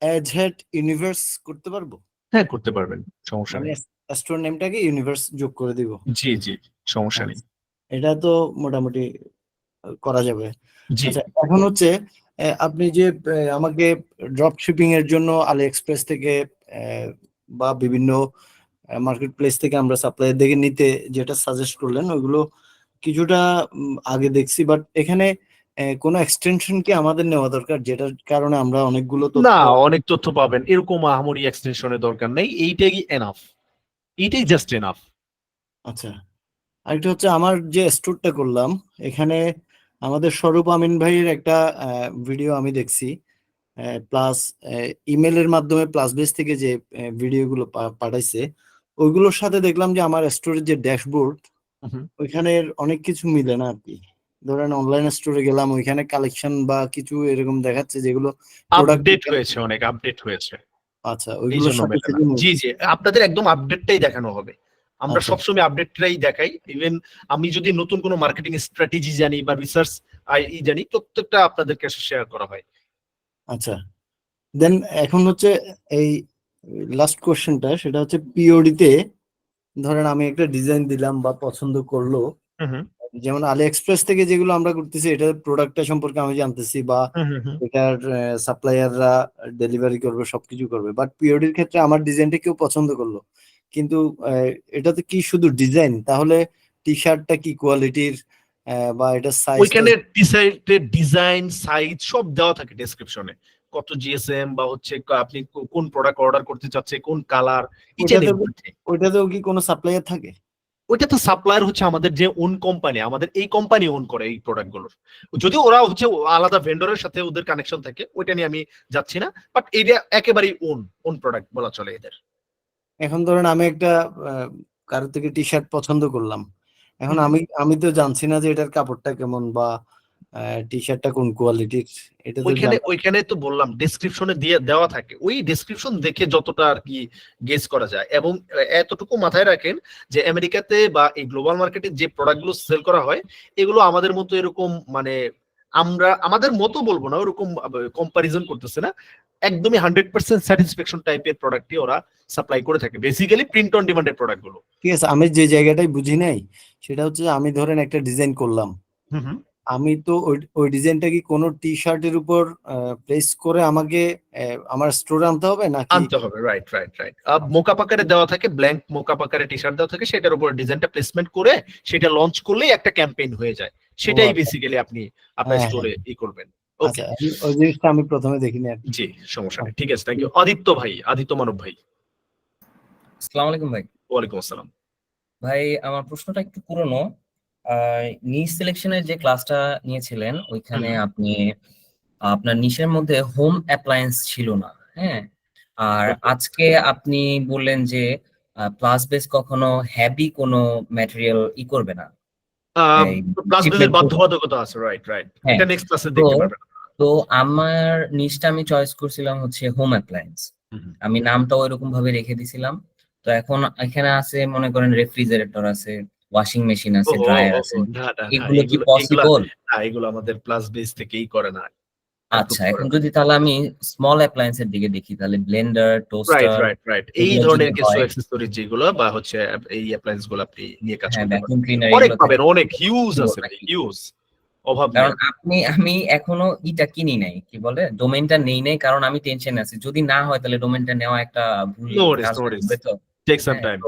এজেড ইউনিভার্স করতে পারবো? হ্যাঁ, করতে পারবেন, সমস্যা মানে নেই। স্টোর নেমটাকে ইউনিভার্স যোগ করে দিব। জি, জি, সমস্যা নেই। আচ্ছা, এটা তো মোটামুটি করা যাবে। জি। আচ্ছা, এখন হচ্ছে আপনি যে আমাকে ড্রপ শিপিং এর জন্য আলি এক্সপ্রেস থেকে বা বিভিন্ন মার্কেট প্লেস থেকে আমরা সাপ্লাইয়ের দেখে নিতে যেটা সাজেস্ট করলেন ওইগুলো কিছুটা আগে দেখছি, বাট এখানে কোনো এক্সটেনশন কি আমাদের নেওয়া দরকার যেটার কারণে আমরা অনেকগুলো না, অনেক তথ্য পাবেন, এরকম আহামরি এক্সটেনশনের দরকার নেই, এইটাই এনাফ, এইটাই জাস্ট এনাফ। আচ্ছা, আরেকটা হচ্ছে আমার যে স্টোরটা করলাম এখানে আমাদের স্বরূপ আমিন ভাইয়ের একটা ভিডিও আমি দেখছি, প্লাস ইমেলের মাধ্যমে প্লাস বেস থেকে যে ভিডিওগুলো পাঠাইছে ওইগুলোর সাথে দেখলাম যে আমার স্টোরের যে ড্যাশবোর্ড ওইখানে অনেক কিছু মিলে না আর কি। ধরেন অনলাইন স্টোরে গেলাম ওইখানে কালেকশন বা কিছু এরকম দেখাচ্ছে যেগুলো আপডেট হয়েছে, অনেক আপডেট হয়েছে। আচ্ছা, এই ওইগুলোর জন্য সাথে মেলে না। জি জি, আপনাদের একদম আপডেটটাই দেখানো হবে। আমরা আচ্ছা। সবসময় আপডেটটাই দেখাই। ইভেন আমি যদি নতুন কোনো মার্কেটিং স্ট্র্যাটেজি জানি বা রিসার্চ জানি, প্রত্যেকটা আপনাদেরকে শেয়ার করা হয়। আচ্ছা, দেন এখন হচ্ছে এই লাস্ট কোশ্চেনটা, সেটা হচ্ছে পিওডি তে ধরেন আমি একটা ডিজাইন দিলাম বা পছন্দ করলো, যেমন আলি এক্সপ্রেস থেকে যেগুলো আমরা করতেছি এটা প্রোডাক্টটা সম্পর্কে আমি জানতেছি বা এটার সাপ্লায়াররা ডেলিভারি করবে সবকিছু করবে, বাট পিওডির ক্ষেত্রে আমার ডিজাইনটা কেউ পছন্দ করলো কিন্তু এটাতে কি শুধু ডিজাইন, তাহলে টি শার্টটা কি কোয়ালিটির বা এটা সাইজ? ওইখানে ডিজাইন সাইজ সব দেওয়া থাকে ডেসক্রিপশনে, কত জিএসএম বা হচ্ছে আপনি কোন প্রোডাক্ট অর্ডার করতে চাচ্ছে, কোন কালার, ওইটাতেও কি কোনো সাপ্লায়ার থাকে? ওইটা তো সাপ্লায়ার হচ্ছে আমাদের যে ওন কোম্পানি, আমাদের এই কোম্পানি ওন করে এই প্রোডাক্টগুলোর। যদি ওরা হচ্ছে আলাদা ভেন্ডরের সাথে ওদের কানেকশন থাকে, ওইটা নিয়ে আমি যাচ্ছি না, বাট এটা একেবারেই ওন প্রোডাক্ট বলা চলে এদের। এখন ধরেন আমি একটা কারোর থেকে টি শার্ট পছন্দ করলাম, এখন আমি তো জানছি না যে এটার কাপড়টা কেমন বা টি শার্টটা কোন কোয়ালিটির, এটা তো ওইখানে তো বললাম ডেসক্রিপশনে দিয়ে দেওয়া থাকে, ওই ডেসক্রিপশন দেখে যতটা আর কি গেস করা যায়। এবং এতটুকু মাথায় রাখেন যে আমেরিকাতে বা এই গ্লোবাল মার্কেটে যে প্রোডাক্টগুলো সেল করা হয় এগুলো আমাদের মতো এরকম মানে আমরা আমাদের মতো বলবো না, ওরকম কম্পারিজন করতেছে না, একদমই 100% স্যাটিসফ্যাকশন টাইপের প্রোডাক্টই ওরা সাপ্লাই করে থাকে, বেসিক্যালি প্রিন্ট অন ডিমান্ডের প্রোডাক্টগুলো। ঠিক আছে, আমি যে জায়গাটাই বুঝি নাই সেটা হচ্ছে আমি ধরেন একটা ডিজাইন করলাম, আমি তো ওই ডিজাইনটা কি কোনো টি শার্টের উপর প্লেস করে আমাকে আমার স্টোরে আনতে হবে নাকি? আনতে হবে, রাইট রাইট রাইট। মোকাপ আকারে দেওয়া থাকে, ব্ল্যাঙ্ক মোকাপ আকারে টি শার্ট দেওয়া থাকে, সেটার উপর ডিজাইনটা প্লেসমেন্ট করে সেটা লঞ্চ করলেই একটা ক্যাম্পেইন হয়ে যায়, সেটাই বেসিক্যালি আপনি আপনার স্টোরে ই করবেন। আচ্ছা, ওই জিনিসটা আমি প্রথমে দেখিনি আর কি। জি, সমস্যা নেই, ঠিক আছে, থ্যাংক ইউ। আদিত্য ভাই, আদিত্য মানব ভাই। আসসালামু আলাইকুম ভাই। ওয়ালাইকুম আসসালাম ভাই আমার প্রশ্নটা একটু পুরনো। নিশ সিলেকশনের যে ক্লাসটা নিয়েছিলেন ওইখানে আপনি আপনার নিশের মধ্যে হোম অ্যাপ্লায়েন্স ছিল না, হ্যাঁ, আর আজকে আপনি বললেন যে প্লাস বেস কখনো হ্যাভি কোনো ম্যাটেরিয়াল ই করবে না, প্লাস বেসের বাধ্যবাধকতা আছে, রাইট রাইট, এটা নেক্সট ক্লাসে দেখতে পারবেন। তো আমার নিশটা আমি চয়েস করছিলাম হচ্ছে হোম অ্যাপ্লায়েন্স, আমি নামটা ওইরকম ভাবে রেখে দিছিলাম। তো এখন এখানে আছে মনে করেন রেফ্রিজারেটর আছে, ওয়াশিং মেশিন আছে, ড্রায়ার আছে, এগুলো কি পসিবল? না, এগুলো আমাদের প্লাস বেস থেকেই করে না। আচ্ছা, এখন যদি তাহলে আমি স্মল অ্যাপ্লায়েন্সের দিকে দেখি, তাহলে ব্লেন্ডার, টোস্টার, রাইট রাইট, এই ধরনের কিছু অ্যাকসেসরিজ যেগুলো বা হচ্ছে এই অ্যাপ্লায়েন্স গুলো আপনি নিয়ে কাজ করতে ভ্যাকুয়াম ক্লিনার পারেন, অনেক পাবেন, অনেক হিউজ আছে, হিউজ অভাব নেই। কারণ আমি এখনো ইটা কিনি নাই, কি বলে ডোমেইনটা নেই নাই, কারণ আমি টেনশন আছি যদি না হয় তাহলে ডোমেইনটা নেওয়া একটা ভুল কাজ হবে তো। Take some time.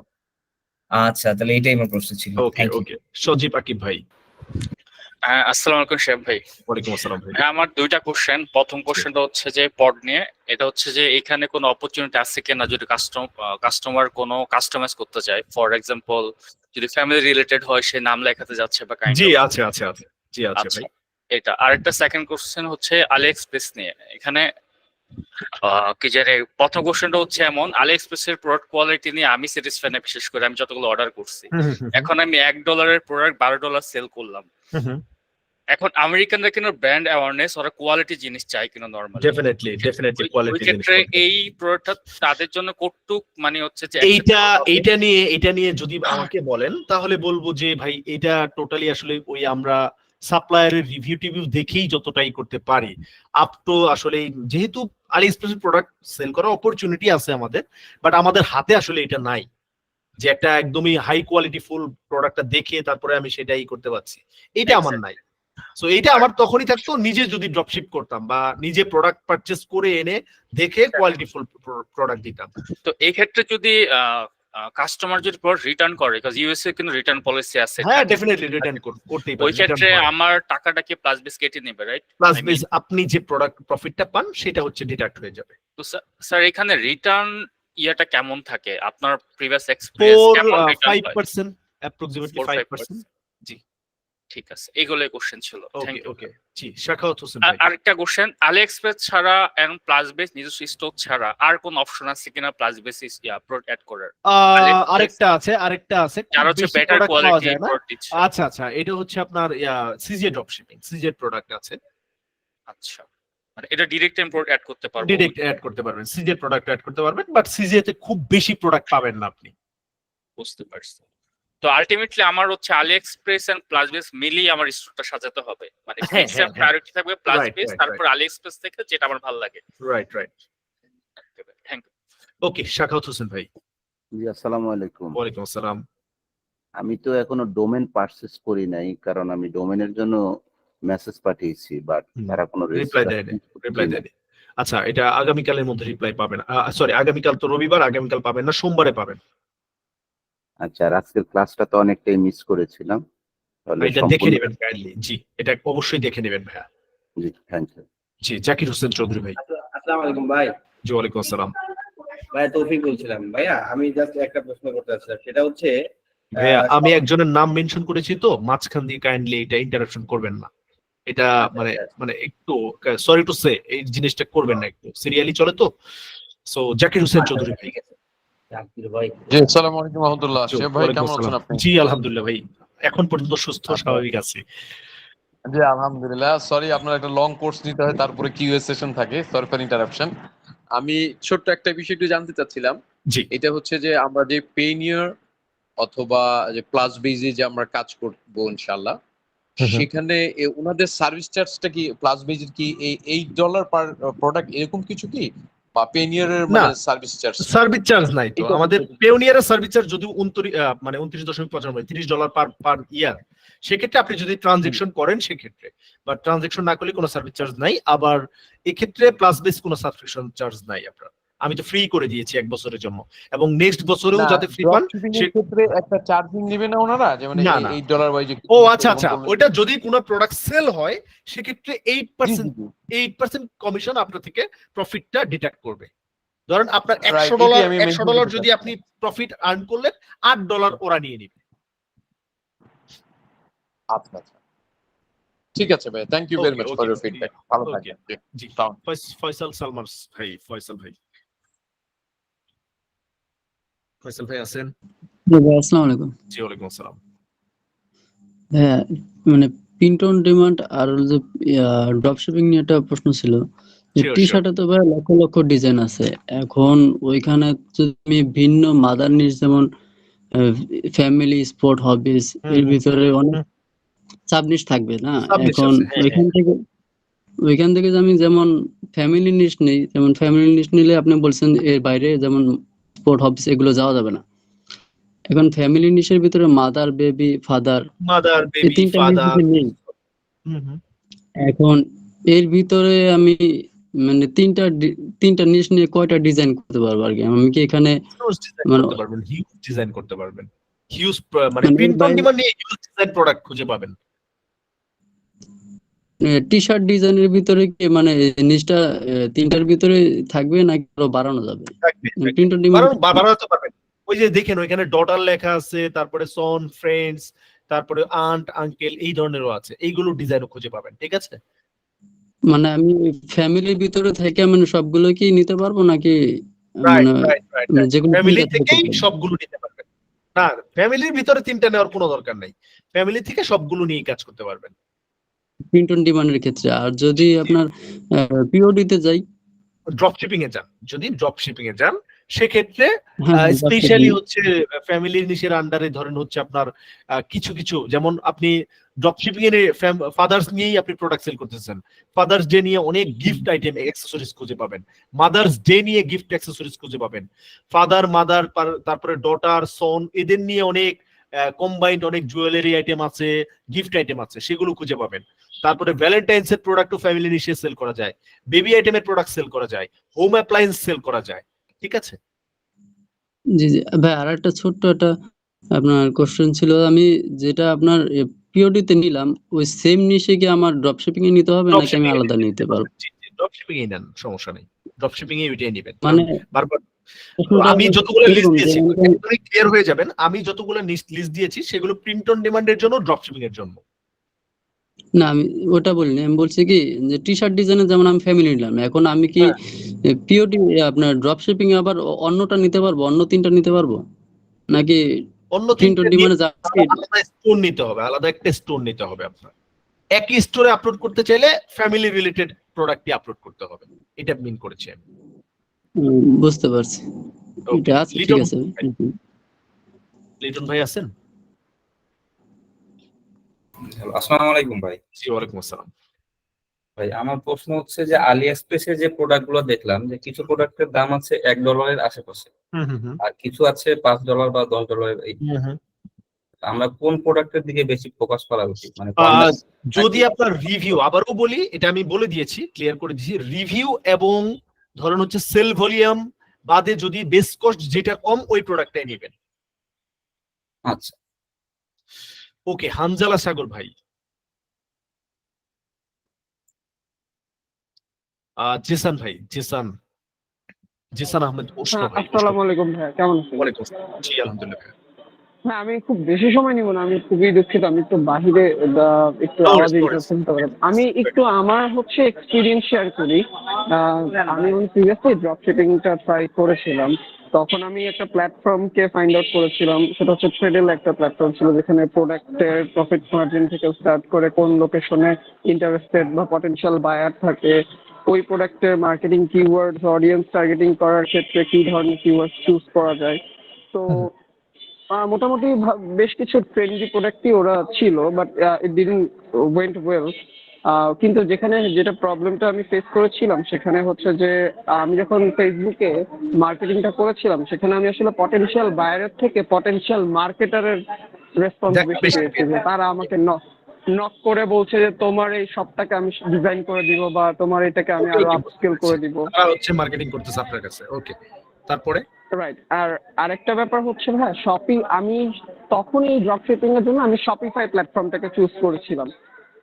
আচ্ছা, তাহলে এটাই আমার প্রশ্ন ছিল। ওকে ওকে, সজীব আকিব ভাই। আসসালামু আলাইকুম শেফ ভাই। ওয়ালাইকুম আসসালাম ভাই। আমার দুইটা কোশ্চেন। প্রথম কোশ্চেনটা হচ্ছে যে পড নিয়ে, এটা হচ্ছে যে এখানে কোনো অপরচুনিটি আছে কিনা যদি কাস্টমার কোনো কাস্টমাইজ করতে চায়, ফর এক্সাম্পল যদি ফ্যামিলি রিলেটেড হয়, সে নাম লেখাতে যাচ্ছে বা কাইন্ড। জি আছে আছে আছে, জি আছে ভাই। এটা আরেকটা সেকেন্ড কোশ্চেন হচ্ছে আলি এক্সপ্রেস নিয়ে। এখানে কি জানে, প্রথম কোশ্চেনটা হচ্ছে এমন, আলি এক্সপ্রেস এর প্রোডাক্ট কোয়ালিটি নিয়ে আমি স্যাটিসফাই না, বিশেষ করে আমি যতগুলো অর্ডার করছি। এখন আমি $1 প্রোডাক্ট $12 সেল করলাম। এখন আমেরিকানরা কেন ব্র্যান্ড অ্যাওয়ারনেস, ওরা কোয়ালিটি জিনিস চাই কিনা নরমালি। ডেফিনেটলি কোয়ালিটি জিনিস। এই প্রোডাক্টটা তাদের জন্য কটুক মানে হচ্ছে যে এইটা নিয়ে যদি আমাকে বলেন তাহলে বলবো যে ভাই এটা টোটালি আসলে ওই আমরা সাপ্লায়ারের রিভিউ টিভিউ দেখেই যতটাই করতে পারি, আপ তো আসলে যেহেতু আলি এক্সপ্রেস প্রোডাক্ট সেল করার অপরচুনিটি আছে আমাদের, বাট আমাদের হাতে আসলে এটা নাই যে একটা একদমই হাই কোয়ালিটি ফুল প্রোডাক্টটা দেখে তারপরে আমি সেটাই করতে পারছি, এটা আমার নাই। সো এইটা আমার তখনই থাকতো নিজে যদি ড্রপশিপ করতাম বা নিজে প্রোডাক্ট পারচেজ করে এনে দেখে কোয়ালিটিফুল প্রোডাক্ট দিতাম। তো এই ক্ষেত্রে যদি কাস্টমার যদি প্রোডাক্ট রিটার্ন করে, বিকজ ইউএসএ কিন্তু রিটার্ন পলিসি আছে, হ্যাঁ ডেফিনেটলি রিটার্ন করতেই পারে। ওই ক্ষেত্রে আমার টাকাটা কি প্লাস বেস কেটে নেবে, রাইট? প্লাস বেস আপনি যে প্রোডাক্ট প্রফিটটা পান সেটা হচ্ছে ডিডাক্ট হয়ে যাবে। তো স্যার এখানে রিটার্ন ইয়াটা কেমন থাকে আপনার প্রিভিয়াস এক্সপেরিয়েন্স, কেমন রিটার্ন হয়? 5% অ্যাপ্রক্সিমেটলি 5%। জি ঠিক আছে, এইগুলোই কোশ্চেন ছিল। Thank you. ওকে জি, শাখাওয়াত হোসেন ভাই। আরেকটা কোশ্চেন, আলি এক্সপ্রেস ছাড়া এবং প্লাস বেস নিজস্ব স্টক ছাড়া আর কোন অপশন আছে কিনা প্লাস বেস প্রোডাক্ট অ্যাড করার? আরেকটা আছে যারা হচ্ছে বেটার কোয়ালিটি প্রোডাক্ট দিচ্ছে। আচ্ছা এটা হচ্ছে আপনার সিজে ড্রপশিপিং, সিজে প্রোডাক্ট আছে। আচ্ছা, মানে এটা ডাইরেক্ট ইম্পোর্ট অ্যাড করতে পারবো? ডাইরেক্ট অ্যাড করতে পারবেন, সিজে প্রোডাক্ট অ্যাড করতে পারবেন, বাট সিজে তে খুব বেশি প্রোডাক্ট পাবেন না আপনি। বুঝতে পারছি। তো আলটিমেটলি আমার হচ্ছে AliExpress and plus base মিলিয়ে আমার স্টকটা সাজাতে হবে, মানে ফিক্সড প্রায়োরিটি থাকবে প্লাস বেস, তারপর আলি এক্সপ্রেস থেকে যেটা আমার ভালো লাগে। Right thank you. Okay, Shakhawat Hossain ভাই। জি, আসসালামু আলাইকুম। ওয়ালাইকুম আসসালাম। আমি তো এখনো ডোমেন পারচেজ করি নাই, কারণ আমি ডোমেনের জন্য মেসেজ পাঠিয়েছি, বাট তারা কোনো রিপ্লাই দেয়নি। আচ্ছা, এটা আগামীকালের মধ্যে রিপ্লাই পাবেন। সরি, আগামীকাল তো রবিবার, আগামীকাল পাবেন না, সোমবারে পাবেন। আচ্ছা, আর আজকের ক্লাসটা তো অনেকটাই মিস করেছিলাম, তাহলে এটা দেখে নেবেন কাইন্ডলি। জি, এটা অবশ্যই দেখে নেবেন ভাইয়া। জি, থ্যাংক ইউ। জি, জাকির হোসেন চৌধুরী ভাই। আসসালামু আলাইকুম ভাই। জি, ওয়ালাইকুম আসসালাম। ভাই তৌফিক বলছিলাম। ভাইয়া আমি জাস্ট একটা প্রশ্ন করতে চাচ্ছিলাম, সেটা হচ্ছে ভাইয়া আমি একজনের নাম মেনশন করেছি, তো মাঝখান দিয়ে কাইন্ডলি এটা ইন্টারাপশন করবেন না। এটা মানে একটু সরি টু সে এই জিনিসটা করবেন না, একটু সিরিয়ালি চলে তো। সো জাকির হোসেন চৌধুরী ভাই। জি, আসসালামু আলাইকুম ওয়া রাহমাতুল্লাহ। শেখ ভাই কেমন আছেন আপনি? জি আলহামদুলিল্লাহ ভাই, এখন পর্যন্ত সুস্থ স্বাভাবিক আছি। জি আলহামদুলিল্লাহ। সরি, আপনার একটা লং কোর্স নিতে হয়, তারপরে কিউএ সেশন থাকে, সরি ফর ইন্টারাপশন। আমি ছোট্ট একটা বিষয় একটু জানতে চাচ্ছিলাম। জি, এটা হচ্ছে যে আমরা যে পেনিয়ার অথবা যে প্লাস বেজে যে আমরা কাজ করব ইনশাআল্লাহ, সেখানে ওনাদের সার্ভিস চার্জটা কি প্লাস বেজের কি এই $8 পার প্রোডাক্ট এরকম কিছু কি, বা পেনিয়ারের মানে সার্ভিস চার্জ নাই তো আমাদের। পেওনিয়ারের সার্ভিস চার্জ যদি 29.95 $30 পার ইয়ার, সেক্ষেত্রে আপনি যদি ট্রানজেকশন করেন সেক্ষেত্রে, বা ট্রানজেকশন না করলে কোনো সার্ভিস চার্জ নাই। আবার এক্ষেত্রে প্লাস বেস কোনো সাবস্ক্রিপশন চার্জ নাই আপনার। আমি তো ফ্রি করে দিয়েছি 1 বছরের জন্য, এবং নেক্সট বছরেও যাতে ফ্রি পান। সেক্ষেত্রে একটা চার্জিং নেবে না ওনারা, যে মানে $8 ওয়াইজ? ও আচ্ছা, ওটা যদি কোনো প্রোডাক্ট সেল হয় সেক্ষেত্রে 8% কমিশন আপনার থেকে প্রফিটটা ডিডাক্ট করবে। ধরেন আপনার $100 যদি আপনি প্রফিট আর্ন করলেন, $8 ওরা নিয়ে নিবে। আচ্ছা, ঠিক আছে ভাই, thank you very much for your feedback. ভালো থাকবেন। জি, ফয়সাল সালমান ভাই। ফয়সাল ভাই আছেন? আসসালামু আলাইকুম। জি, ওয়ালাইকুম আসসালাম। হ্যাঁ, মানে প্রিন্ট অন ডিমান্ড আর যে ড্রপশিপিং নিয়ে একটা প্রশ্ন ছিল। টি শার্টে তো ভাই লক্ষ লক্ষ ডিজাইন আছে, এখন ওইখানে যদি আমি ভিন্ন মাদার নিশ, যেমন ফ্যামিলি, স্পোর্ট, হবিস, এর ভিতরে অনেক সাবনিশ থাকবে না? এখন ওইখান থেকে আমি যেমন ফ্যামিলি নিশ নেই, যেমন ফ্যামিলি নিশ নিলে আপনি বলছেন এর বাইরে যেমন স্পোর্ট, হবিস এগুলো যাওয়া যাবে না। এখন ফ্যামিলি নিশের ভিতরে মাদার, বেবি, ফাদার নেই। এখন এর ভিতরে আমি মানে তিনটা নিশ নিয়ে কয়টা ডিজাইন করতে পারবো আর কি? আমি কি এখানে হিউজ ডিজাইন করতে পারবেন, হিউজ মানে প্রিন্ট অন ডিমান্ড নিয়ে হিউজ ডিজাইন প্রোডাক্ট খুঁজে পাবেন। টি শার্ট ডিজাইনের ভিতরে কি মানে নিচটা তিনটার ভিতরে থাকবে নাকি আরো বাড়ানো যাবে? প্রিন্ট অন ডিমান্ড বাড়াতে পারবেন। ওই যে দেখেন ওইখানে ডটার লেখা আছে, তারপরে সন, ফ্রেন্ডস, তারপরে আন্ট, আঙ্কেল, এই ধরনেরও আছে। এইগুলো ডিজাইনও খুঁজে পাবেন, ঠিক আছে? মানে আমি ফ্যামিলির ভিতরে থেকে মানে সবগুলো কি নিতে পারবো নাকি ফ্যামিলি থেকেই সবগুলো নিতে পারবেন? না, ফ্যামিলির ভিতরে তিনটা নেওয়ার কোনো দরকার নাই, ফ্যামিলি থেকে সবগুলো নিয়ে কাজ করতে পারবেন প্রিন্ট অন ডিমান্ডের ক্ষেত্রে। আর যদি আপনার পিওডি তে যাই, ড্রপশিপিং এ যান, যদি ড্রপশিপিং এ যান সেক্ষেত্রে স্পেশালি হচ্ছে ফ্যামিলির নিশের আন্ডারে ধরেন হচ্ছে আপনার কিছু কিছু, যেমন আপনি ড্রপশিপিং এর ফাদার্স নিয়েই আপনি প্রোডাক্ট সেল করতেছেন, ফাদার্স ডে নিয়ে অনেক গিফট আইটেম, অ্যাকসেসরিজ খুঁজে পাবেন। মাদার্স ডে নিয়ে গিফট অ্যাকসেসরিজ খুঁজে পাবেন। ফাদার, মাদার, তারপরে ডটার, সন, এদের নিয়ে অনেক কম্বাইন্ড অনেক জুয়েলারি আইটেম আছে, গিফট আইটেম আছে, সেগুলো খুঁজে পাবেন। তারপরে ভ্যালেন্টাইন্স এর প্রোডাক্ট ও ফ্যামিলি নিশে সেল করা যায়, বেবি আইটেমের প্রোডাক্ট সেল করা যায়, হোম অ্যাপ্লায়েন্স সেল করা যায়। ঠিক আছে? জি জি ভাই, আর একটা ছোট্ট একটা আপনার কোশ্চেন ছিল। আমি যেটা আপনার পিওডি তে নিলাম, ওই সেম নিশে কি আমার ড্রপ শিপিং এ নিতে হবে নাকি আমি আলাদা নিতে পারবো? ড্রপ শিপিং এ নেন, সমস্যা নেই, ড্রপ শিপিং এ ওইটাই নেবেন। মানে বারবার প্রশ্নটা আমি যতগুলো লিস্ট এরকম যে দিয়েছি মনে করেন একদমই ক্লিয়ার হয়ে যাবেন, আমি যতগুলো লিস্ট দিয়েছি সেগুলো প্রিন্ট অন ডিমান্ডের জন্য, ড্রপ শিপিং এর জন্য। না, আমি ওটা বলিনি। আমি বলছি কি যে টি শার্ট ডিজাইনের যেমন আমি ফ্যামিলি নিলাম, এখন আমি কি পিওডি আপনার ড্রপ শিপিং এ আবার অন্যটা নিতে পারবো, অন্য 3টা নিতে পারবো নাকি অন্য প্রিন্ট অন 3টে ডিমান্ডে যা আছে আলাদা স্টোর নিতে হবে, আলাদা একটা স্টোর নিতে হবে আপনার। একই স্টোরে আপলোড করতে চাইলে ফ্যামিলি রিলেটেড প্রোডাক্টই আপলোড করতে হবে, এটা মিন করেছি আমি। বুঝতে পারছি। ওকে, এটা আছে, ঠিক আছে। লিটন ভাই আছেন? আসসালামু আলাইকুম ভাই। জি, ওয়ালাইকুম আসসালাম। ভাই আমার প্রশ্ন হচ্ছে যে আলি এক্সপ্রেসে যে প্রোডাক্ট গুলো দেখলাম, যে কিছু প্রোডাক্টের দাম আছে $1 আশেপাশে, আর কিছু আছে $5 বা $10 আমরা কোন প্রোডাক্টের দিকে বেশি ফোকাস করা উচিত? মানে যদি আপনার রিভিউ, আবারও বলি, এটা আমি বলে দিয়েছি, ক্লিয়ার করে দিয়েছি, রিভিউ এবং ধরেন হচ্ছে সেল ভলিউম বাদে যদি বেস কস্ট যেটা কম ওই প্রোডাক্টটাই নেবেন। আচ্ছা, ওকে, হানজালা সাগর ভাই। জেসান ভাই, জেসান আহমেদ উষ্ণ ভাই। আসসালামু আলাইকুম ভাই, কেমন আছেন? ওয়ালাইকুম আসসালাম। জি আলহামদুলিল্লাহ। হ্যাঁ, আমি খুব বেশি সময় নিব না, আমি খুবই দুঃখিত, আমি একটু বাহিরে একটু আওয়াজ ইন্টারফারেন্স হতে পারে। আমি একটু আমার হচ্ছে এক্সপিরিয়েন্স শেয়ার করি। আমি প্রিভিয়াসলি ড্রপ শিপিংটা ট্রাই করেছিলাম, তখন আমি একটা প্ল্যাটফর্মকে ফাইন্ড আউট করেছিলাম, সেটা হচ্ছে ট্রেডেল একটা প্ল্যাটফর্ম ছিল, যেখানে প্রোডাক্টের প্রফিট মার্জিন থেকে স্টার্ট করে কোন লোকেশনে ইন্টারেস্টেড বা পটেনশিয়াল বায়ার থাকে, ওই প্রোডাক্টের মার্কেটিং কিওয়ার্ডস, অডিয়েন্স টার্গেটিং করার ক্ষেত্রে কি ধরনের কিওয়ার্ডস চুজ করা যায়। তো মোটামুটি বেশ কিছু ট্রেন্ডি প্রোডাক্টই ওরা ছিল, but it didn't went well. কিন্তু যেটা প্রবলেমটা আমি ফেস করেছিলাম সেখানে হচ্ছে যে আমি যখন ফেসবুকে মার্কেটিংটা করেছিলাম, সেখানে আমি আসলে পটেনশিয়াল বায়ারের থেকে পটেনশিয়াল মার্কেটারের রেসপন্স বেশি পেয়েছি, যে তারা আমাকে নক করে বলছে যে তোমার এই শপটাকে আমি ডিজাইন করে দিব বা তোমার এটাকে আমি আরো আপস্কেল করে দিব। তারা হচ্ছে মার্কেটিং করতেছে আপনার কাছে। ওকে, তারপরে রাইট। আর আরেকটা ব্যাপার হচ্ছে ভাই, আমি তখনই ড্রপ শিপিং এর জন্য আমি শপিফাই প্ল্যাটফর্মটাকে চুজ করেছিলাম।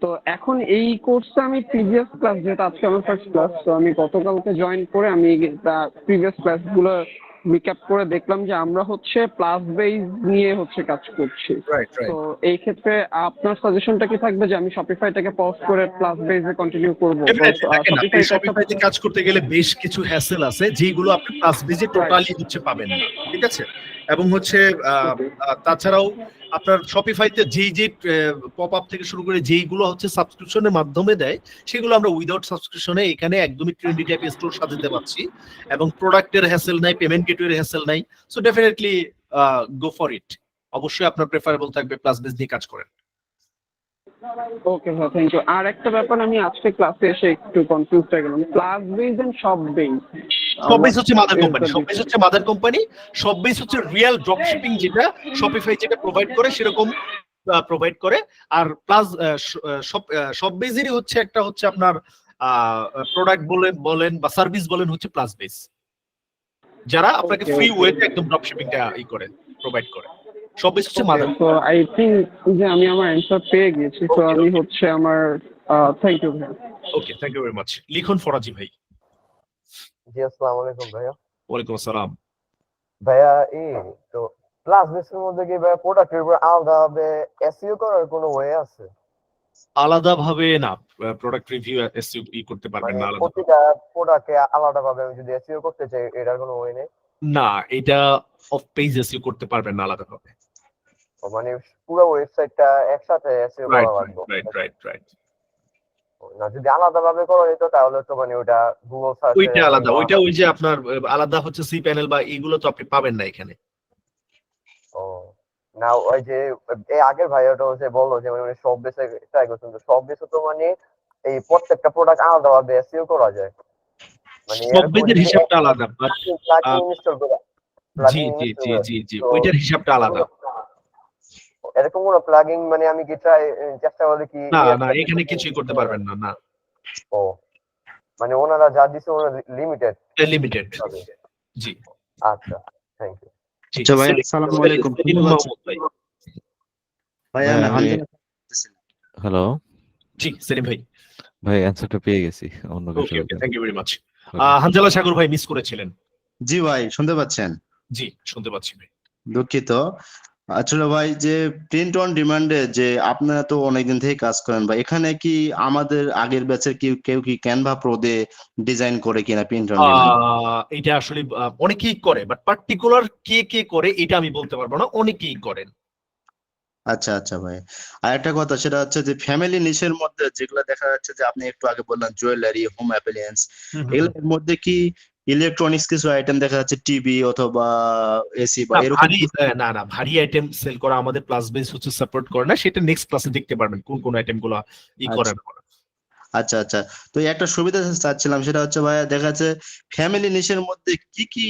তো এখন এই কোর্সটা আমি প্রিভিয়াস ক্লাস, যেটা আজকে আমার ফার্স্ট ক্লাস, তো আমি গতকালকে জয়েন করে আমি প্রিভিয়াস ক্লাসগুলো রিক্যাপ করে দেখলাম যে আমরা হচ্ছে প্লাস বেস নিয়ে হচ্ছে কাজ করছি। তো এই ক্ষেত্রে আপনার সাজেশনটা কি থাকবে যে আমি শপিফাইটাকে পজ করে প্লাস বেসে কন্টিনিউ করবো? শপিফাইতে কাজ করতে গেলে বেশ কিছু হ্যাসেল আছে যেগুলো আপনি প্লাস বেজে টোটালি হচ্ছে পাবেন না, ঠিক আছে? এবং হচ্ছে তাছাড়াও আপনার শপিফাইতে যেই পপ আপ থেকে শুরু করে যেইগুলো হচ্ছে সাবস্ক্রিপশনের মাধ্যমে দেয়, সেগুলো আমরা উইদাউট সাবস্ক্রিপশনে এখানে একদমই ট্রেন্ডি টাইপ স্টোর সাজাতে পারছি, এবং প্রোডাক্টের হ্যাসেল নাই, পেমেন্ট গেটওয়ের হ্যাসেল নাই। So definitely go for it. অবশ্যই আপনার প্রেফারেবল থাকবে প্লাস বেস নিয়ে কাজ করেন। Okay sir, thank you. আর একটা ব্যাপার, আমি আজকে ক্লাসে এসে একটু কনফিউজ হয়ে গেলাম, plus base and shop base. Shop base হচ্ছে মাদার কোম্পানি, শপ বেস হচ্ছে রিয়েল ড্রপ শিপিং, যেটা শপিফাই যেটা প্রোভাইড করে সেরকম প্রোভাইড করে। আর প্লাস শপ বেসেরই হচ্ছে একটা হচ্ছে আপনার প্রোডাক্ট বলেন বা সার্ভিস বলেন হচ্ছে প্লাস বেস, যারা আপনাকে ফ্রি ওয়েতে একদম ড্রপ শিপিংটা করে প্রোভাইড করে। সব বেস হচ্ছে মাদার। তো আই থিংক যে আমি আমার অ্যানসার পেয়ে গেছি, তো আমি হচ্ছে আমার থ্যাংক ইউ ভাই। ওকে, থ্যাংক ইউ ভেরি মাচ। লিখন ফরাজি ভাই। জি আসসালামু আলাইকুম ভাইয়া। ওয়ালাইকুম আসসালাম। ভাইয়া তো প্লাস বেসের মধ্যে কি ভাইয়া প্রোডাক্টের উপর আলাদাভাবে এসইও করার কোনো ওয়ে আছে? আলাদাভাবে না, প্রোডাক্ট রিভিউ এসইও করতে পারবেন না আলাদা। প্রতিটা প্রোডাক্টে আলাদাভাবে আমি যদি এসইও করতে চাই, এটার কোনো ওয়ে নেই? না, এটা অফ পেজ এসইও করতে পারবেন না আলাদাভাবে। মানে পুরো ওয়েবসাইটটা একসাথে এসইও করা লাগবে? রাইট। না, যদি আলাদাভাবে করা যেত তাহলে তো মানে ওটা গুগল সার্চে ওইটা আলাদা, ওইটা ওই যে আপনার আলাদা হচ্ছে সি প্যানেল বা এইগুলো তো আপনি পাবেন না এখানে। ও না, ওই যে আগের ভাইয়াটা হচ্ছে বললো যে মানে সব বেসে ট্রাই করছেন, তো সব বেসে তো মানে এই প্রত্যেকটা প্রোডাক্ট আলাদাভাবে এসইও করা যায়, মানে সব বেসের হিসাবটা আলাদা। প্লাগইন ইনস্টল করে। জি, ওইটার হিসাবটা আলাদা। এরকম কোনো প্লাগিং মানে আমি কি চেষ্টা করলে কি না না, এখানে কিছুই করতে পারবেন না। না, ও মানে ওনারা যা দিছে ওনারা লিমিটেড লিমিটেড। জি, আচ্ছা, থ্যাংক ইউ। আচ্ছা ভাই, আসসালামু আলাইকুম। ভাই আমি হ্যালো, জি সেলিম ভাই। ভাই অ্যানসারটা পেয়ে গেছি অন্য ওকে কিছু। Okay, thank you very much. Hanzala Sagar ভাই মিস করেছিলেন। জি ভাই, শুনতে পাচ্ছেন? জি শুনতে পাচ্ছি ভাই। দুঃখিত। আসলে ভাই যে প্রিন্ট অন ডিমান্ডে যে আপনারা তো অনেকদিন থেকে কাজ করেন ভাই, এখানে কি আমাদের আগের ব্যাচের কেউ কি ক্যানভা প্রো দিয়ে ডিজাইন করে কিনা প্রিন্ট অন ডিমান্ড? এটা আসলে অনেকেই করে, বাট পার্টিকুলার কে কে করে এটা আমি বলতে পারবো না, অনেকেই করেন। আচ্ছা আচ্ছা ভাই, আর একটা কথা সেটা হচ্ছে যে ফ্যামিলি নিশের মধ্যে যেগুলো দেখা যাচ্ছে যে আপনি একটু আগে বললেন জুয়েলারি, হোম অ্যাপ্লায়েন্স, এগুলোর মধ্যে কি ইলেকট্রনিক্স কিছু আইটেম দেখা যাচ্ছে, টিভি অথবা এসি বা এরকম? না না, ভারী আইটেম সেল করা আমাদের প্লাস বেস হচ্ছে সাপোর্ট করে না, সেটা নেক্সট ক্লাসে দেখতে পারবেন কোন কোন আইটেম গুলো করে না। আচ্ছা আচ্ছা, তো এই একটা সুবিধা চাচ্ছিলাম, সেটা হচ্ছে ভাইয়া দেখা যাচ্ছে ফ্যামিলি নিশের মধ্যে কি কি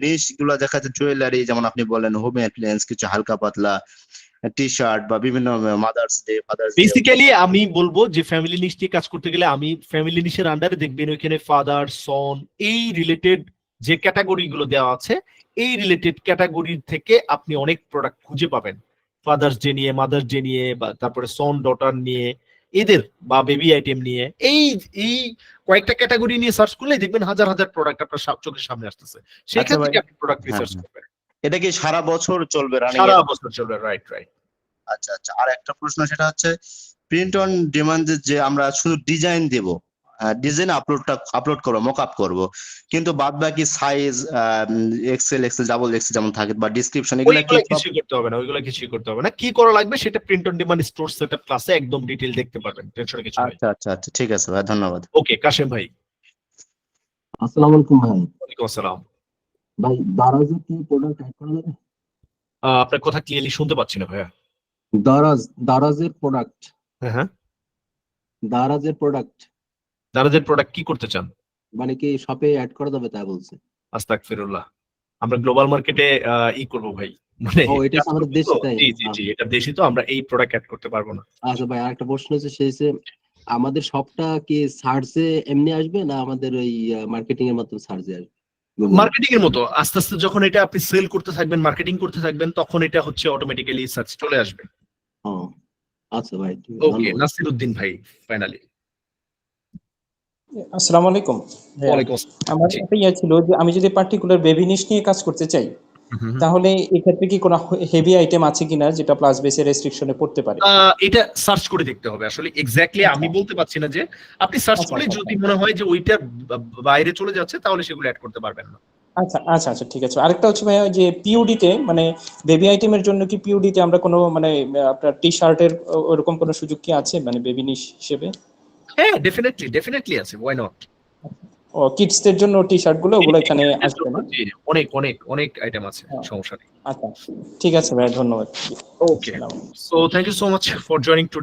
নিশ গুলো দেখা যাচ্ছে, জুয়েলারি যেমন আপনি বলেন, হোম অ্যাপ্লায়েন্স, কিছু হালকা পাতলা টি শার্ট বা বিভিন্ন mother's day, father's day. Basically আমি বলবো যে ফ্যামিলি নিশ নিয়ে কাজ করতে গেলে আমি ফ্যামিলি নিশের আন্ডারে দেখবেন ওইখানে ফাদার, সন, এই রিলেটেড যে ক্যাটাগরি গুলো দেওয়া আছে, এই রিলেটেড ক্যাটাগরি থেকে আপনি অনেক প্রোডাক্ট খুঁজে পাবেন। ফাদার্স ডে নিয়ে, মাদার্স ডে নিয়ে, বা তারপরে সন ডটার নিয়ে, এদের বা বেবি আইটেম নিয়ে, এই এই কয়েকটা ক্যাটাগরি নিয়ে সার্চ করলে দেখবেন হাজার হাজার প্রোডাক্ট আপনার চোখের সামনে আসতেছে, সেখান থেকে আপনি প্রোডাক্ট রিসার্চ করবেন। এটা কি সারা বছর চলবে? সারা বছর চলবে, রাইট রাইট। আচ্ছা আচ্ছা, আর একটা প্রশ্ন, সেটা হচ্ছে প্রিন্ট অন ডিমান্ডে যে আমরা শুধু ডিজাইন দেব, ডিজাইন আপলোড করবো, মক আপ করবো, কিন্তু বাদ বাকি সাইজ এক্সেল, ডাবল এক্সেল যেমন থাকে বা ডেসক্রিপশন, এগুলো কিছু করতে হবে না, ওইগুলো কিছুই করতে হবে না। কি করা লাগবে সেটা print on demand store setup ক্লাসে একদম ডিটেইল দেখতে পারবেন, টেনশন কিছু নাই। আচ্ছা আচ্ছা আচ্ছা, ঠিক আছে ভাই, ধন্যবাদ। ওকে, কাশেম ভাই। আসসালামু আলাইকুম ভাই। ওয়ালাইকুম আসসালাম ভাই, দারাজে কি প্রোডাক্ট অ্যাড করা যাবে? আপনার কথা ক্লিয়ারলি শুনতে পাচ্ছি না ভাইয়া। দারাজের প্রোডাক্ট। হ্যাঁ, দারাজের প্রোডাক্ট কি করতে চান? মানে কি শপে অ্যাড করা যাবে তাই বলছে। আস্তাগফিরুল্লাহ, আমরা গ্লোবাল মার্কেটে করব ভাই, মানে এটা আমাদের দেশে তাই? জি জি জি, এটা দেশি, তো আমরা এই প্রোডাক্ট অ্যাড করতে পারবো না। আচ্ছা ভাই, আরেকটা প্রশ্ন হচ্ছে, সেই আমাদের শপটা কি সার্চে এমনি আসবে না আমাদের ওই মার্কেটিং এর মাধ্যমে সার্চে আসবে? মার্কেটিং এর মতো আস্তে আস্তে যখন এটা আপনি সেল করতে থাকবেন, মার্কেটিং করতে থাকবেন, তখন এটা হচ্ছে অটোমেটিক্যালি সার্চ চলে আসবে। আচ্ছা ভাই, ওকে, নাসিরউদ্দিন ভাই ফাইনালি। আসসালামু আলাইকুম। ওয়ালাইকুম আসসালাম। আমার একটা ইয়ে ছিল যে আমি যদি পার্টিকুলার বেবি নিশ নিয়ে কাজ করতে চাই, তাহলে এক্ষেত্রে কি কোনো হেভি আইটেম আছে কিনা যেটা প্লাস বেসের রেস্ট্রিকশনে পড়তে পারে? এটা সার্চ করে দেখতে হবে আসলে, এক্স্যাক্টলি আমি বলতে পারছি না। যে আপনি সার্চ করলে যদি মনে হয় যে ওইটা বাইরে চলে যাচ্ছে, তাহলে সেগুলো অ্যাড করতে পারবেন না। আচ্ছা আচ্ছা আচ্ছা, ঠিক আছে। আরেকটা হচ্ছে ভাইয়া, যে পিইউডি তে মানে বেবি আইটেমের জন্য কি পিইউডি তে আমরা কোনো মানে আপনার টি শার্টের ওরকম কোনো সুযোগ কি আছে মানে বেবি নিশ হিসেবে? হ্যাঁ, ডেফিনেটলি আছে, ওয়াই নট। ও কিডস দের জন্য টি শার্ট গুলো ওগুলো এখানে আসবে না? অনেক অনেক অনেক আইটেম আছে, সমস্যা নেই। আচ্ছা, ঠিক আছে ভাই, ধন্যবাদ। Okay, so thank you so much for joining two